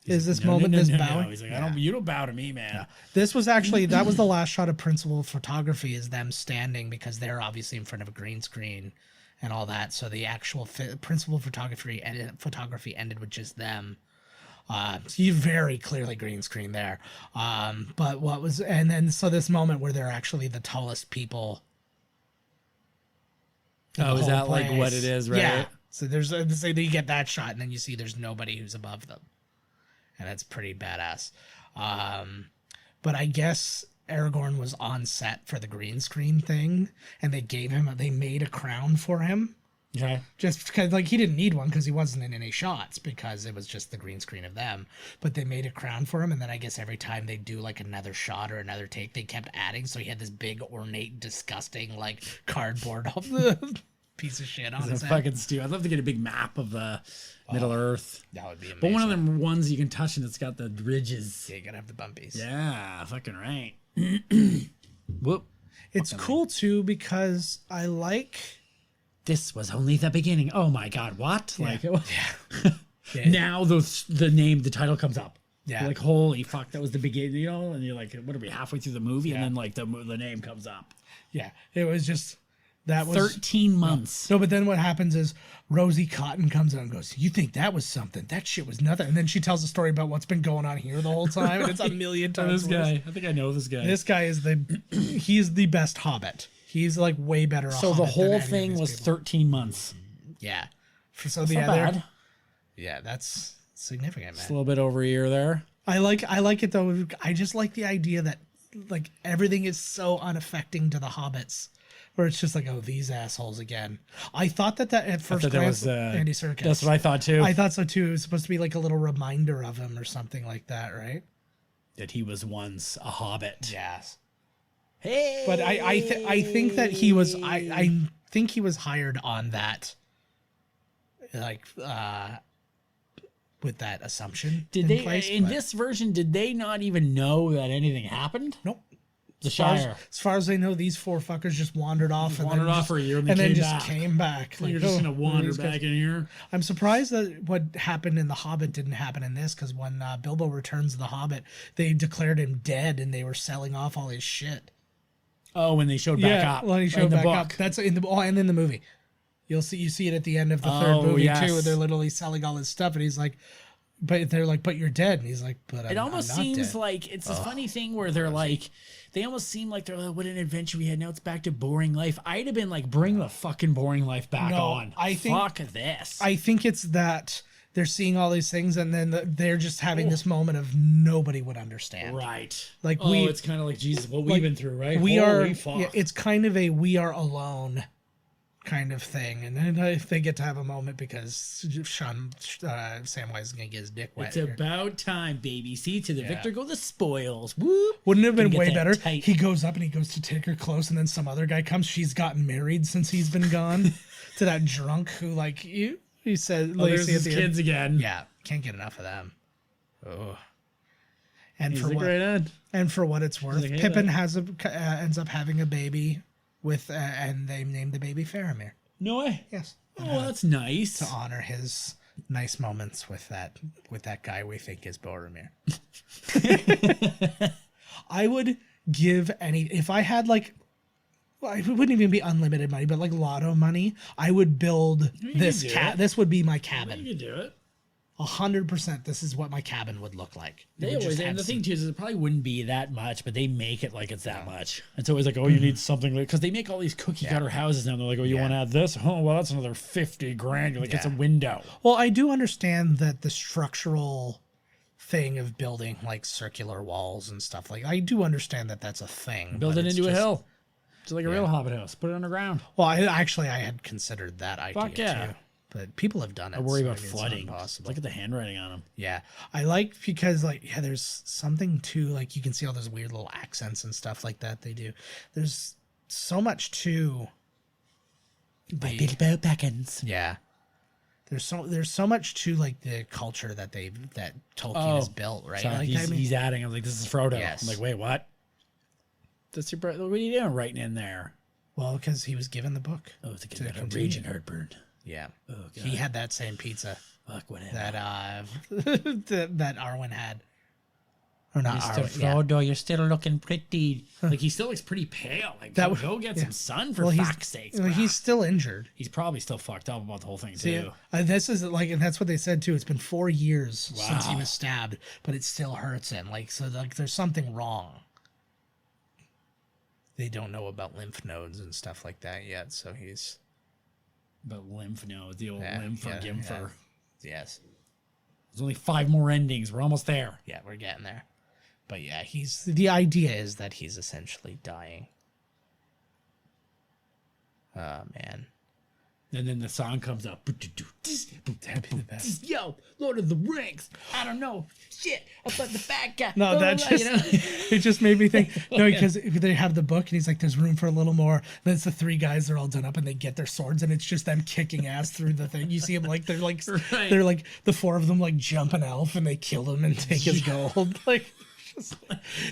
is this moment, this bow. He's like, you don't bow to me, man. Yeah. This was actually, that was the last shot of principal photography, is them standing, because they're obviously in front of a green screen and all that. So the actual principal photography ended with just them. You very clearly green screen there. But what was, and then so this moment where they're actually the tallest people. Oh, is that like what it is, right? Yeah. So so you get that shot, and then you see there's nobody who's above them, and that's pretty badass. But I guess Aragorn was on set for the green screen thing, and they made a crown for him. Okay. Just because, like, he didn't need one because he wasn't in any shots, because it was just the green screen of them. But they made a crown for him, and then I guess every time they do like another shot or another take, they kept adding. So he had this big, ornate, disgusting, like, cardboard piece of shit on his head. Fucking stupid. I'd love to get a big map of the Middle Earth. That would be amazing. But one of them ones you can touch and it's got the ridges. Yeah, you gotta have the bumpies. Yeah, fucking right. Whoop. It's cool too, because I like. This was only the beginning. Oh my god, what? Yeah. Like, Yeah. now the title comes up. Yeah. You're like, holy fuck, that was the beginning, you know? And you're like, what are we, halfway through the movie? Yeah. And then like the name comes up. Yeah, it was just that was 13 months. No, but then what happens is Rosie Cotton comes out and goes, "You think that was something? That shit was nothing." And then she tells a story about what's been going on here the whole time, and it's a million times This worse. guy, I think I know this guy. This guy is he's the best Hobbit. He's like way better. So the whole thing was 13 months. Yeah. So Not bad. Yeah, that's significant, man. Just a little bit over a year there. I like it though. I just like the idea that like everything is so unaffecting to the hobbits, where it's just like, oh, these assholes again. I thought that at first glance, Andy Serkis. That's what I thought too. I thought so too. It was supposed to be like a little reminder of him or something like that, right? That he was once a hobbit. Yes. Hey. But I think that he was I think he was hired on that, like with that assumption. Did this version, did they not even know that anything happened? Nope. The Shire. As far as I know, these four fuckers just wandered off. For a year and then came back. Came back. Like, you're just gonna wander back in here. I'm surprised that what happened in The Hobbit didn't happen in this, because when Bilbo returns to The Hobbit, they declared him dead and they were selling off all his shit. Oh, when they showed back up. When he showed back up. That's in the and in the movie. You see it at the end of the third movie too, where they're literally selling all his stuff, and he's like, but they're like, but you're dead, and he's like, but it almost seems like it's this funny thing where they're like, they almost seem like they're like, what an adventure we had. Now it's back to boring life. I'd have been like, bring the fucking boring life back on. Fuck this. I think it's that they're seeing all these things, and then they're just having this moment of nobody would understand. Right. Like it's kind of like, Jesus, what we've been through, right? It's kind of a we are alone kind of thing, and then if they get to have a moment because Samwise is gonna get his dick wet. It's about time, baby. See, to the victor go the spoils. Whoop. Wouldn't it have been way better? Tight. He goes up and he goes to take her close, and then some other guy comes. She's gotten married since he's been gone. To that drunk who, like, he said, there's his kids again. Yeah, can't get enough of them. Oh. And for what it's worth, like, Pippin ends up having a baby with, and they named the baby Faramir. No way. Yes. Oh, that's nice. To honor his nice moments with that guy we think is Boromir. I would give if I had like, well, it wouldn't even be unlimited money, but like lotto money, I would build this This would be my cabin. You could do it. 100%. This is what my cabin would look like. And the thing too is it probably wouldn't be that much, but they make it like it's that much. It's always like, oh, you need something, because they make all these cookie cutter houses now. They're like, oh, you want to add this? Oh, well, that's another $50,000. You're like, it's a window. Well, I do understand that the structural thing of building like circular walls and stuff, like, I do understand that that's a thing. Build it into a hill. It's like a real Hobbit house. Put it underground. Well, I had considered that idea too. But people have done it. I worry about flooding. Look at the handwriting on them. Yeah. I like, because like, there's something too, like, you can see all those weird little accents and stuff like that they do. There's so much to by Bilbo Baggins. Yeah. there's so much to like the culture that Tolkien has built, right? Sorry, Like, he's adding. I'm like, this is Frodo. Yes. I'm like, wait, what? That's your brother. What are you doing writing in there? well, because he was given the book. Oh, it's To a continue. raging heartburn. Yeah. Oh, God. He had that same pizza Fuck, whatever. that that Arwen had. Or not Mr. Arwen. Yeah. Frodo, you're still looking pretty. Like, he still looks pretty pale. Like, go get some sun for fuck's sakes. Well, bro. he's still injured. He's probably still fucked up about the whole thing, See, too. this is like, and that's what they said too. It's been 4 years since he Wow. was stabbed, but it still hurts him. Like, so like, there's something wrong. They don't know about lymph nodes and stuff like that yet. So he's But lymph nodes, the old Yeah, lymph yeah, Gimfer. yes, There's only 5 more endings. We're almost there. yeah, we're getting there. But yeah, the idea is that he's essentially dying. Oh man. And then the song comes up. Yo, Lord of the Rings. I don't know. Shit, I thought the bad guy. No, that just it just made me think. No, because they have the book and he's like, "There's room for a little more." Then it's the 3 guys. They're all done up and they get their swords and it's just them kicking ass through the thing. You see them like Right. they're like the 4 of them like jump an elf and they kill him and take his gold. Like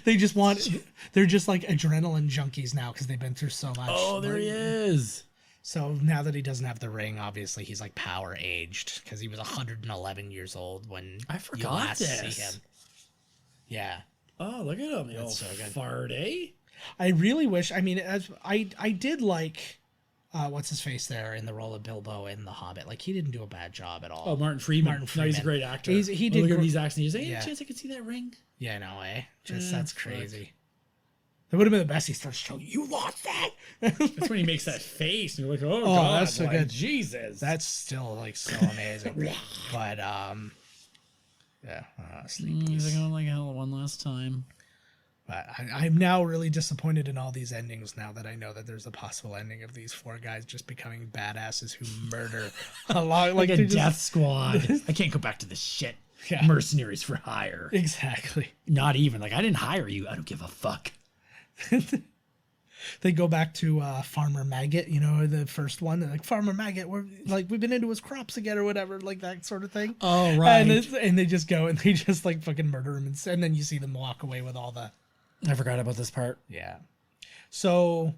they just want. They're just like adrenaline junkies now because they've been through so much. Oh, there he is. So now that he doesn't have the ring, obviously he's like power aged because he was 111 years old when I you forgot last this. see him. Yeah. Oh, look at him. The old so good. fart, eh? I really wish. I mean, as I did like, what's his face there in the role of Bilbo in The Hobbit. Like he didn't do a bad job at all. Oh, Martin Freeman. Martin No, he's a Freeman. great actor. He did Look at gr- these accents. He's like, any Yeah. chance I could see that ring? Yeah, no way. Just Yeah, that's fuck. crazy. That would have been the best. He starts showing you lost that. That's when he makes that face, and you're like, oh God, that's so like, good. Jesus. That's still like so amazing. But yeah, sleep. He's like, oh, like hell, one last time. But I'm now really disappointed in all these endings now that I know that there's a possible ending of these 4 guys just becoming badasses who murder a lot. Like a they're just- death squad. I can't go back to this shit. Yeah. Mercenaries for hire. Exactly. Not even. Like, I didn't hire you. I don't give a fuck. They go back to Farmer Maggot, you know, the first one. They're like, Farmer Maggot, we've been into his crops again or whatever, like that sort of thing. Oh, right. And they just go and they just like fucking murder him. And then you see them walk away with all the. I forgot about this part. Yeah. So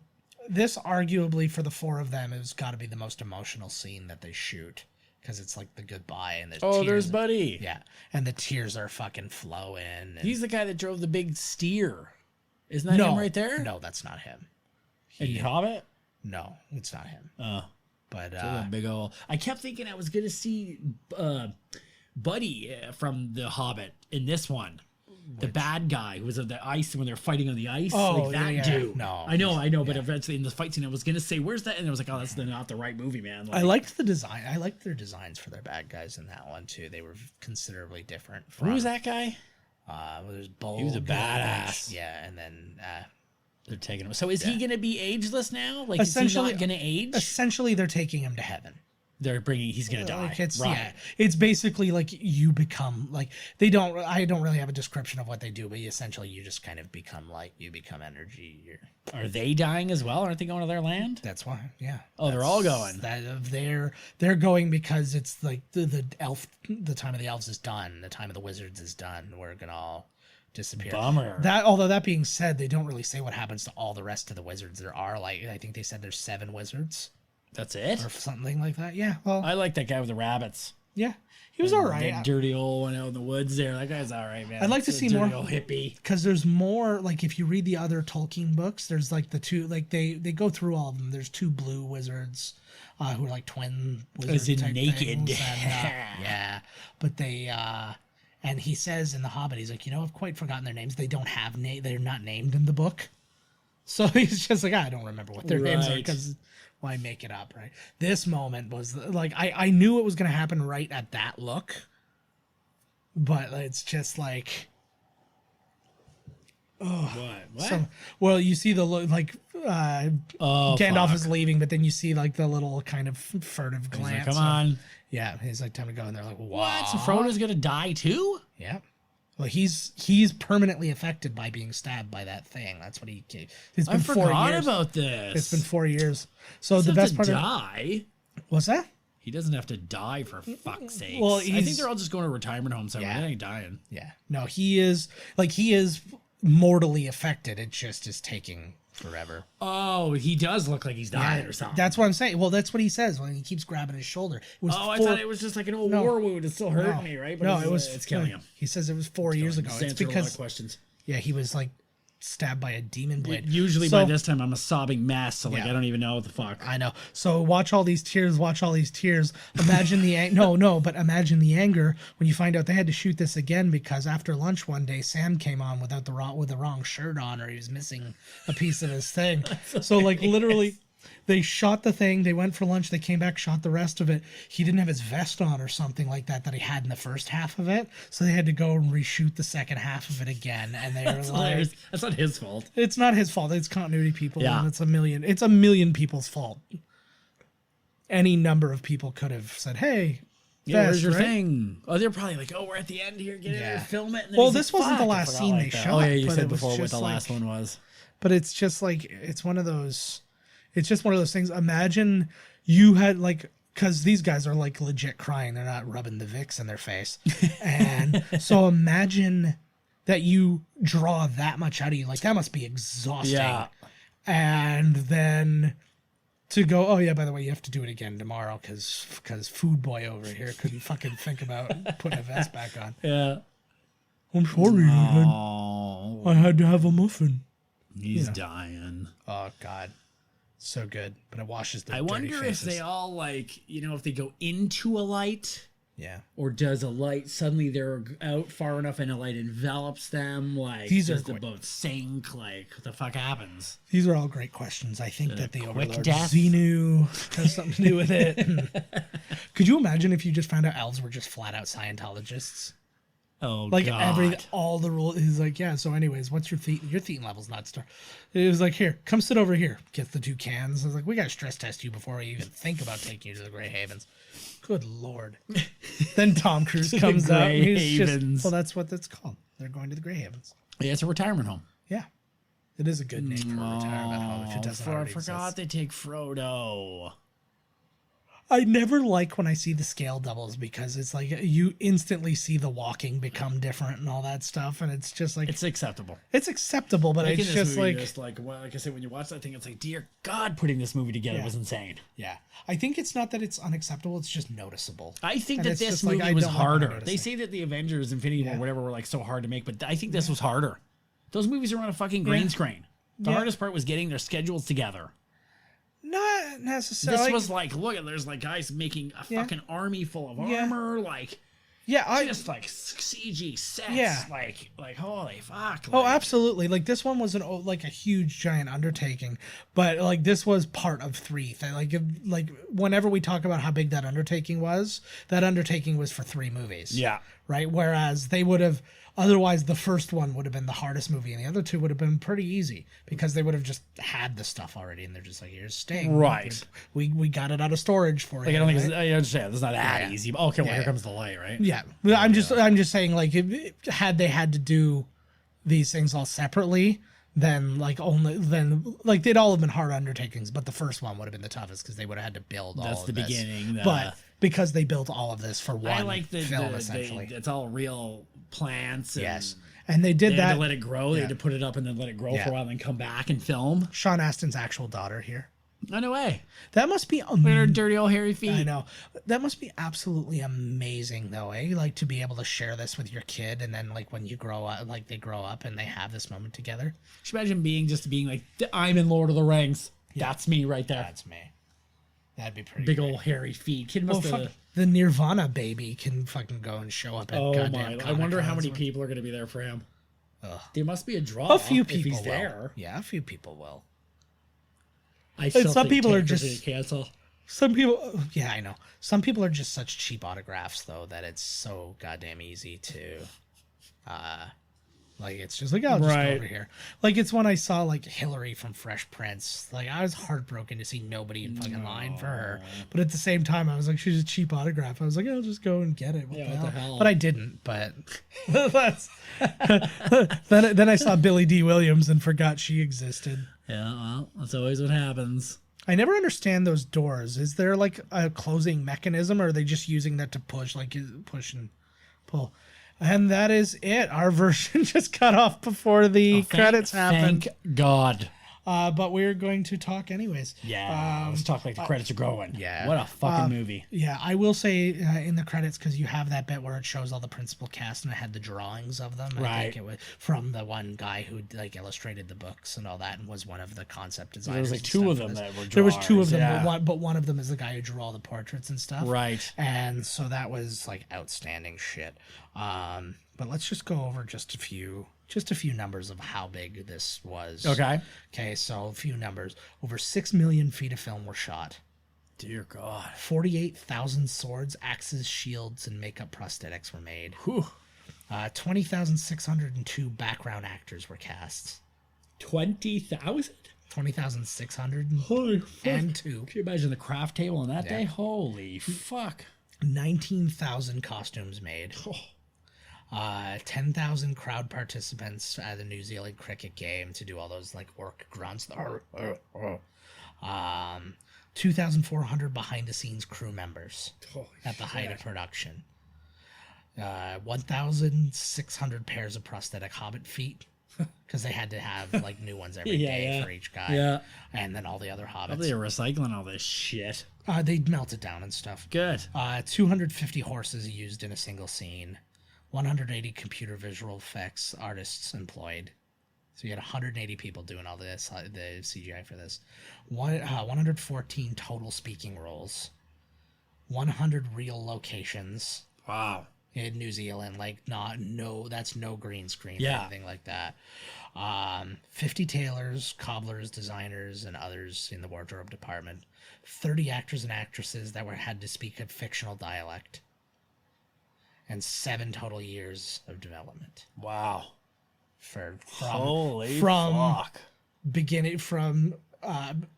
this arguably for the 4 of them has got to be the most emotional scene that they shoot. Because it's like the goodbye and there's tears. There's Buddy. Yeah. And the tears are fucking flowing. And He's the guy that drove the big steer. Isn't that him right there? No, that's not him. In Hobbit? No, it's not him. Oh. But Big ol'. I kept thinking I was going to see Buddy from The Hobbit in this one. The bad guy who was on the ice when they're fighting on the ice. Oh, like that yeah. dude. No, I know, but eventually in the fight scene, I was going to say, where's that? And I was like, oh, that's not the right movie, man. Like, I liked the design. I liked their designs for their bad guys in that one too. They were considerably different. From, who was that guy? There's Bold. He was a badass. Yeah, and then They're taking him. So is he going to be ageless now? Like, is he not going to age? essentially they're taking him to heaven. He's going to die. Like it's right. yeah, it's basically like you become like I don't really have a description of what they do, but essentially you just kind of become like you become energy. Are they dying as well? Aren't they going to their land? That's why, yeah. Oh, they're all going. They're going because it's like the time of the elves is done, the time of the wizards is done. We're gonna all disappear. Bummer. Although that being said, they don't really say what happens to all the rest of the wizards. There are like I think they said there's 7 wizards That's it? or something like that. Yeah. Well, I like that guy with the rabbits. yeah, he was all right. That dirty old one out in the woods there. That guy's all right, man. I'd like to It's a see dirty more old hippie. because there's more. Like if you read the other Tolkien books, there's like the 2 like they go through all of them. There's 2 blue wizards who are like twin wizards. As in type naked. things, and, yeah, but they. And he says in The Hobbit, he's like, I've quite forgotten their names. They don't have they're not named in the book. So he's just like, I don't remember what their names are Right. because why make it up, right? This moment was like, I knew it was going to happen right at that look. But it's just like, What? well, you see the look like Gandalf fuck. is leaving, but then you see like the little kind of furtive He's glance. like, come on. Yeah, he's like, time to go. And they're like, What? So Frodo's going to die too? Yeah. Well, he's permanently affected by being stabbed by that thing. That's what he. It's I been 4 forgot years. about this. It's been 4 years. So He the doesn't best part of die. what's that? He doesn't have to die for fuck's sake. Well, I think they're all just going to retirement homes somewhere. They ain't dying. Yeah. No, he is mortally affected. It just is taking forever. Oh, he does look like he's dying or something. That's what I'm saying. Well, that's what he says when he keeps grabbing his shoulder. I thought it was just like an old war wound. It's still hurting me, right? But it's killing him. He says it was 4 years ago. It's because a lot of questions. Yeah, he was like stabbed by a demon blade. Usually by this time I'm a sobbing mess, so like I don't even know what the fuck. I know. So watch all these tears. Imagine the imagine the anger when you find out they had to shoot this again because after lunch one day Sam came on with the wrong shirt on, or he was missing a piece of his thing. So like literally. They shot the thing. They went for lunch. They came back, shot the rest of it. He didn't have his vest on or something like that he had in the first half of it. So they had to go and reshoot the second half of it again. And they were like, "That's not his fault." It's not his fault. It's continuity people. Yeah, and it's a million people's fault. Any number of people could have said, "Hey, where's your thing?" Oh, they're probably like, "Oh, we're at the end here. Get in and film it." And well, this wasn't the last scene they shot. Oh yeah, you said before what the last one was. But it's just like it's one of those things. Imagine you had because these guys are like legit crying. They're not rubbing the Vicks in their face. And so imagine that you draw that much out of you. Like that must be exhausting. Yeah. And then to go, oh yeah, by the way, you have to do it again tomorrow because food boy over here couldn't fucking think about putting a vest back on. Yeah. I'm sorry, I had to have a muffin. He's dying. Oh God. So good, but it washes their I dirty wonder faces. if they all if they go into a light, or does a light suddenly they're out far enough and a light envelops them? Like these does the boat sink? Like what the fuck happens? These are all great questions. I think that the Overlord death? Xenu has something to do with it. Could you imagine if you just found out elves were just flat out Scientologists? Oh, like God. all the rules. He's like, yeah. So, anyways, what's your thetan? Your thetan level's not star. It was like, here, come sit over here. Gets the 2 cans. I was like, we got to stress test you before we even think about taking you to the Grey Havens. Good Lord. Then Tom Cruise comes up. He's just, well, that's what that's called. They're going to the Grey Havens. Yeah, it's a retirement home. Yeah, it is a good name for a retirement home if it doesn't already I forgot exist. they take Frodo. I never like when I see the scale doubles because it's like you instantly see the walking become different and all that stuff, and it's just like it's acceptable. It's acceptable, but it's just like I said, when you watch that thing, it's like, dear God, putting this movie together was insane. Yeah, I think it's not that it's unacceptable; it's just noticeable. I think that this movie was harder. They say that the Avengers, Infinity War, whatever, were like so hard to make, but I think this was harder. Those movies are on a fucking green screen. The hardest part was getting their schedules together. Not necessarily. This was like, look, there's like guys making a fucking army full of armor, like just like CG sets, like holy fuck. Oh, absolutely. Like this one was a huge giant undertaking, but like this was part of 3. Like whenever we talk about how big that undertaking was for 3 movies. Yeah. Right. Whereas they would have. Otherwise, the first one would have been the hardest movie, and the other 2 would have been pretty easy because they would have just had the stuff already, and they're just like, "Here's Sting, right? We got it out of storage for you." I don't think I understand. It's not that easy. But okay, well, here comes the light, right? Yeah, I'm just saying, like, had they had to do these things all separately, then they'd all have been hard undertakings. But the first one would have been the toughest because they would have had to build all of this. That's the beginning. But because they built all of this for one film, essentially, it's all real plants. And and they did they that. Had to let it grow. They had to put it up and then let it grow for a while, and then come back and film. Sean Astin's actual daughter here. Oh, no way. That must be amazing. Look at her dirty old hairy feet. I know. That must be absolutely amazing, though, eh? Like, to be able to share this with your kid, and then, like, when you grow up, like, they grow up and they have this moment together. Just imagine being like, I'm in Lord of the Rings. Yeah. That's me right there. That's me. That'd be pretty big great. Old hairy feet. Kid must have... The Nirvana baby can fucking go and show up at goddamn Comic-Con. I wonder how many people are going to be there for him. There must be a draw. A few people if he's there. Yeah, a few people will. Some people are just cancel. Some people, yeah, I know. Some people are just such cheap autographs, though, that it's so goddamn easy to, like, it's just like, I'll just go over here. Like, it's when I saw, like, Hillary from Fresh Prince. Like, I was heartbroken to see nobody in fucking line for her. But at the same time, I was like, she's a cheap autograph. I was like, I'll just go and get it. What the hell? But I didn't. But that's then I saw Billie D. Williams and forgot she existed. Yeah, well, that's always what happens. I never understand those doors. Is there like a closing mechanism, or are they just using that to push and pull? And that is it. Our version just cut off before the credits happened. Thank God. But we're going to talk anyways. Yeah, let's talk like the credits are going. Yeah. What a fucking movie. Yeah, I will say in the credits, because you have that bit where it shows all the principal cast and it had the drawings of them. Right. I think it was from the one guy who like illustrated the books and all that and was one of the concept designers. There was like two of them that were drawers. There was two of them, but one of them is the guy who drew all the portraits and stuff. Right. And so that was like outstanding shit. But let's just go over just a few numbers of how big this was. Okay, so a few numbers. Over 6 million feet of film were shot. Dear God. 48,000 swords, axes, shields, and makeup prosthetics were made. Whew. 20,602 background actors were cast. 20,000? 20,600 Holy fuck. and two. Can you imagine the craft table on that day? Holy fuck. 19,000 costumes made. Oh. 10,000 crowd participants at the New Zealand cricket game to do all those like orc grunts. 2,400 behind the scenes crew members at the height of production. 1,600 pairs of prosthetic hobbit feet, because they had to have like new ones every day for each guy. Yeah. And then all the other hobbits. They were recycling all this shit. They melted down and stuff. Good. 250 horses used in a single scene. 180 computer visual effects artists employed. So you had 180 people doing all this, the CGI for this. 114 total speaking roles. 100 real locations. Wow. In New Zealand, that's no green screen or anything like that. 50 tailors, cobblers, designers, and others in the wardrobe department. 30 actors and actresses that had to speak a fictional dialect. And 7 total years of development. Wow. From beginning, from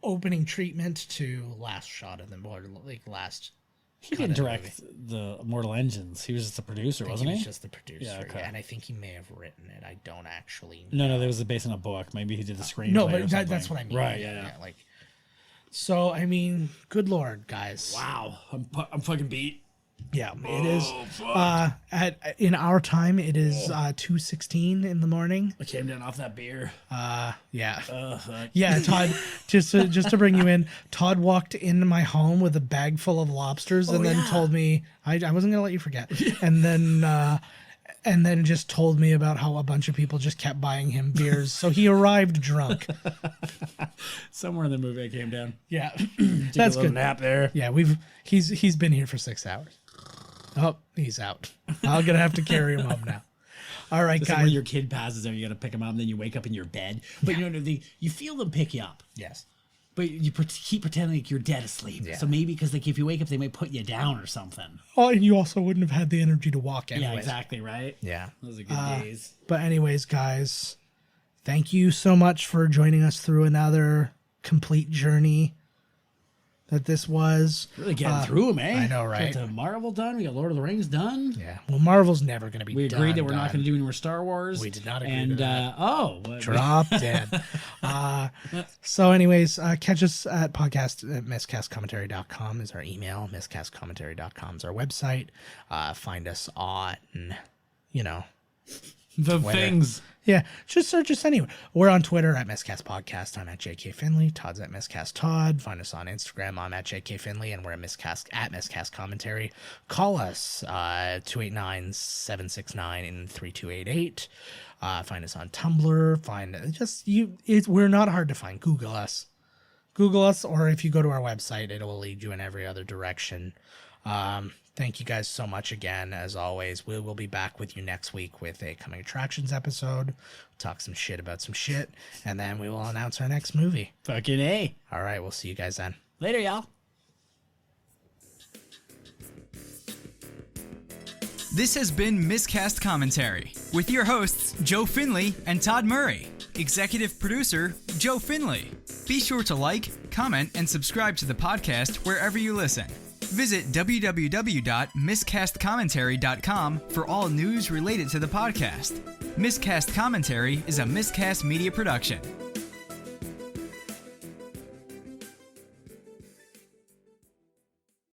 opening treatment to last shot of them, or like last. He didn't direct the Mortal Engines. He was just a producer, wasn't he? He was just the producer. Yeah, okay. And I think he may have written it. I don't actually know. No, that was based on a book. Maybe he did the screenplay. No, but that's what I mean. Right, yeah. So, I mean, good Lord, guys. Wow. I'm fucking beat. Yeah, it is. In our time, it is 2:16 in the morning. I came down off that beer. Yeah. Fuck. Yeah, Todd. just to bring you in, Todd walked into my home with a bag full of lobsters, and then told me I wasn't gonna let you forget, and then just told me about how a bunch of people just kept buying him beers, so he arrived drunk. Somewhere in the movie, I came down. Yeah, That's a good. Nap there. Yeah, he's been here for 6 hours. Oh, he's out. I'm gonna have to carry him up now. All right, guys. When your kid passes out, you gotta pick him up, and then you wake up in your bed. But you feel them pick you up. Yes. But you keep pretending like you're dead asleep. Yeah. So maybe because if you wake up, they might put you down or something. Oh, and you also wouldn't have had the energy to walk anyways. Yeah, exactly, right? Yeah. Those are good days. But anyways, guys, thank you so much for joining us through another complete journey that this was. Really getting through them, eh? I know, right? We got Marvel done. We got Lord of the Rings done. Yeah. Well, Marvel's never going to be We agreed that we're not going to do any more Star Wars. We did not agree to that. Drop dead. So anyways, catch us at miscastcommentary.com is our email. Miscastcommentary.com is our website. Find us on, the things. Yeah, just search us anywhere. We're on Twitter at Miscast Podcast. I'm at JK Finley. Todd's at Miscast Todd. Find us on Instagram. I'm at JK Finley, and we're at Miscast Commentary. Call us 289-769-3288. Find us on Tumblr. We're not hard to find. Google us, or if you go to our website, it will lead you in every other direction. Thank you guys so much again. As always, we will be back with you next week with a Coming Attractions episode. Talk some shit about some shit, and then we will announce our next movie. Fucking A. All right, we'll see you guys then. Later, y'all. This has been Miscast Commentary with your hosts, Joe Finley and Todd Murray. Executive producer, Joe Finley. Be sure to like, comment, and subscribe to the podcast wherever you listen. Visit www.miscastcommentary.com for all news related to the podcast. Miscast Commentary is a Miscast Media production.